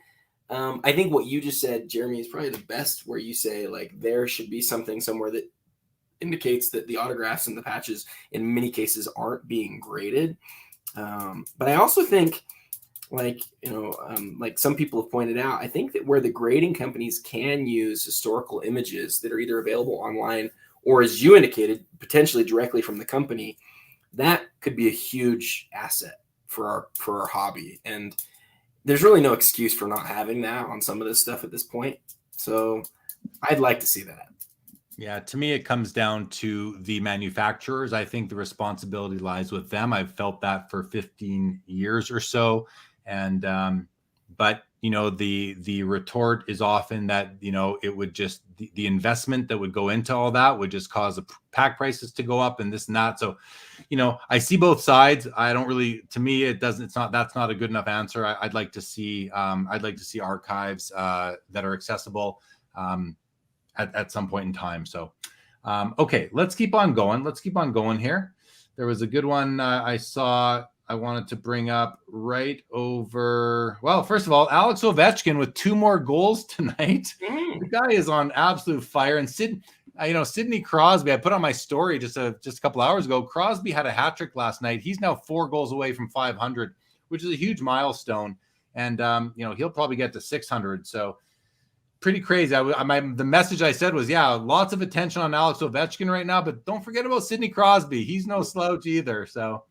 I think what you just said, Jeremy, is probably the best, where you say, like, there should be something somewhere that indicates that the autographs and the patches in many cases aren't being graded. But I also think, like some people have pointed out, I think that where the grading companies can use historical images that are either available online or, as you indicated, potentially directly from the company, that could be a huge asset for our hobby. And there's really no excuse for not having that on some of this stuff at this point. So I'd like to see that. Yeah, to me, it comes down to the manufacturers. I think the responsibility lies with them. I've felt that for 15 years or so. And, but, the retort is often that, it would just, the investment that would go into all that would just cause the pack prices to go up and this and that. So, I see both sides. I don't really, to me, that's not a good enough answer. I'd like to see archives that are accessible at some point in time. So, okay, let's keep on going here. There was a good one I saw. I wanted to bring up right over. Well, first of all, Alex Ovechkin with 2 more goals tonight. The guy is on absolute fire. And Sidney Crosby, I put on my story just a couple hours ago. Crosby had a hat trick last night. He's now 4 goals away from 500, which is a huge milestone. And he'll probably get to 600. So pretty crazy. The message I said was, lots of attention on Alex Ovechkin right now, but don't forget about Sidney Crosby. He's no slouch either. So.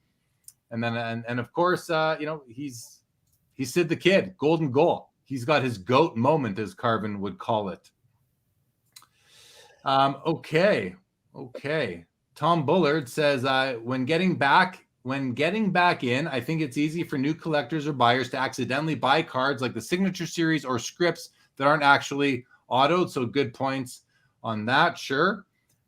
And then, and of course, he's Sid the Kid, golden goal. He's got his GOAT moment, as Carvin would call it. Okay. Tom Bullard says, when getting back in, I think it's easy for new collectors or buyers to accidentally buy cards like the Signature Series or scripts that aren't actually autoed. So good points on that. Sure.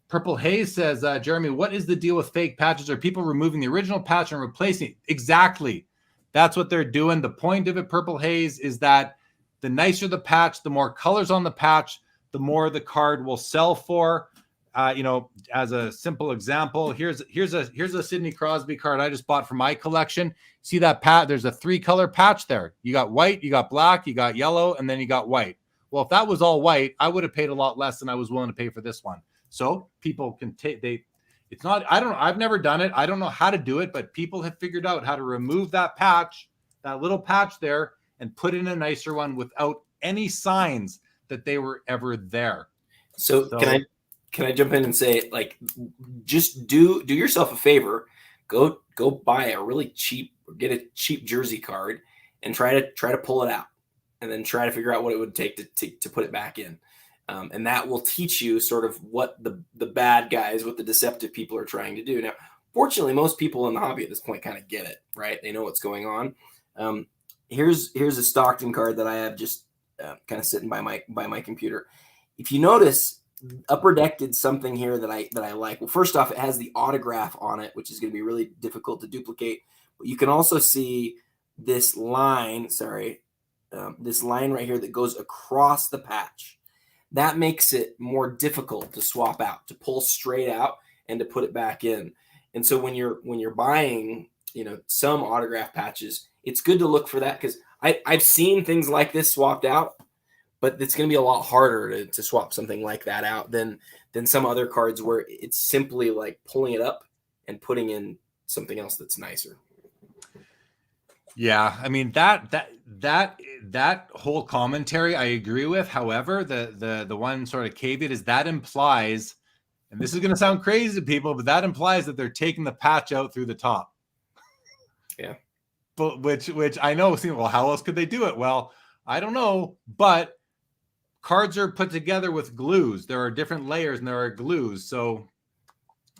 Purple Haze says, Jeremy, what is the deal with fake patches? Are people removing the original patch and replacing it? Exactly. That's what they're doing. The point of it, Purple Haze, is that the nicer the patch, the more colors on the patch, the more the card will sell for. As a simple example, here's a Sidney Crosby card I just bought for my collection. See that patch? There's a 3-color patch there. You got white, you got black, you got yellow, and then you got white. Well, if that was all white, I would have paid a lot less than I was willing to pay for this one. So people can it's not, I've never done it. I don't know how to do it, but people have figured out how to remove that patch, that little patch there, and put in a nicer one without any signs that they were ever there. So can I jump in and say, like, just do yourself a favor, go buy a really cheap, get a cheap jersey card and try to pull it out, and then try to figure out what it would take to put it back in. And that will teach you sort of what the bad guys, what the deceptive people are trying to do. Now, fortunately, most people in the hobby at this point kind of get it, right? They know what's going on. Here's a Stockton card that I have just kind of sitting by my computer. If you notice, Upper Deck did something here that I like. Well, first off, it has the autograph on it, which is going to be really difficult to duplicate. But you can also see this line. This line right here that goes across the patch. That makes it more difficult to swap out, to pull straight out, and to put it back in. And so when you're buying, some autograph patches, it's good to look for that, because I've seen things like this swapped out, but it's going to be a lot harder to swap something like that out than some other cards where it's simply like pulling it up and putting in something else that's nicer. Yeah, I mean that whole commentary I agree with. However, the one sort of caveat is that implies, and this is going to sound crazy to people, but that implies that they're taking the patch out through the top. Yeah. But which I know, well, how else could they do it? Well, I don't know, but cards are put together with glues. There are different layers and there are glues. So,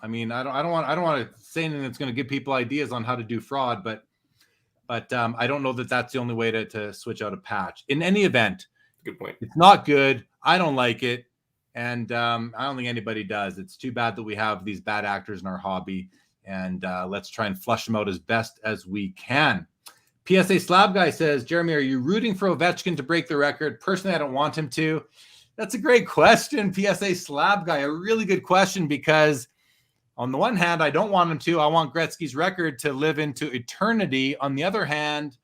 I mean, I don't want to say anything that's going to give people ideas on how to do fraud, but I don't know that that's the only way to switch out a patch. In any event, good point. It's not good. I don't like it. And I don't think anybody does. It's too bad that we have these bad actors in our hobby. And let's try and flush them out as best as we can. PSA Slab Guy says, Jeremy, are you rooting for Ovechkin to break the record? Personally, I don't want him to. That's a great question, PSA Slab Guy. A really good question, because on the one hand, I don't want him to. I want Gretzky's record to live into eternity. On the other hand,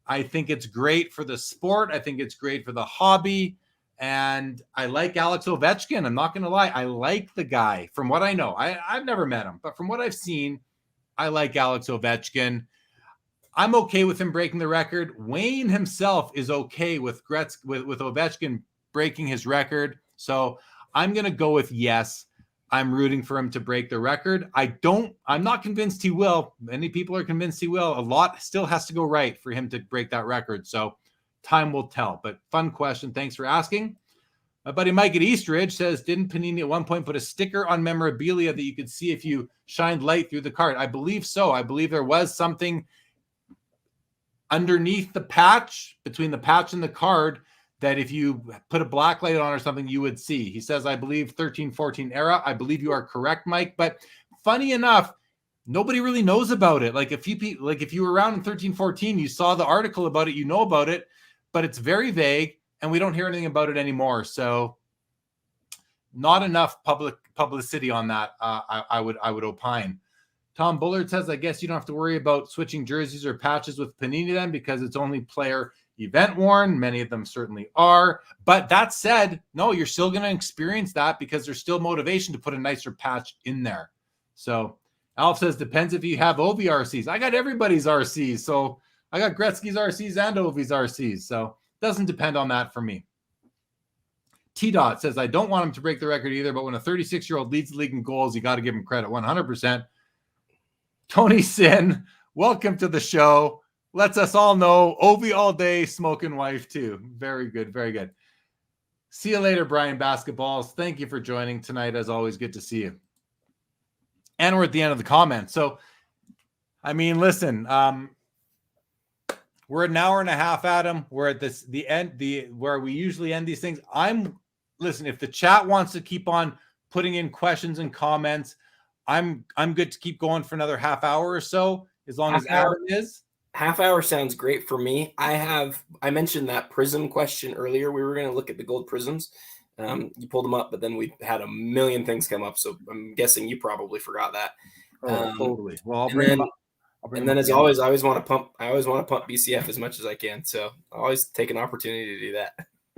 I think it's great for the sport. I think it's great for the hobby. And I like Alex Ovechkin. I'm not going to lie. I like the guy from what I know. I've never met him, but from what I've seen, I like Alex Ovechkin. I'm okay with him breaking the record. Wayne himself is okay with with Ovechkin breaking his record. So I'm going to go with yes. I'm rooting for him to break the record. I'm not convinced he will. Many people are convinced he will. A lot still has to go right for him to break that record. So time will tell. But fun question. Thanks for asking. My buddy Mike at Eastridge says, didn't Panini at one point put a sticker on memorabilia that you could see if you shined light through the card? I believe so. I believe there was something underneath the patch, between the patch and the card, that if you put a black light on or something, you would see. He says, I believe 13-14 era. I believe you are correct, Mike. But funny enough, nobody really knows about it. Like if you were around in 13-14, you saw the article about it, you know about it, but it's very vague and we don't hear anything about it anymore. So not enough publicity on that. I would opine. Tom Bullard says, I guess you don't have to worry about switching jerseys or patches with Panini then, because it's only player event worn. Many of them certainly are. But that said, no, you're still going to experience that because there's still motivation to put a nicer patch in there. So Alf says, depends if you have Ovi RCs. I got everybody's RCs. So I got Gretzky's RCs and Ovi's RCs. So it doesn't depend on that for me. T-Dot says, I don't want him to break the record either, but when a 36-year-old leads the league in goals, you got to give him credit 100%. Tony Sin, welcome to the show. Lets us all know Ovi all day, smoking wife too. Very good, very good. See you later, Brian Basketballs. Thank you for joining tonight. As always, good to see you. And we're at the end of the comments. So, I mean, listen, we're an hour and a half, Adam. We're at the end, where we usually end these things. Listen, if the chat wants to keep on putting in questions and comments, I'm good to keep going for another half hour or so, as long as Adam is. Half hour sounds great for me. I mentioned that prism question earlier. We were going to look at the gold prisms. You pulled them up, but then we had a million things come up. So I'm guessing you probably forgot that. Totally. Well, as always, I always want to pump BCF as much as I can. So I always take an opportunity to do that.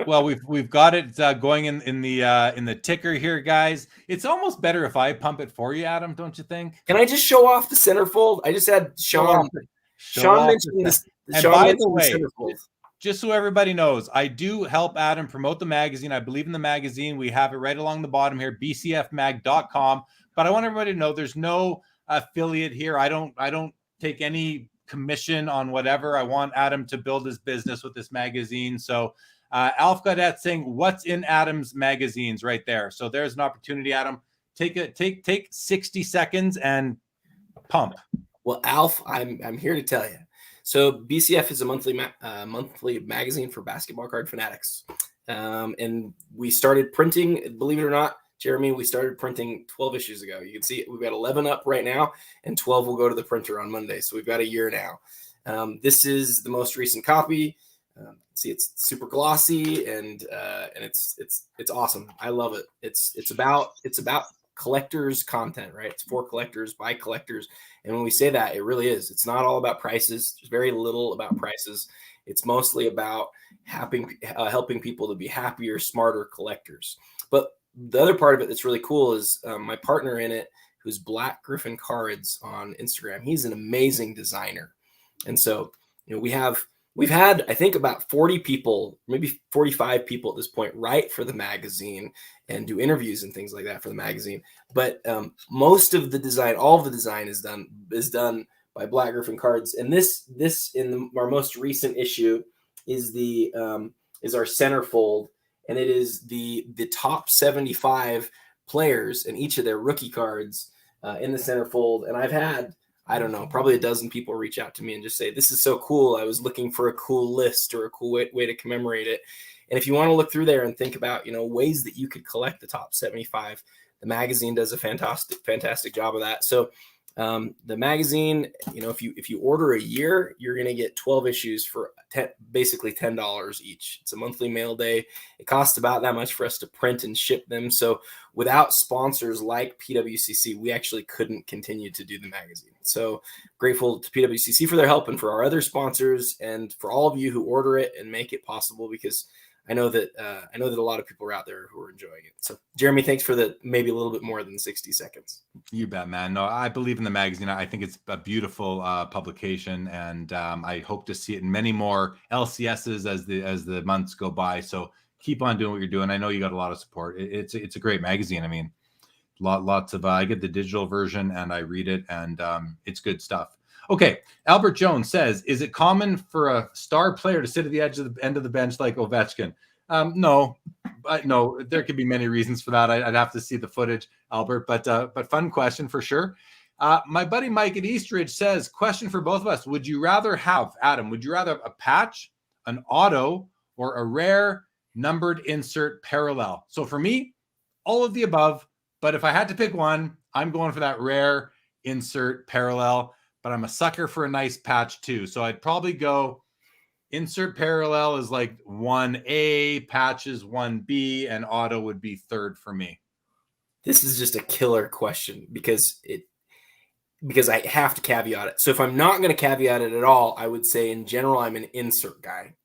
Well, we've got it going in the ticker here, guys. It's almost better if I pump it for you, Adam. Don't you think? Can I just show off the centerfold? I just had Sean mentioned this. And by the way, just so everybody knows, I do help Adam promote the magazine. I believe in the magazine. We have it right along the bottom here, bcfmag.com. But I want everybody to know there's no affiliate here. I don't take any commission on whatever. I want Adam to build his business with this magazine. So Alf Gaudette saying, what's in Adam's magazines right there. So there's an opportunity, Adam. Take 60 seconds and pump. Well, Alf, I'm here to tell you. So BCF is a monthly magazine for basketball card fanatics. And we started printing, believe it or not, Jeremy, we started printing 12 issues ago. You can see we've got 11 up right now, and 12 will go to the printer on Monday. So we've got a year now. This is the most recent copy. See, it's super glossy and it's awesome. I love it. It's about collectors content, right? It's for collectors by collectors. And when we say that, it really is. It's not all about prices. There's very little about prices. It's mostly about helping people to be happier, smarter collectors. But the other part of it that's really cool is my partner in it, who's Black Griffin Cards on Instagram. He's an amazing designer. And so, we've had, I think, about 40 people, maybe 45 people at this point, write for the magazine and do interviews and things like that for the magazine. But most of the design, all of the design is done by Black Griffin Cards. And this in our most recent issue is our centerfold, and it is the top 75 players and each of their rookie cards in the centerfold. And I've had, I don't know, probably a dozen people reach out to me and just say, this is so cool. I was looking for a cool list or a cool way to commemorate it. And if you want to look through there and think about, ways that you could collect the top 75, the magazine does a fantastic job of that. So the magazine, if you order a year, you're going to get 12 issues for basically $10 each. It's a monthly mail day. It costs about that much for us to print and ship them. So without sponsors like PWCC, we actually couldn't continue to do the magazine. So grateful to PWCC for their help and for our other sponsors and for all of you who order it and make it possible, because I know that a lot of people are out there who are enjoying it. So Jeremy, thanks for the maybe a little bit more than 60 seconds. You bet, man. No, I believe in the magazine. I think it's a beautiful publication, and I hope to see it in many more LCSs as the months go by. So keep on doing what you're doing. I know you got a lot of support. It's a great magazine. I mean, lots of I get the digital version and I read it, and it's good stuff. Okay, Albert Jones says, is it common for a star player to sit at the end of the bench like Ovechkin? No, there could be many reasons for that. I'd have to see the footage, Albert, but fun question for sure. My buddy Mike at Eastridge says, question for both of us. Would you rather have, Adam, a patch, an auto, or a rare numbered insert parallel? So for me, all of the above, but if I had to pick one, I'm going for that rare insert parallel. But I'm a sucker for a nice patch too. So I'd probably go insert parallel is like 1A, patches 1B, and auto would be third for me. This is just a killer question because I have to caveat it. So if I'm not going to caveat it at all, I would say in general, I'm an insert guy.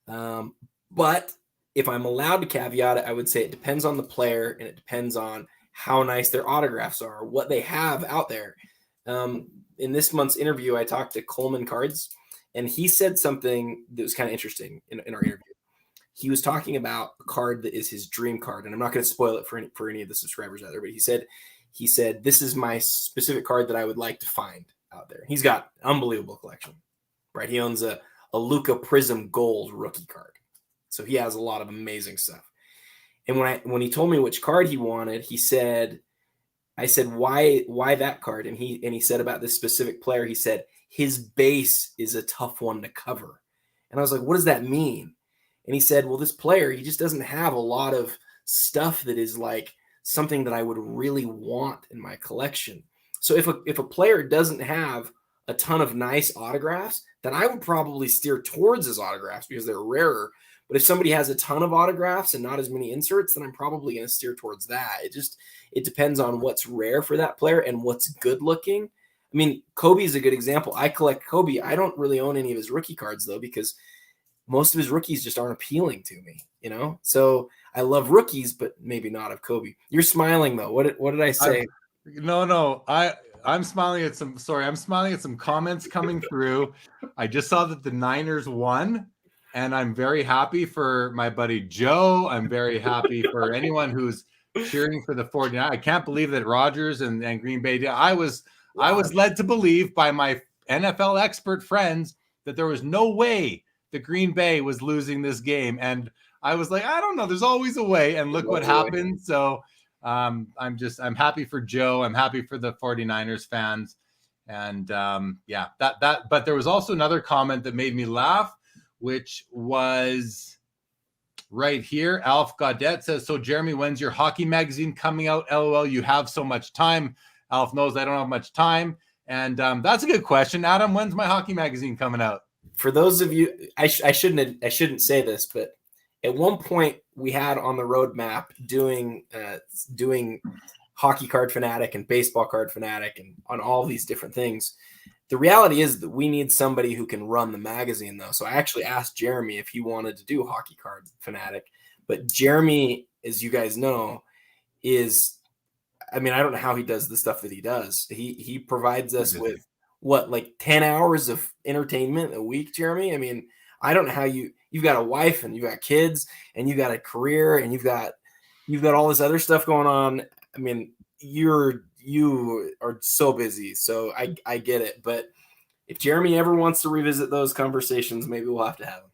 But if I'm allowed to caveat it, I would say it depends on the player and it depends on how nice their autographs are, what they have out there. In this month's interview, I talked to Coleman Cards, and he said something that was kind of interesting in our interview. He was talking about a card that is his dream card, and I'm not going to spoil it for any of the subscribers out there, but he said, this is my specific card that I would like to find out there. He's got an unbelievable collection, right? He owns a Luka Prism Gold rookie card. So he has a lot of amazing stuff. And when he told me which card he wanted, I said, why that card? And he said about this specific player, he said, his base is a tough one to cover. And I was like, what does that mean? And he said, well, this player, he just doesn't have a lot of stuff that is like something that I would really want in my collection. So if a player doesn't have a ton of nice autographs, then I would probably steer towards his autographs because they're rarer. But if somebody has a ton of autographs and not as many inserts, then I'm probably going to steer towards that. It depends on what's rare for that player and what's good looking. I mean, Kobe is a good example. I collect Kobe. I don't really own any of his rookie cards though, because most of his rookies just aren't appealing to me, So I love rookies, but maybe not of Kobe. You're smiling though. What did I say? No. I'm smiling at some comments coming through. I just saw that the Niners won. And I'm very happy for my buddy Joe. I'm very happy for anyone who's cheering for the 49ers. I can't believe that Rodgers and Green Bay. I was led to believe by my NFL expert friends that there was no way the Green Bay was losing this game. And I was like, I don't know, there's always a way. And look what happened. So I'm happy for Joe. I'm happy for the 49ers fans. And but there was also another comment that made me laugh, which was right here. Alf Gaudet says, so Jeremy, when's your hockey magazine coming out? LOL, you have so much time. Alf knows I don't have much time. And that's a good question. Adam, when's my hockey magazine coming out? For those of you, I shouldn't say this, but at one point we had on the roadmap doing Hockey Card Fanatic and Baseball Card Fanatic and on all these different things. The reality is that we need somebody who can run the magazine, though. So I actually asked Jeremy if he wanted to do Hockey Card Fanatic. But Jeremy, as you guys know, I don't know how he does the stuff that he does. He provides us with like 10 hours of entertainment a week, Jeremy. I mean, I don't know how you've got a wife and you've got kids and you've got a career and you've got all this other stuff going on. I mean, you are so busy, so I get it. But if Jeremy ever wants to revisit those conversations, maybe we'll have to have him.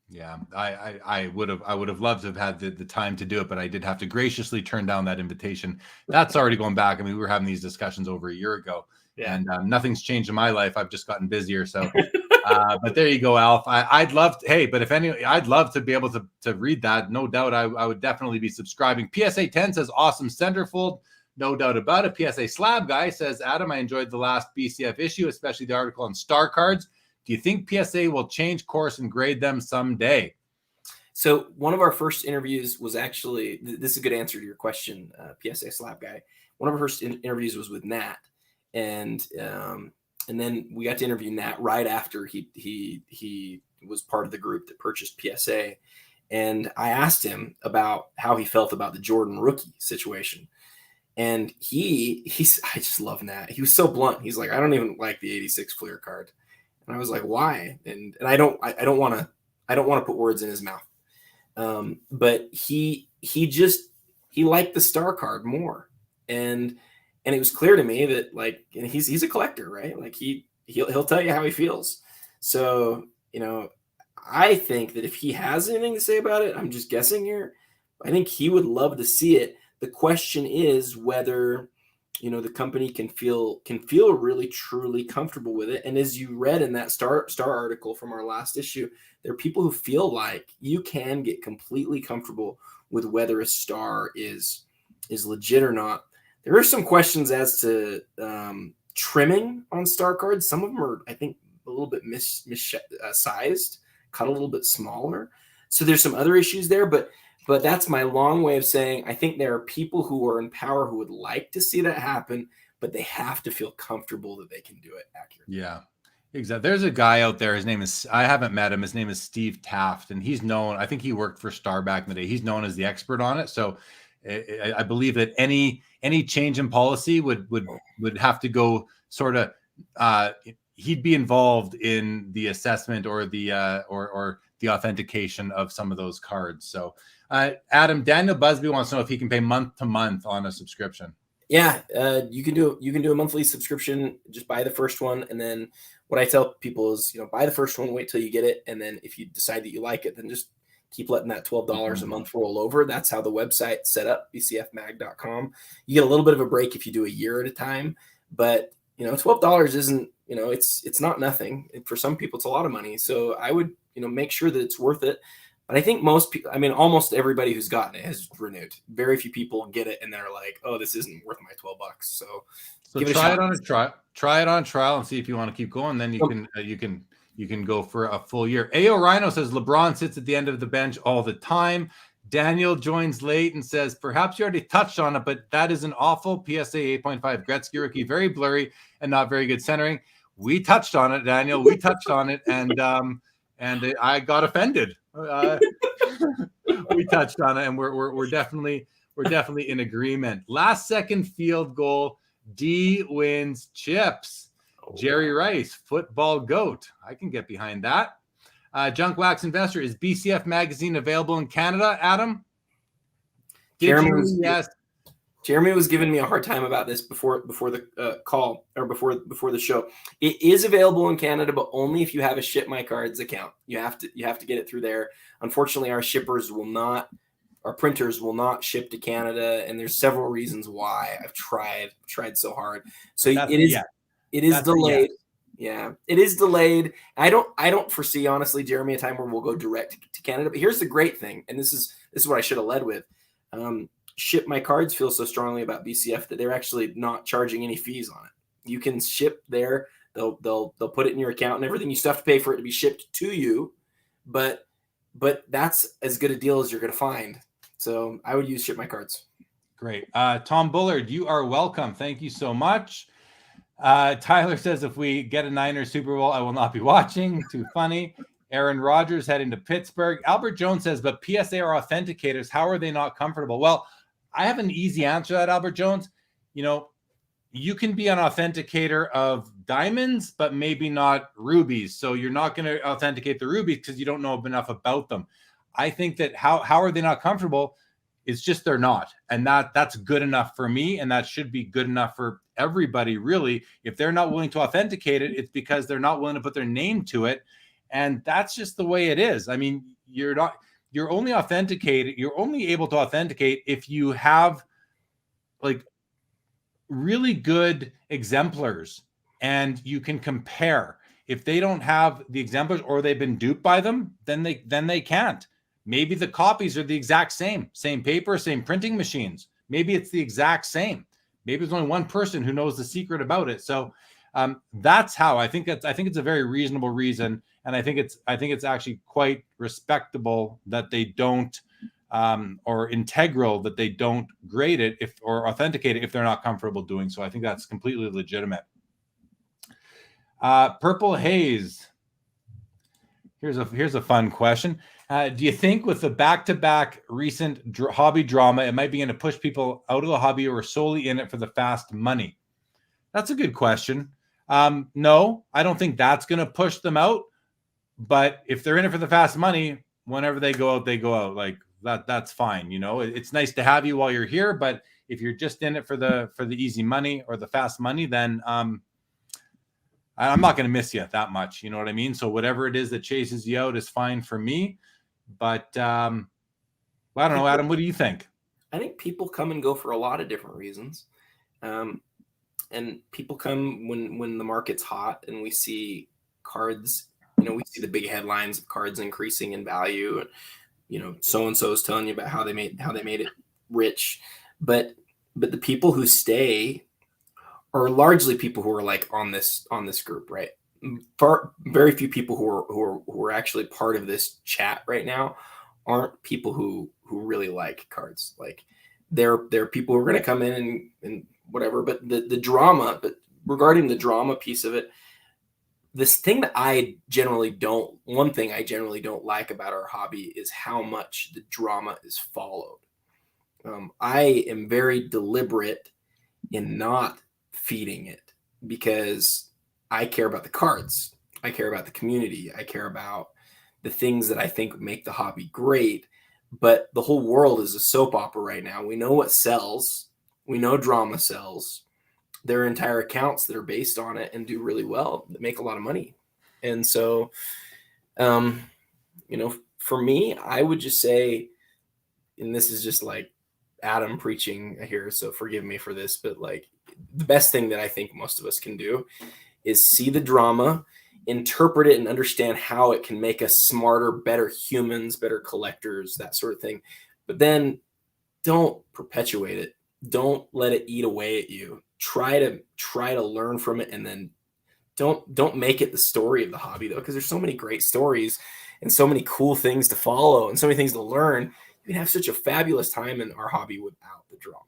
Yeah, I would have loved to have had the time to do it, but I did have to graciously turn down that invitation. That's already going back. I mean, we were having these discussions over a year ago, and nothing's changed in my life. I've just gotten busier. So, but there you go, Alf. I'd love to, I'd love to be able to read that. No doubt, I would definitely be subscribing. PSA 10 says awesome centerfold. No doubt about it. PSA Slab Guy says, Adam, I enjoyed the last BCF issue, especially the article on star cards. Do you think PSA will change course and grade them someday? So one of our first interviews was actually, this is a good answer to your question, PSA Slab Guy. One of our first interviews was with Nat. And then we got to interview Nat right after he was part of the group that purchased PSA. And I asked him about how he felt about the Jordan rookie situation. And I just love Nat. He was so blunt. He's like, I don't even like the 86 clear card. And I was like, why? And I don't want to put words in his mouth. But he liked the star card more. And it was clear to me that, like, and he's a collector, right? Like he'll tell you how he feels. So, I think that if he has anything to say about it, I'm just guessing here, I think he would love to see it. The question is whether, the company can feel really, truly comfortable with it. And as you read in that star article from our last issue, there are people who feel like you can get completely comfortable with whether a star is legit or not. There are some questions as to trimming on star cards. Some of them are, I think, a little bit sized, cut a little bit smaller. So there's some other issues there, but that's my long way of saying I think there are people who are in power who would like to see that happen, but they have to feel comfortable that they can do it accurately. Yeah, exactly. There's a guy out there. His name is, I haven't met him. His name is Steve Taft, and he's known, I think he worked for Star back in the day. He's known as the expert on it. So I believe that any change in policy would have to go sort of, he'd be involved in the assessment or the or the authentication of some of those cards. So Adam, Daniel Busby wants to know if he can pay month to month on a subscription. Yeah, you can do a monthly subscription. Just buy the first one, and then what I tell people is, buy the first one, wait till you get it, and then if you decide that you like it, then just keep letting that $12 a month roll over. That's how the website's set up, bcfmag.com. You get a little bit of a break if you do a year at a time, but $12 isn't, it's not nothing. For some people, it's a lot of money. So I would, make sure that it's worth it. But I think most people, almost everybody who's gotten it has renewed. Very few people get it and they're like, oh, this isn't worth my $12. So give try it on a trial. Try it on trial and see if you want to keep going. Then you can go for a full year. AO Rhino says LeBron sits at the end of the bench all the time. Daniel joins late and says, perhaps you already touched on it, but that is an awful PSA 8.5 Gretzky rookie, very blurry and not very good centering. We touched on it, Daniel. We touched on it, and I got offended. We touched on it, and we're definitely in agreement. Last second field goal. D wins chips. Jerry Rice, football goat. I can get behind that. Junk Wax Investor, is BCF magazine available in Canada, Adam? Yes. Jeremy was giving me a hard time about this before the call, or before the show. It is available in Canada, but only if you have a Ship My Cards account. You have to get it through there. Unfortunately, our printers will not ship to Canada, and there's several reasons why. I've tried so hard. So it is delayed. Yeah, it is delayed. I don't foresee, honestly, Jeremy, a time where we'll go direct to Canada. But here's the great thing, and this is what I should have led with. Ship My Cards feels so strongly about BCF that they're actually not charging any fees on it. You can ship there. They'll put it in your account and everything. You still have to pay for it to be shipped to you, but that's as good a deal as you're going to find. So I would use Ship My Cards. Great. Tom Bullard, you are welcome. Thank you so much. Tyler says, if we get a Niners Super Bowl, I will not be watching. Too funny. Aaron Rodgers heading to Pittsburgh. Albert Jones says, but PSA are authenticators. How are they not comfortable? Well, I have an easy answer to that, Albert Jones. You can be an authenticator of diamonds, but maybe not rubies. So you're not going to authenticate the rubies because you don't know enough about them. I think that how are they not comfortable? It's just they're not. And that's good enough for me. And that should be good enough for everybody, really. If they're not willing to authenticate it, it's because they're not willing to put their name to it. And that's just the way it is. I mean, you're only able to authenticate if you have like really good exemplars and you can compare. If they don't have the exemplars or they've been duped by them, then they can't. Maybe the copies are the exact same paper, same printing machines. Maybe it's the exact same. Maybe there's only one person who knows the secret about it. So that's how I think it's a very reasonable reason. And I think it's actually quite respectable that they don't, or integral that they don't grade it or authenticate it if they're not comfortable doing so. I think that's completely legitimate. Purple Haze. Here's a fun question. Do you think with the back-to-back recent hobby drama, it might be going to push people out of the hobby or solely in it for the fast money? That's a good question. No, I don't think that's going to push them out. But if they're in it for the fast money, whenever they go out, they go out. Like that's fine. It's nice to have you while you're here. But if you're just in it for the easy money or the fast money, then I'm not going to miss you that much. You know what I mean? So whatever it is that chases you out is fine for me. But I don't know, Adam, what do you think? I think people come and go for a lot of different reasons. And people come when the market's hot and we see cards, we see the big headlines of cards increasing in value. So-and-so is telling you about how they made it rich. But the people who stay are largely people who are like on this group, right? Very few people who are actually part of this chat right now aren't people who really like cards. Like they're people who are going to come in and whatever, but the drama, but regarding the drama piece of it, one thing I generally don't like about our hobby is how much the drama is followed. I am very deliberate in not feeding it because I care about the cards. I care about the community. I care about the things that I think make the hobby great. But the whole world is a soap opera right now. We know what sells. We know drama sells. There are entire accounts that are based on it and do really well, that make a lot of money. And so, for me, I would just say, and this is just like Adam preaching here, so forgive me for this, but like the best thing that I think most of us can do is see the drama, interpret it, and understand how it can make us smarter, better humans, better collectors, that sort of thing. But then don't perpetuate it. Don't let it eat away at you. Try to learn from it, and then don't make it the story of the hobby, though, because there's so many great stories and so many cool things to follow and so many things to learn. You can have such a fabulous time in our hobby without the drama.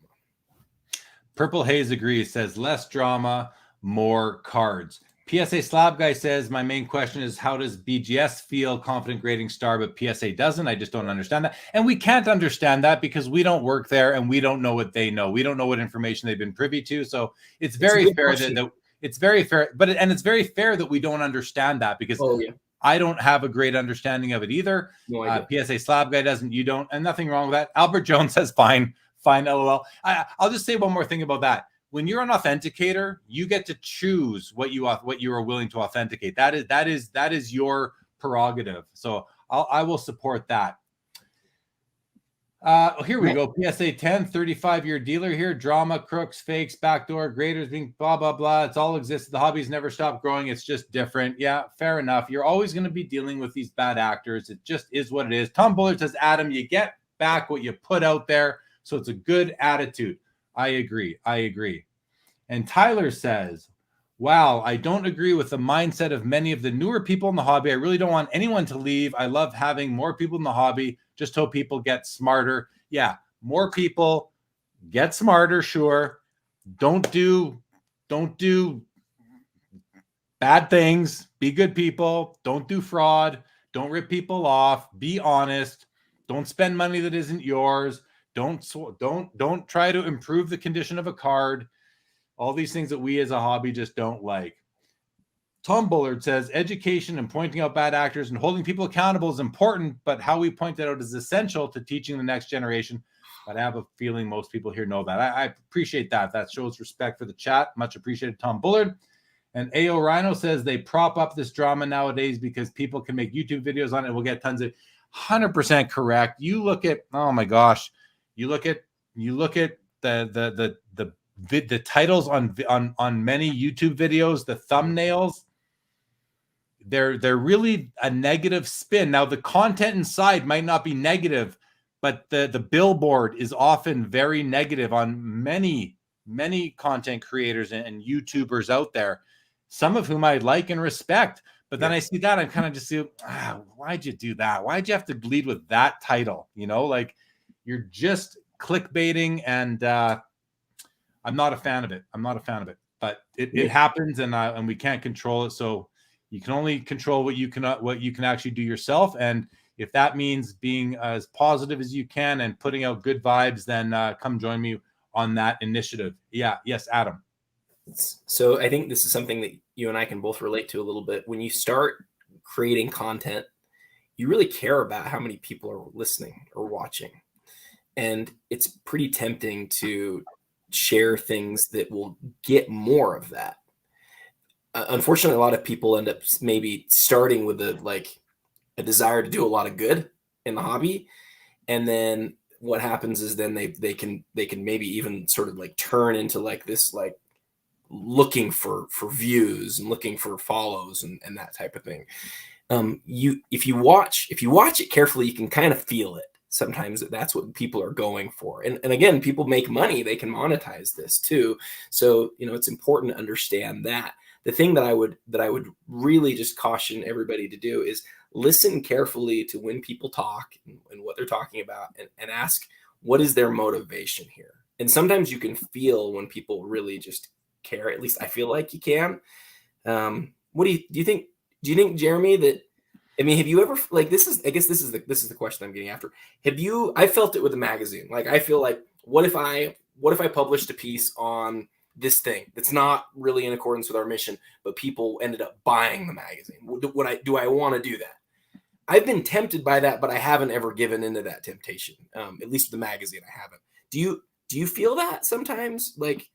Purple Haze agrees, says less drama, more cards. PSA Slab Guy says, my main question is, how does BGS feel confident grading star, but PSA doesn't? I just don't understand that. And we can't understand that because we don't work there and we don't know what they know. We don't know what information they've been privy to. So it's very fair that it's very fair, and it's very fair that we don't understand that because I don't have a great understanding of it either. No, PSA Slab Guy doesn't, you don't, and nothing wrong with that. Albert Jones says, fine Fine, LOL. I'll just say one more thing about that. When you're an authenticator, you get to choose what you are willing to authenticate. That is your prerogative. So I will support that. Here we go. PSA 10, 35-year dealer here. Drama, crooks, fakes, backdoor, graders being blah, blah, blah. It's all existed. The hobby's never stopped growing. It's just different. Yeah, fair enough. You're always going to be dealing with these bad actors. It just is what it is. Tom Bullard says, Adam, you get back what you put out there. So it's a good attitude. I agree. And Tyler says, wow, I don't agree with the mindset of many of the newer people in the hobby. I really don't want anyone to leave. I love having more people in the hobby. Just hope people get smarter. Yeah, more people get smarter, sure. Don't do bad things. Be good people. Don't do fraud. Don't rip people off. Be honest. Don't spend money that isn't yours. Don't try to improve the condition of a card. All these things that we as a hobby just don't like. Tom Bullard says, education and pointing out bad actors and holding people accountable is important, but how we point that out is essential to teaching the next generation. But I have a feeling most people here know that. I appreciate that. That shows respect for the chat. Much appreciated, Tom Bullard. And AO Rhino says they prop up this drama nowadays because people can make YouTube videos on it and we'll get tons of 100% correct. You look at, oh my gosh, you look at the titles on many YouTube videos, the thumbnails, they're really a negative spin. Now the content inside might not be negative, but the billboard is often very negative on many content creators and YouTubers out there, some of whom I like and respect. But then I see that, I'm kind of just why'd you do that? Why'd you have to lead with that title? You know, like you're just clickbaiting, and I'm not a fan of it. But it happens, and we can't control it. So you can only control what you can actually do yourself. And if that means being as positive as you can and putting out good vibes, then come join me on that initiative. Yeah. Yes, Adam. So I think this is something that you and I can both relate to a little bit. When you start creating content, you really care about how many people are listening or watching. And it's pretty tempting to share things that will get more of that. Unfortunately, a lot of people end up maybe starting with a desire to do a lot of good in the hobby. And then what happens is then they can maybe even sort of like turn into like this, like looking for views and looking for follows and that type of thing. If you watch it carefully, you can kind of feel it sometimes that's what people are going for. And again, people make money, they can monetize this too. So, it's important to understand that. The thing that I would really just caution everybody to do is listen carefully to when people talk and what they're talking about, and ask, what is their motivation here? And sometimes you can feel when people really just care. At least I feel like you can. What do you think? Do you think, Jeremy, that, have you ever, like, this is the question I'm getting after. I felt it with the magazine. Like, I feel like, what if I published a piece on this thing that's not really in accordance with our mission, but people ended up buying the magazine? Do I want to do that? I've been tempted by that, but I haven't ever given into that temptation. At least with the magazine, I haven't. Do you feel that sometimes? Like,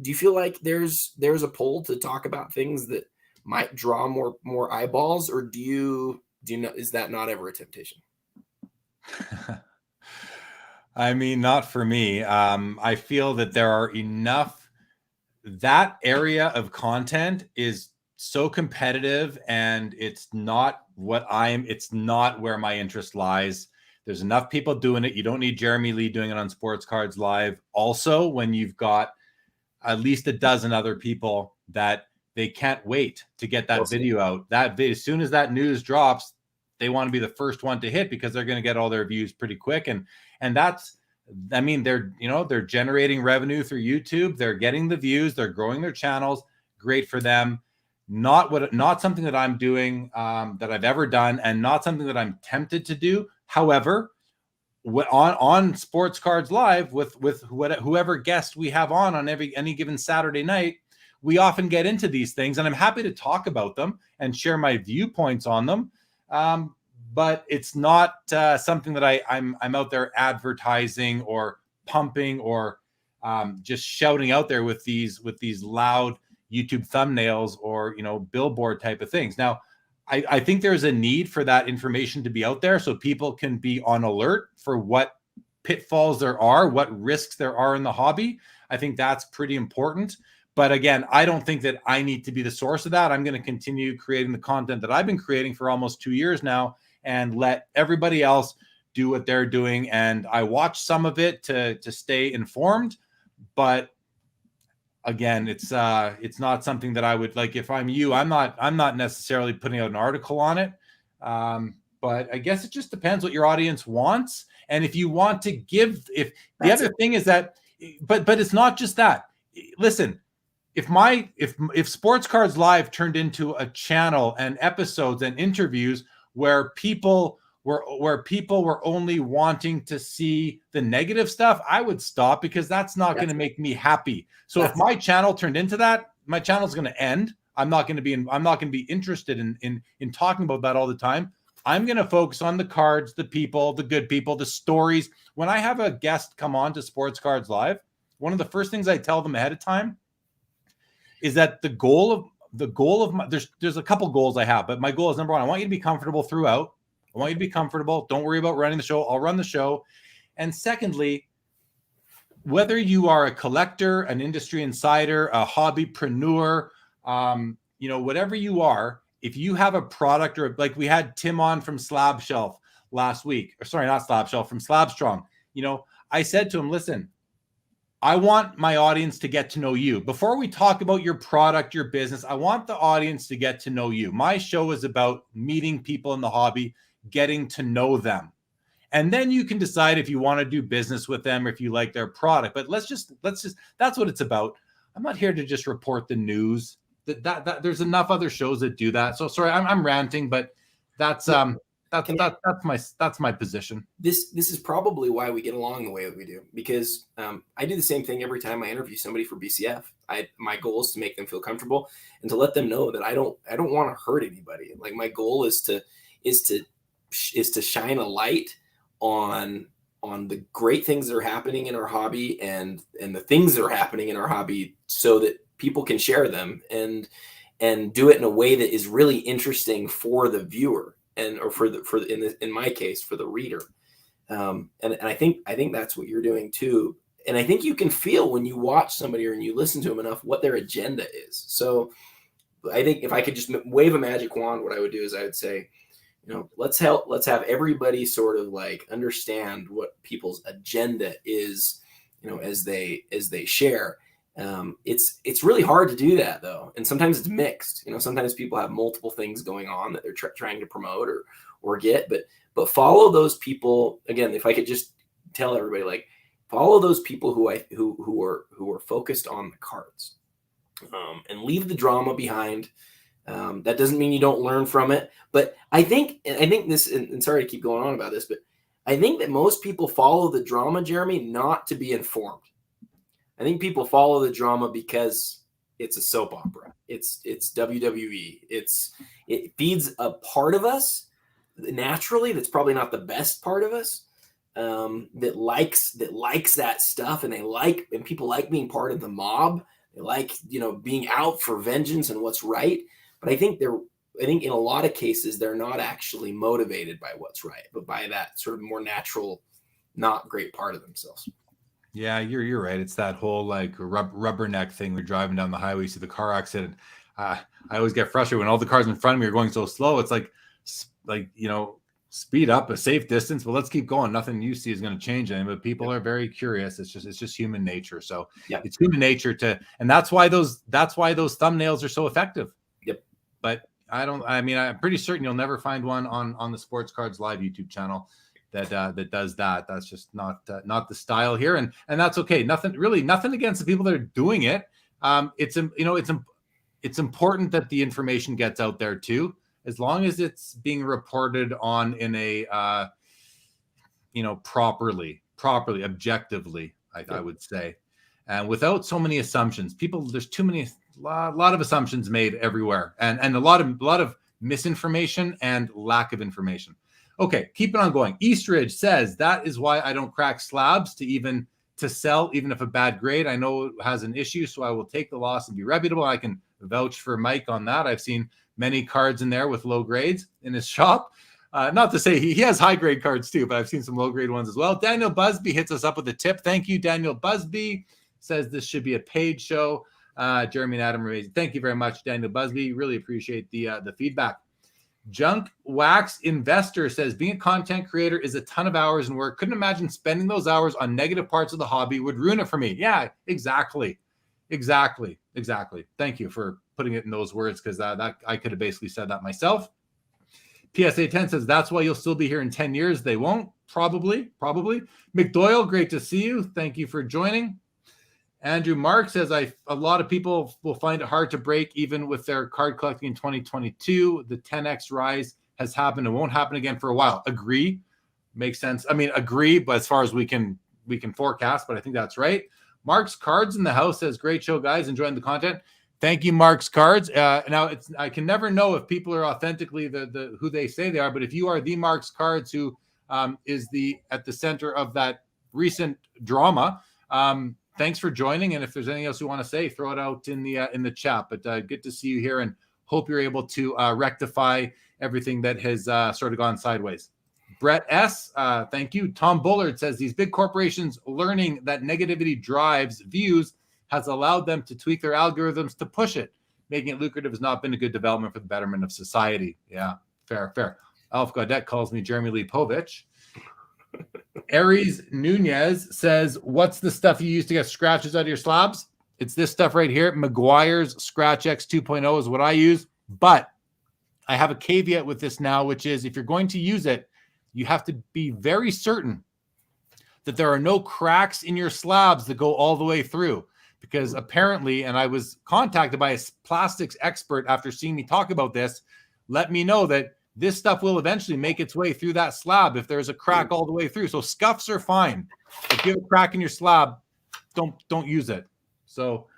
do you feel like there's a pull to talk about things that might draw more eyeballs, or do you know, is that not ever a temptation? I mean, not for me. I feel that there are enough, that area of content is so competitive, and it's not where my interest lies. There's enough people doing it. You don't need Jeremy Lee doing it on Sports Cards Live. Also, when you've got at least a dozen other people that they can't wait to get that video out. As soon as that news drops, they want to be the first one to hit, because they're going to get all their views pretty quick. And that's, I mean, they're generating revenue through YouTube. They're getting the views. They're growing their channels. Great for them. Not something that I'm doing, that I've ever done, and not something that I'm tempted to do. However, on Sports Cards Live with whoever guest we have on any given Saturday night, we often get into these things, and I'm happy to talk about them and share my viewpoints on them. But it's not something that I'm out there advertising or pumping or just shouting out there with these loud YouTube thumbnails or, billboard type of things. Now, I think there's a need for that information to be out there so people can be on alert for what pitfalls there are, what risks there are in the hobby. I think that's pretty important. But again, I don't think that I need to be the source of that. I'm going to continue creating the content that I've been creating for almost 2 years now and let everybody else do what they're doing. And I watch some of it to stay informed. But again, it's not something that I would like. If I'm you, I'm not necessarily putting out an article on it. But I guess it just depends what your audience wants. And if you want to give, if the other thing is that, but it's not just that. Listen, if Sports Cards Live turned into a channel and episodes and interviews where people were only wanting to see the negative stuff, I would stop, because that's not going to make me happy. So if my channel turned into that, my channel is going to end. I'm not going to be interested in talking about that all the time. I'm going to focus on the cards, the people, the good people, the stories. When I have a guest come on to Sports Cards Live, one of the first things I tell them ahead of time is that the goal of my, there's a couple goals I have, but my goal is, number one, I want you to be comfortable throughout. I want you to be comfortable. Don't worry about running the show. I'll run the show. And secondly, whether you are a collector, an industry insider, a hobbypreneur, whatever you are, if you have a product, or like we had Tim on from Slab Shelf last week, or sorry, not Slab Shelf, from Slab Strong, I said to him, listen, I want my audience to get to know you. Before we talk about your product, your business, I want the audience to get to know you. My show is about meeting people in the hobby, getting to know them. And then you can decide if you want to do business with them or if you like their product. But let's just that's what it's about. I'm not here to just report the news. That there's enough other shows that do that. So sorry, I'm ranting, but that's my position. This is probably why we get along the way that we do, because I do the same thing every time I interview somebody for BCF. My goal is to make them feel comfortable and to let them know that I don't want to hurt anybody. Like, my goal is to shine a light on the great things that are happening in our hobby and the things that are happening in our hobby, so that people can share them and do it in a way that is really interesting for the viewer, or in my case, for the reader. And I think that's what you're doing too. And I think you can feel when you watch somebody or when you listen to them enough what their agenda is. So I think if I could just wave a magic wand, what I would do is I would say, let's have everybody sort of like understand what people's agenda is, as they share. It's really hard to do that, though, and sometimes it's mixed. Sometimes people have multiple things going on that they're trying to promote or get, but follow those people. Again, if I could just tell everybody, like, follow those people who are focused on the cards, and leave the drama behind. That doesn't mean you don't learn from it, but I think this, and sorry to keep going on about this, but I think that most people follow the drama, Jeremy, not to be informed. I think people follow the drama because it's a soap opera. It's WWE. It feeds a part of us naturally that's probably not the best part of us, that likes that stuff, and people like being part of the mob. They like being out for vengeance and what's right. But I think in a lot of cases they're not actually motivated by what's right, but by that sort of more natural, not great part of themselves. Yeah, you're right. It's that whole like rubberneck thing. We're driving down the highway, see the car accident. I always get frustrated when all the cars in front of me are going so slow. It's like speed up a safe distance, but let's keep going. Nothing you see is going to change anything. But people are very curious. It's just human nature. So it's human nature and that's why those thumbnails are so effective. Yep. But I'm pretty certain you'll never find one on the Sports Cards Live YouTube channel that does that. That's just not the style here, and that's okay. Nothing against the people that are doing it. It's important that the information gets out there too, as long as it's being reported on in a properly, objectively, I would say, and without so many assumptions. There's a lot of assumptions made everywhere, and a lot of misinformation and lack of information. Okay, keep it on going. Eastridge says, that is why I don't crack slabs to even to sell, even if a bad grade. I know it has an issue, so I will take the loss and be reputable. I can vouch for Mike on that. I've seen many cards in there with low grades in his shop. Not to say he has high grade cards too, but I've seen some low grade ones as well. Daniel Busby hits us up with a tip. Thank you, Daniel Busby. Says this should be a paid show. Jeremy and Adam, amazing. Thank you very much, Daniel Busby. Really appreciate the feedback. Junk Wax Investor says being a content creator is a ton of hours and work. Couldn't imagine spending those hours on negative parts of the hobby would ruin it for me. Yeah, exactly. Thank you for putting it in those words, because that I could have basically said that myself. PSA 10 says that's why you'll still be here in 10 years. They won't. Probably. McDoyle, great to see you. Thank you for joining. Andrew Mark says a lot of people will find it hard to break even with their card collecting in 2022. The 10x rise has happened and won't happen again for a while. Agree. Makes sense. I mean, agree, but as far as we can forecast, but I think that's right. Mark's Cards in the house says, great show, guys. Enjoying the content. Thank you, Mark's Cards. Now, I can never know if people are authentically the who they say they are, but if you are the Mark's Cards who is at the center of that recent drama, thanks for joining. And if there's anything else you want to say, throw it out in the chat. But good to see you here, and hope you're able to rectify everything that has sort of gone sideways. Brett S., thank you. Tom Bullard says these big corporations learning that negativity drives views has allowed them to tweak their algorithms to push it. Making it lucrative has not been a good development for the betterment of society. Yeah, fair. Alf Gaudet calls me Jeremy Lipovich. Aries Nunez says, what's the stuff you use to get scratches out of your slabs? It's this stuff right here. Meguiar's Scratch X 2.0 is what I use. But I have a caveat with this now, which is if you're going to use it, you have to be very certain that there are no cracks in your slabs that go all the way through. Because apparently, and I was contacted by a plastics expert after seeing me talk about this, let me know that this stuff will eventually make its way through that slab if there's a crack all the way through. So scuffs are fine. If you have a crack in your slab, don't use it. So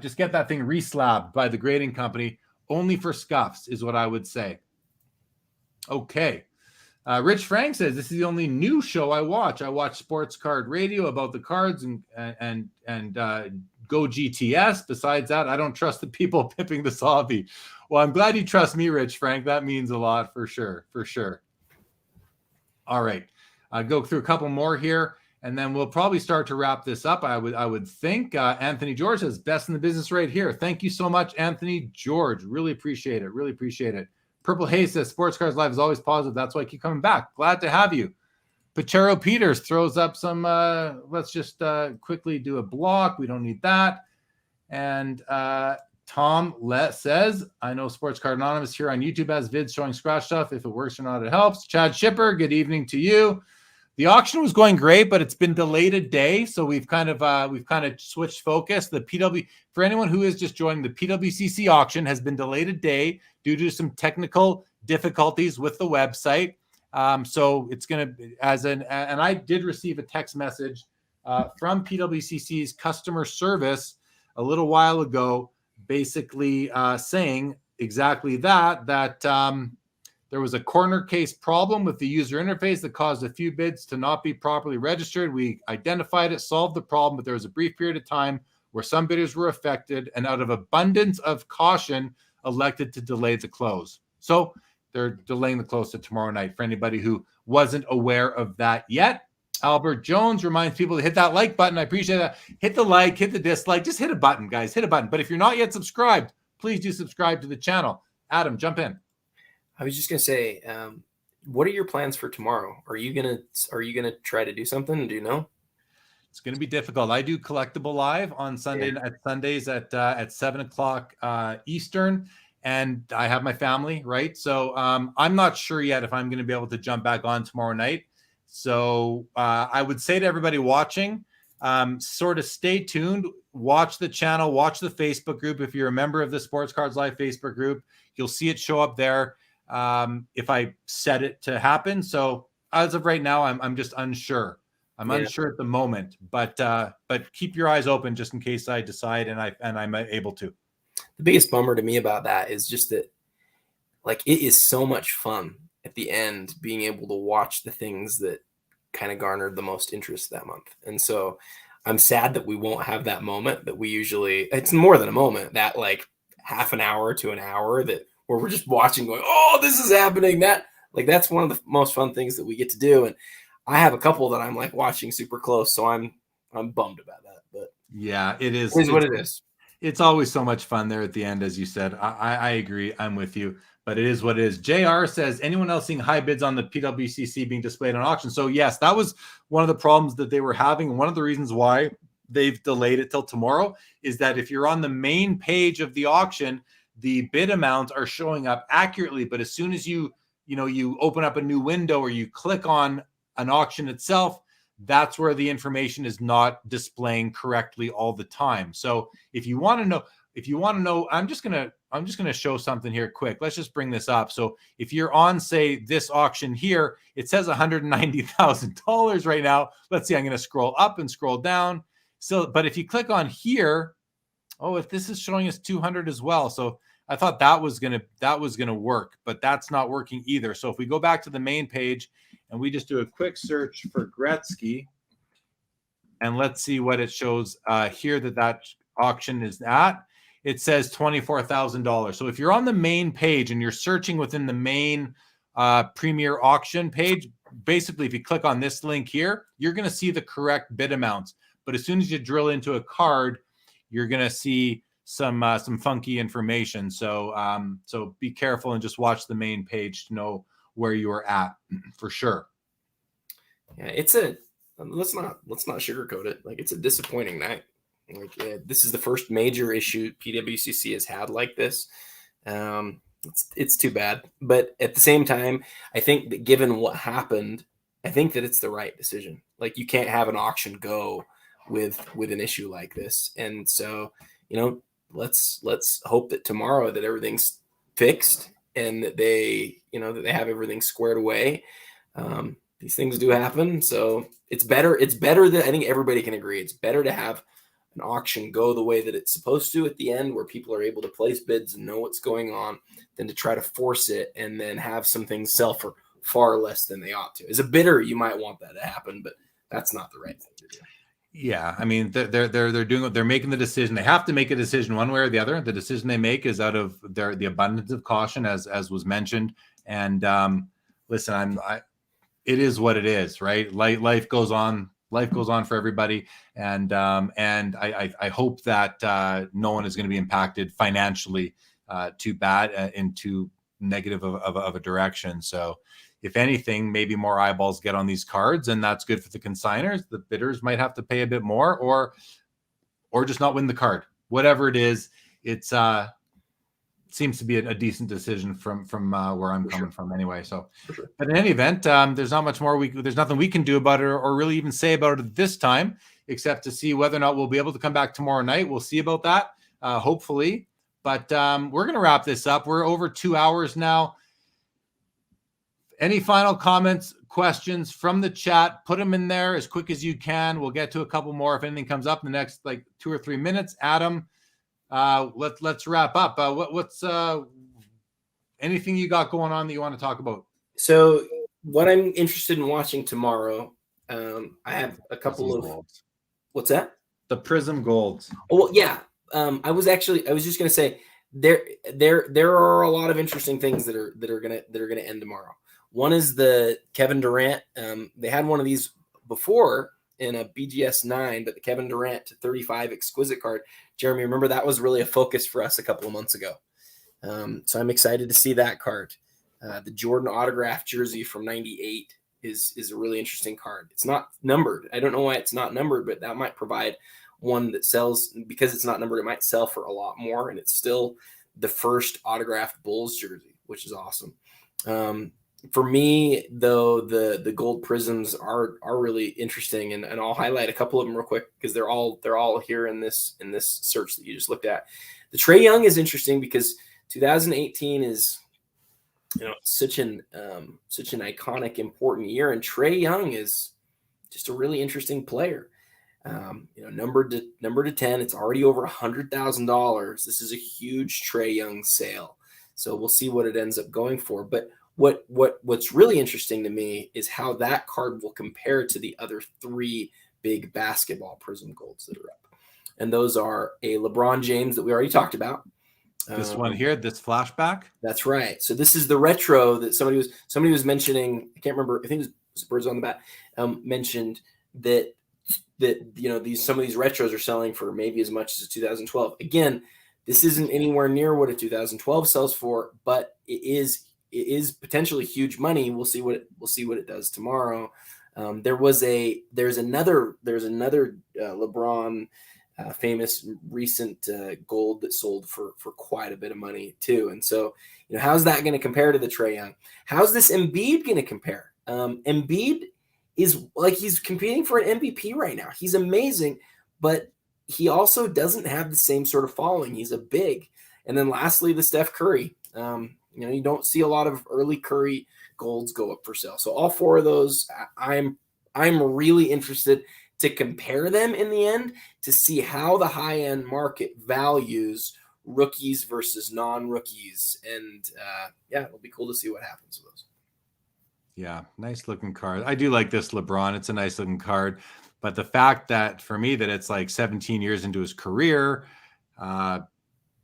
just get that thing re-slabbed by the grading company. Only for scuffs is what I would say. Okay. Rich Frank says, this is the only new show I watch. I watch Sports Card Radio about the cards and Go GTS. Besides that, I don't trust the people pimping this hobby. Well, I'm glad you trust me, Rich Frank. That means a lot for sure. All right. I'll go through a couple more here, and then we'll probably start to wrap this up. I would think. Anthony George says, best in the business right here. Thank you so much, Anthony George. Really appreciate it. Purple Haze says, Sports Cards Live is always positive. That's why I keep coming back. Glad to have you. Pachero Peters throws up some, let's just quickly do a block. We don't need that. And Tom says, I know Sports Card Anonymous here on YouTube has vids showing scratch stuff. If it works or not, it helps. Chad Shipper, good evening to you. The auction was going great, but it's been delayed a day. So we've kind of switched focus. For anyone who is just joining, the PWCC auction has been delayed a day due to some technical difficulties with the website. So it's going to, and I did receive a text message from PWCC's customer service a little while ago, basically saying exactly that there was a corner case problem with the user interface that caused a few bids to not be properly registered. We identified it, solved the problem, but there was a brief period of time where some bidders were affected and out of abundance of caution elected to delay the close. So they're delaying the close to tomorrow night for anybody who wasn't aware of that yet. Albert Jones reminds people to hit that like button. I appreciate that. Hit the like, hit the dislike. Just hit a button, guys. Hit a button. But if you're not yet subscribed, please do subscribe to the channel. Adam, jump in. I was just gonna say, what are your plans for tomorrow? Are you gonna try to do something? Do you know? It's going to be difficult. I do Collectible Live on Sundays at 7:00 Eastern. And I have my family, right? So I'm not sure yet if I'm going to be able to jump back on tomorrow night. So I would say to everybody watching, sort of stay tuned, watch the channel, watch the Facebook group. If you're a member of the Sports Cards Live Facebook group, you'll see it show up there if I set it to happen. So as of right now, I'm just unsure. I'm unsure at the moment, but keep your eyes open just in case I decide and I'm able to. The biggest bummer to me about that is just that, like, it is so much fun at the end being able to watch the things that kind of garnered the most interest that month. And so I'm sad that we won't have that moment that we usually, it's more than a moment, that like half an hour to an hour that where we're just watching going, oh, this is happening. That's one of the most fun things that we get to do. And I have a couple that I'm like watching super close. So I'm bummed about that, but yeah, it is. it is what it is. It's always so much fun there at the end, as you said. I agree. I'm with you, but it is what it is. JR says, anyone else seeing high bids on the PWCC being displayed on auction? So yes, that was one of the problems that they were having. And one of the reasons why they've delayed it till tomorrow is that if you're on the main page of the auction, the bid amounts are showing up accurately. But as soon as you open up a new window or you click on an auction itself, that's where the information is not displaying correctly all the time. So if you want to know, I'm just going to show something here quick. Let's just bring this up. So if you're on, say, this auction here, it says $190,000 right now. Let's see, I'm going to scroll up and scroll down. So, but if you click on here, oh, if this is showing us 200 as well. So I thought that was going to work, but that's not working either. So if we go back to the main page and we just do a quick search for Gretzky, and let's see what it shows here that auction is at. It says $24,000. So if you're on the main page and you're searching within the main Premier Auction page, basically if you click on this link here, you're going to see the correct bid amounts. But as soon as you drill into a card, you're going to see some funky information. So so be careful and just watch the main page to know where you are at for sure. Yeah, let's not sugarcoat it. Like, it's a disappointing night. Like, this is the first major issue PWCC has had like this. It's too bad, but at the same time, I think that given what happened, I think that it's the right decision. Like, you can't have an auction go with an issue like this, and so let's hope that tomorrow that everything's fixed and that they have everything squared away. These things do happen, so it's better that I think everybody can agree it's better to have an auction go the way that it's supposed to at the end, where people are able to place bids and know what's going on, than to try to force it and then have some things sell for far less than they ought to. As a bidder, you might want that to happen, but that's not the right thing to do. Yeah, I mean, they're making the decision. They have to make a decision one way or the other. The decision they make is out of the abundance of caution, as was mentioned. And listen, it is what it is, right? Life goes on. Life goes on for everybody, and I hope that no one is going to be impacted financially too bad into negative of a direction. So, if anything, maybe more eyeballs get on these cards, and that's good for the consigners. The bidders might have to pay a bit more, or just not win the card. Whatever it is, it's seems to be a decent decision from where I'm coming from anyway. So, but in any event, there's not much more there's nothing we can do about it or really even say about it this time, except to see whether or not we'll be able to come back tomorrow night. We'll see about that, hopefully. But we're going to wrap this up. We're over 2 hours now. Any final comments, questions from the chat? Put them in there as quick as you can. We'll get to a couple more if anything comes up in the next 2 or 3 minutes. Adam, let's wrap up. What's anything you got going on that you want to talk about? So what I'm interested in watching tomorrow, I have a couple of golds. What's that? The Prism Golds. Oh, well, yeah. I was just going to say there are a lot of interesting things that are going to end tomorrow. One is the Kevin Durant. They had one of these before in a BGS 9, but the Kevin Durant to 35 exquisite card. Jeremy, remember that was really a focus for us a couple of months ago. So I'm excited to see that card. The Jordan autograph jersey from 98 is a really interesting card. It's not numbered. I don't know why it's not numbered, but that might provide one that sells, because it's not numbered, it might sell for a lot more, and it's still the first autographed Bulls jersey, which is awesome. For me, though, the gold prisms are really interesting, and I'll highlight a couple of them real quick because they're all here in this search that you just looked at. The Trae Young is interesting because 2018 is such an iconic, important year, and Trae Young is just a really interesting player. Numbered to 10, it's already over $100,000. This is a huge Trae Young sale, so we'll see what it ends up going for. But what's really interesting to me is how that card will compare to the other three big basketball Prism Golds that are up. And those are a LeBron James that we already talked about. This one here, this flashback. That's right. So this is the retro that somebody was mentioning. I can't remember. I think it was Birds on the Bat mentioned that some of these retros are selling for maybe as much as a 2012. Again, this isn't anywhere near what a 2012 sells for, but it is potentially huge money. We'll see what it does tomorrow. There's another LeBron famous recent gold that sold for quite a bit of money too. And so, how's that going to compare to the Trae Young? How's this Embiid going to compare? Embiid is like, he's competing for an MVP right now. He's amazing, but he also doesn't have the same sort of following. He's a big. And then lastly, the Steph Curry. You don't see a lot of early Curry golds go up for sale. So all four of those, I'm really interested to compare them in the end to see how the high-end market values rookies versus non-rookies. And it'll be cool to see what happens with those. Yeah, nice looking card. I do like this LeBron. It's a nice looking card. But the fact that for me that it's like 17 years into his career, I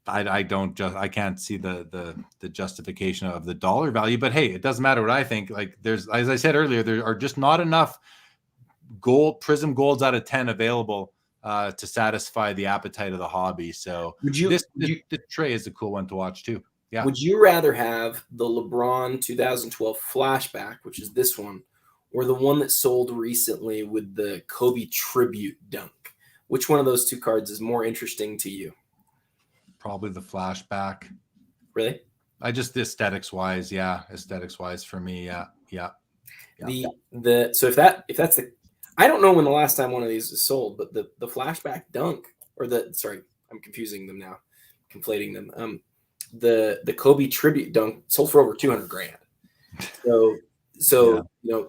can't see the justification of the dollar value. But hey, it doesn't matter what I think. Like, there's, as I said earlier, there are just not enough Prism Golds out of 10 available to satisfy the appetite of the hobby. So this Trae is a cool one to watch too. Yeah. Would you rather have the LeBron 2012 flashback, which is this one, or the one that sold recently with the Kobe tribute dunk? Which one of those two cards is more interesting to you? Probably the flashback. Really? Aesthetics wise for me. Yeah. So if that's the, I don't know when the last time one of these is sold, but the flashback dunk I'm confusing them now, conflating them. The Kobe tribute dunk sold for over $200,000. So yeah.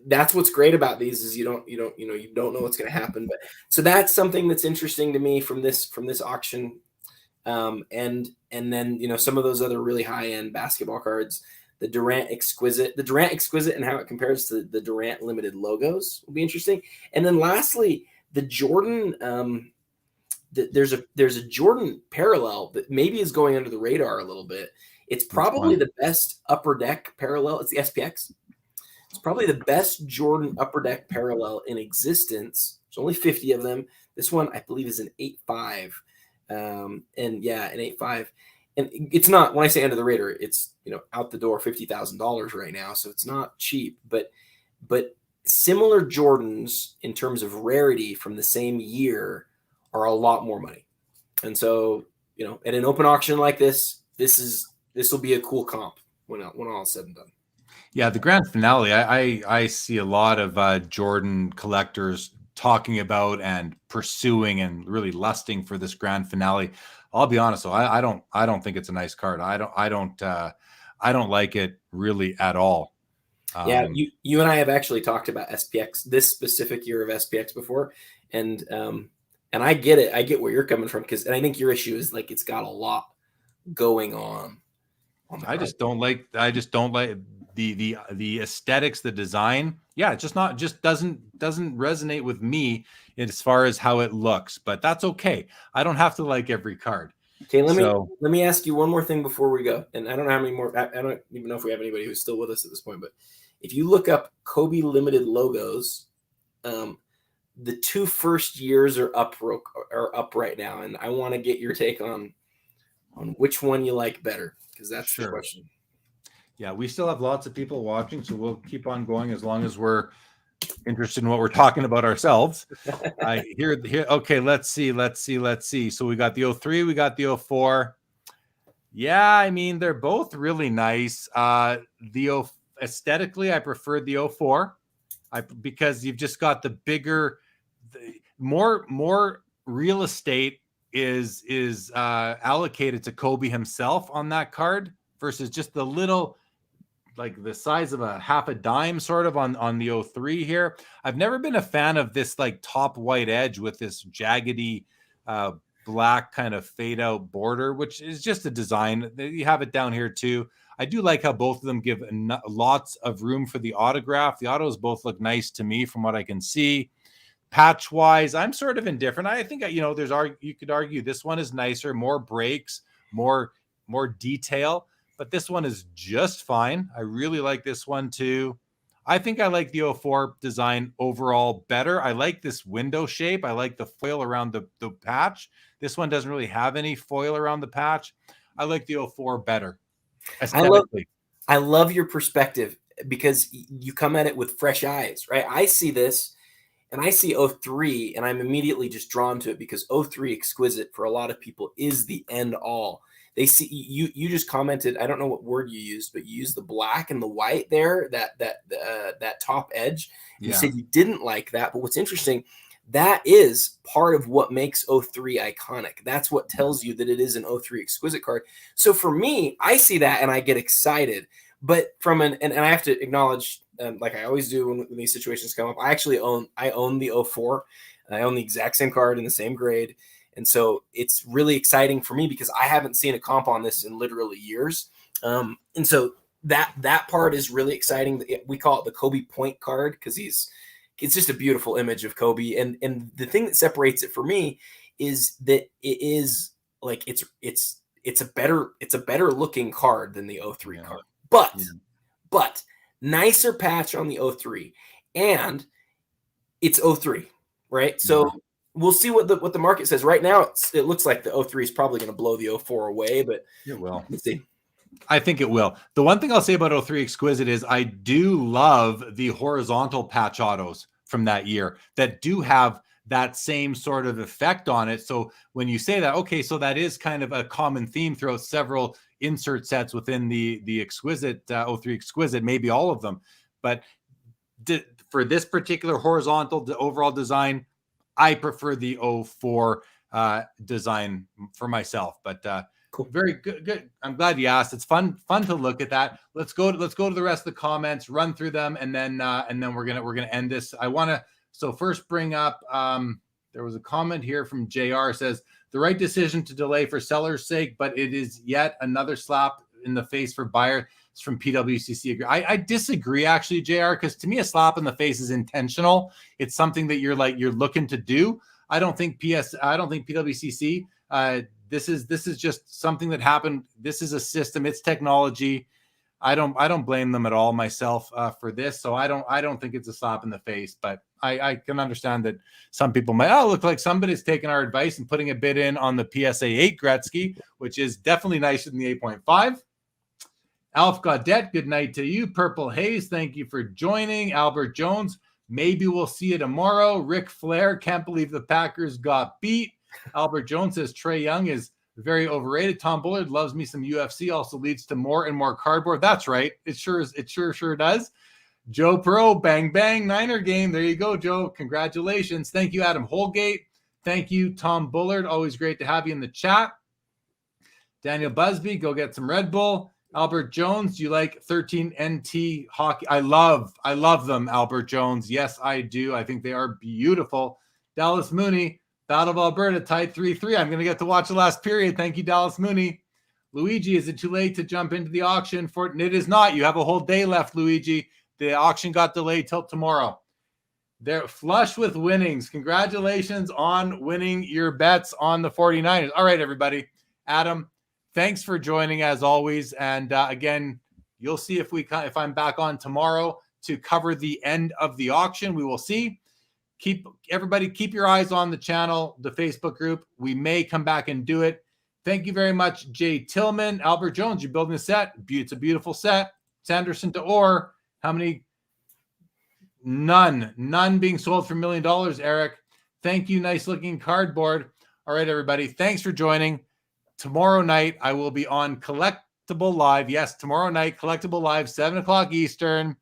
That's what's great about these is you don't know what's going to happen. But so that's something that's interesting to me from this auction. And then some of those other really high end basketball cards, the Durant Exquisite and how it compares to the Durant limited logos will be interesting. And then lastly, the Jordan. There's a Jordan parallel that maybe is going under the radar a little bit. It's probably the best upper deck parallel. It's the SPX. It's probably the best Jordan upper deck parallel in existence. There's only 50 of them. This one, I believe, is an 8.5. An 8.5. And it's not, when I say under the radar, it's, out the door $50,000 right now. So it's not cheap, but similar Jordans in terms of rarity from the same year are a lot more money. And so, at an open auction like this will be a cool comp when all is said and done. Yeah, the grand finale, I see a lot of Jordan collectors talking about and pursuing and really lusting for this grand finale. I'll be honest though, I don't think it's a nice card. I don't like it really at all. You and I have actually talked about SPX, this specific year of SPX before, and I get it. I get where you're coming from and I think your issue is like it's got a lot going on. I just don't like the aesthetics, the design. Yeah, just doesn't resonate with me as far as how it looks, but that's okay. I don't have to like every card. Okay, let me ask you one more thing before we go. And I don't know how many more, I don't even know if we have anybody who's still with us at this point, but if you look up Kobe limited logos, the 2 first years are up right now. And I want to get your take on which one you like better, because that's the question. Yeah, we still have lots of people watching, so we'll keep on going as long as we're interested in what we're talking about ourselves. Here. Okay, let's see. So we got the 03, we got the 04. Yeah, I mean, they're both really nice. Aesthetically, I prefer the 04 because you've just got the bigger, more real estate is allocated to Kobe himself on that card versus just the little, like the size of a half a dime sort of on the 03 here. I've never been a fan of this like top white edge with this jaggedy black kind of fade out border, which is just a design. You have it down here too. I do like how both of them give lots of room for the autograph. The autos both look nice to me from what I can see. Patch wise, I'm sort of indifferent. I think, you could argue this one is nicer, more breaks, more detail, but this one is just fine. I really like this one too. I think I like the 04 design overall better. I like this window shape. I like the foil around the patch. This one doesn't really have any foil around the patch. I like the 04 better aesthetically. I love your perspective because you come at it with fresh eyes, right? I see this and I see 03 and I'm immediately just drawn to it because 03 Exquisite for a lot of people is the end all. They see you just commented, I don't know what word you used, but you used the black and the white there, that top edge. Yeah. You said you didn't like that, but what's interesting, that is part of what makes 03 iconic. That's what tells you that it is an 03 Exquisite card. So for me, I see that and I get excited. But from and I have to acknowledge, like I always do when these situations come up, I own the 04. I own the exact same card in the same grade. And so it's really exciting for me because I haven't seen a comp on this in literally years. And so that part is really exciting. We call it the Kobe Point card because it's just a beautiful image of Kobe. And the thing that separates it for me is that it is like it's a better looking card than the 03 card. But nicer patch on the 03 and it's 03, right? So we'll see what the market says. Right now, it looks like the 03 is probably going to blow the 04 away, but it will. Let's see. I think it will. The one thing I'll say about 03 Exquisite is I do love the horizontal patch autos from that year that do have that same sort of effect on it. So when you say that, okay, so that is kind of a common theme throughout several insert sets within the Exquisite, 03 Exquisite, maybe all of them. But for this particular horizontal overall design, I prefer the 04 design for myself. But cool. Very good. I'm glad you asked. It's fun to look at that. Let's go to the rest of the comments, run through them, and then we're gonna end this. I want to first bring up there was a comment here from JR. Says the right decision to delay for seller's sake, but it is yet another slap in the face for buyer. It's from PWCC. I disagree actually, JR, because to me a slap in the face is intentional. It's something that you're looking to do. I don't think PWCC. This is just something that happened. This is a system. It's technology. I don't blame them at all myself for this. So I don't think it's a slap in the face. But I can understand that some people might look like somebody's taking our advice and putting a bid in on the PSA 8 Gretzky, which is definitely nicer than the 8.5. Alf Gaudette, good night to you. Purple Haze, thank you for joining. Albert Jones, maybe we'll see you tomorrow. Ric Flair, can't believe the Packers got beat. Albert Jones says Trae Young is very overrated. Tom Bullard loves me some UFC, also leads to more and more cardboard. That's right. It sure does. Joe Pro, bang, bang, Niner game. There you go, Joe. Congratulations. Thank you, Adam Holgate. Thank you, Tom Bullard. Always great to have you in the chat. Daniel Busby, go get some Red Bull. Albert Jones, you like 13 NT hockey? I love them, Albert Jones. Yes, I do. I think they are beautiful. Dallas Mooney, Battle of Alberta, tied 3-3. I'm going to get to watch the last period. Thank you, Dallas Mooney. Luigi, is it too late to jump into the auction? It is not. You have a whole day left, Luigi. The auction got delayed till tomorrow. They're flush with winnings. Congratulations on winning your bets on the 49ers. All right, everybody. Adam, thanks for joining as always. And again, you'll see if I'm back on tomorrow to cover the end of the auction. We will see. Keep your eyes on the channel, the Facebook group. We may come back and do it. Thank you very much, Jay Tillman. Albert Jones, you're building a set. It's a beautiful set. Sanderson to Orr. How many? None being sold for $1 million, Eric. Thank you. Nice looking cardboard. All right, everybody. Thanks for joining. Tomorrow night, I will be on Collectible Live. Yes, tomorrow night, Collectible Live, 7 o'clock Eastern.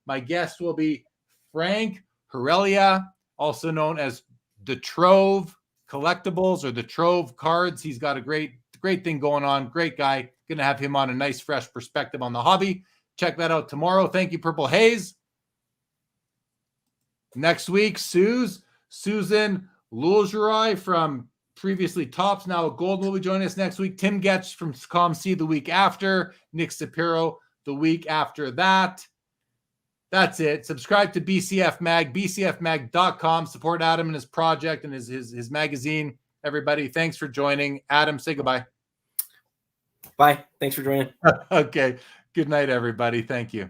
My guest will be Frank Herelia, also known as the Trove Collectibles or the Trove Cards. He's got a great thing going on. Great guy. Going to have him on a nice, fresh perspective on the hobby. Check that out tomorrow. Thank you, Purple Haze. Next week, Susan Lulgerai from previously Tops, now a Gold, will be joining us next week. Tim Getch from ComC the week after. Nick Sapiro the week after that. That's it. Subscribe to BCF Mag, bcfmag.com. Support Adam and his project and his magazine. Everybody, thanks for joining. Adam, say goodbye. Bye. Thanks for joining. Okay. Good night, everybody. Thank you.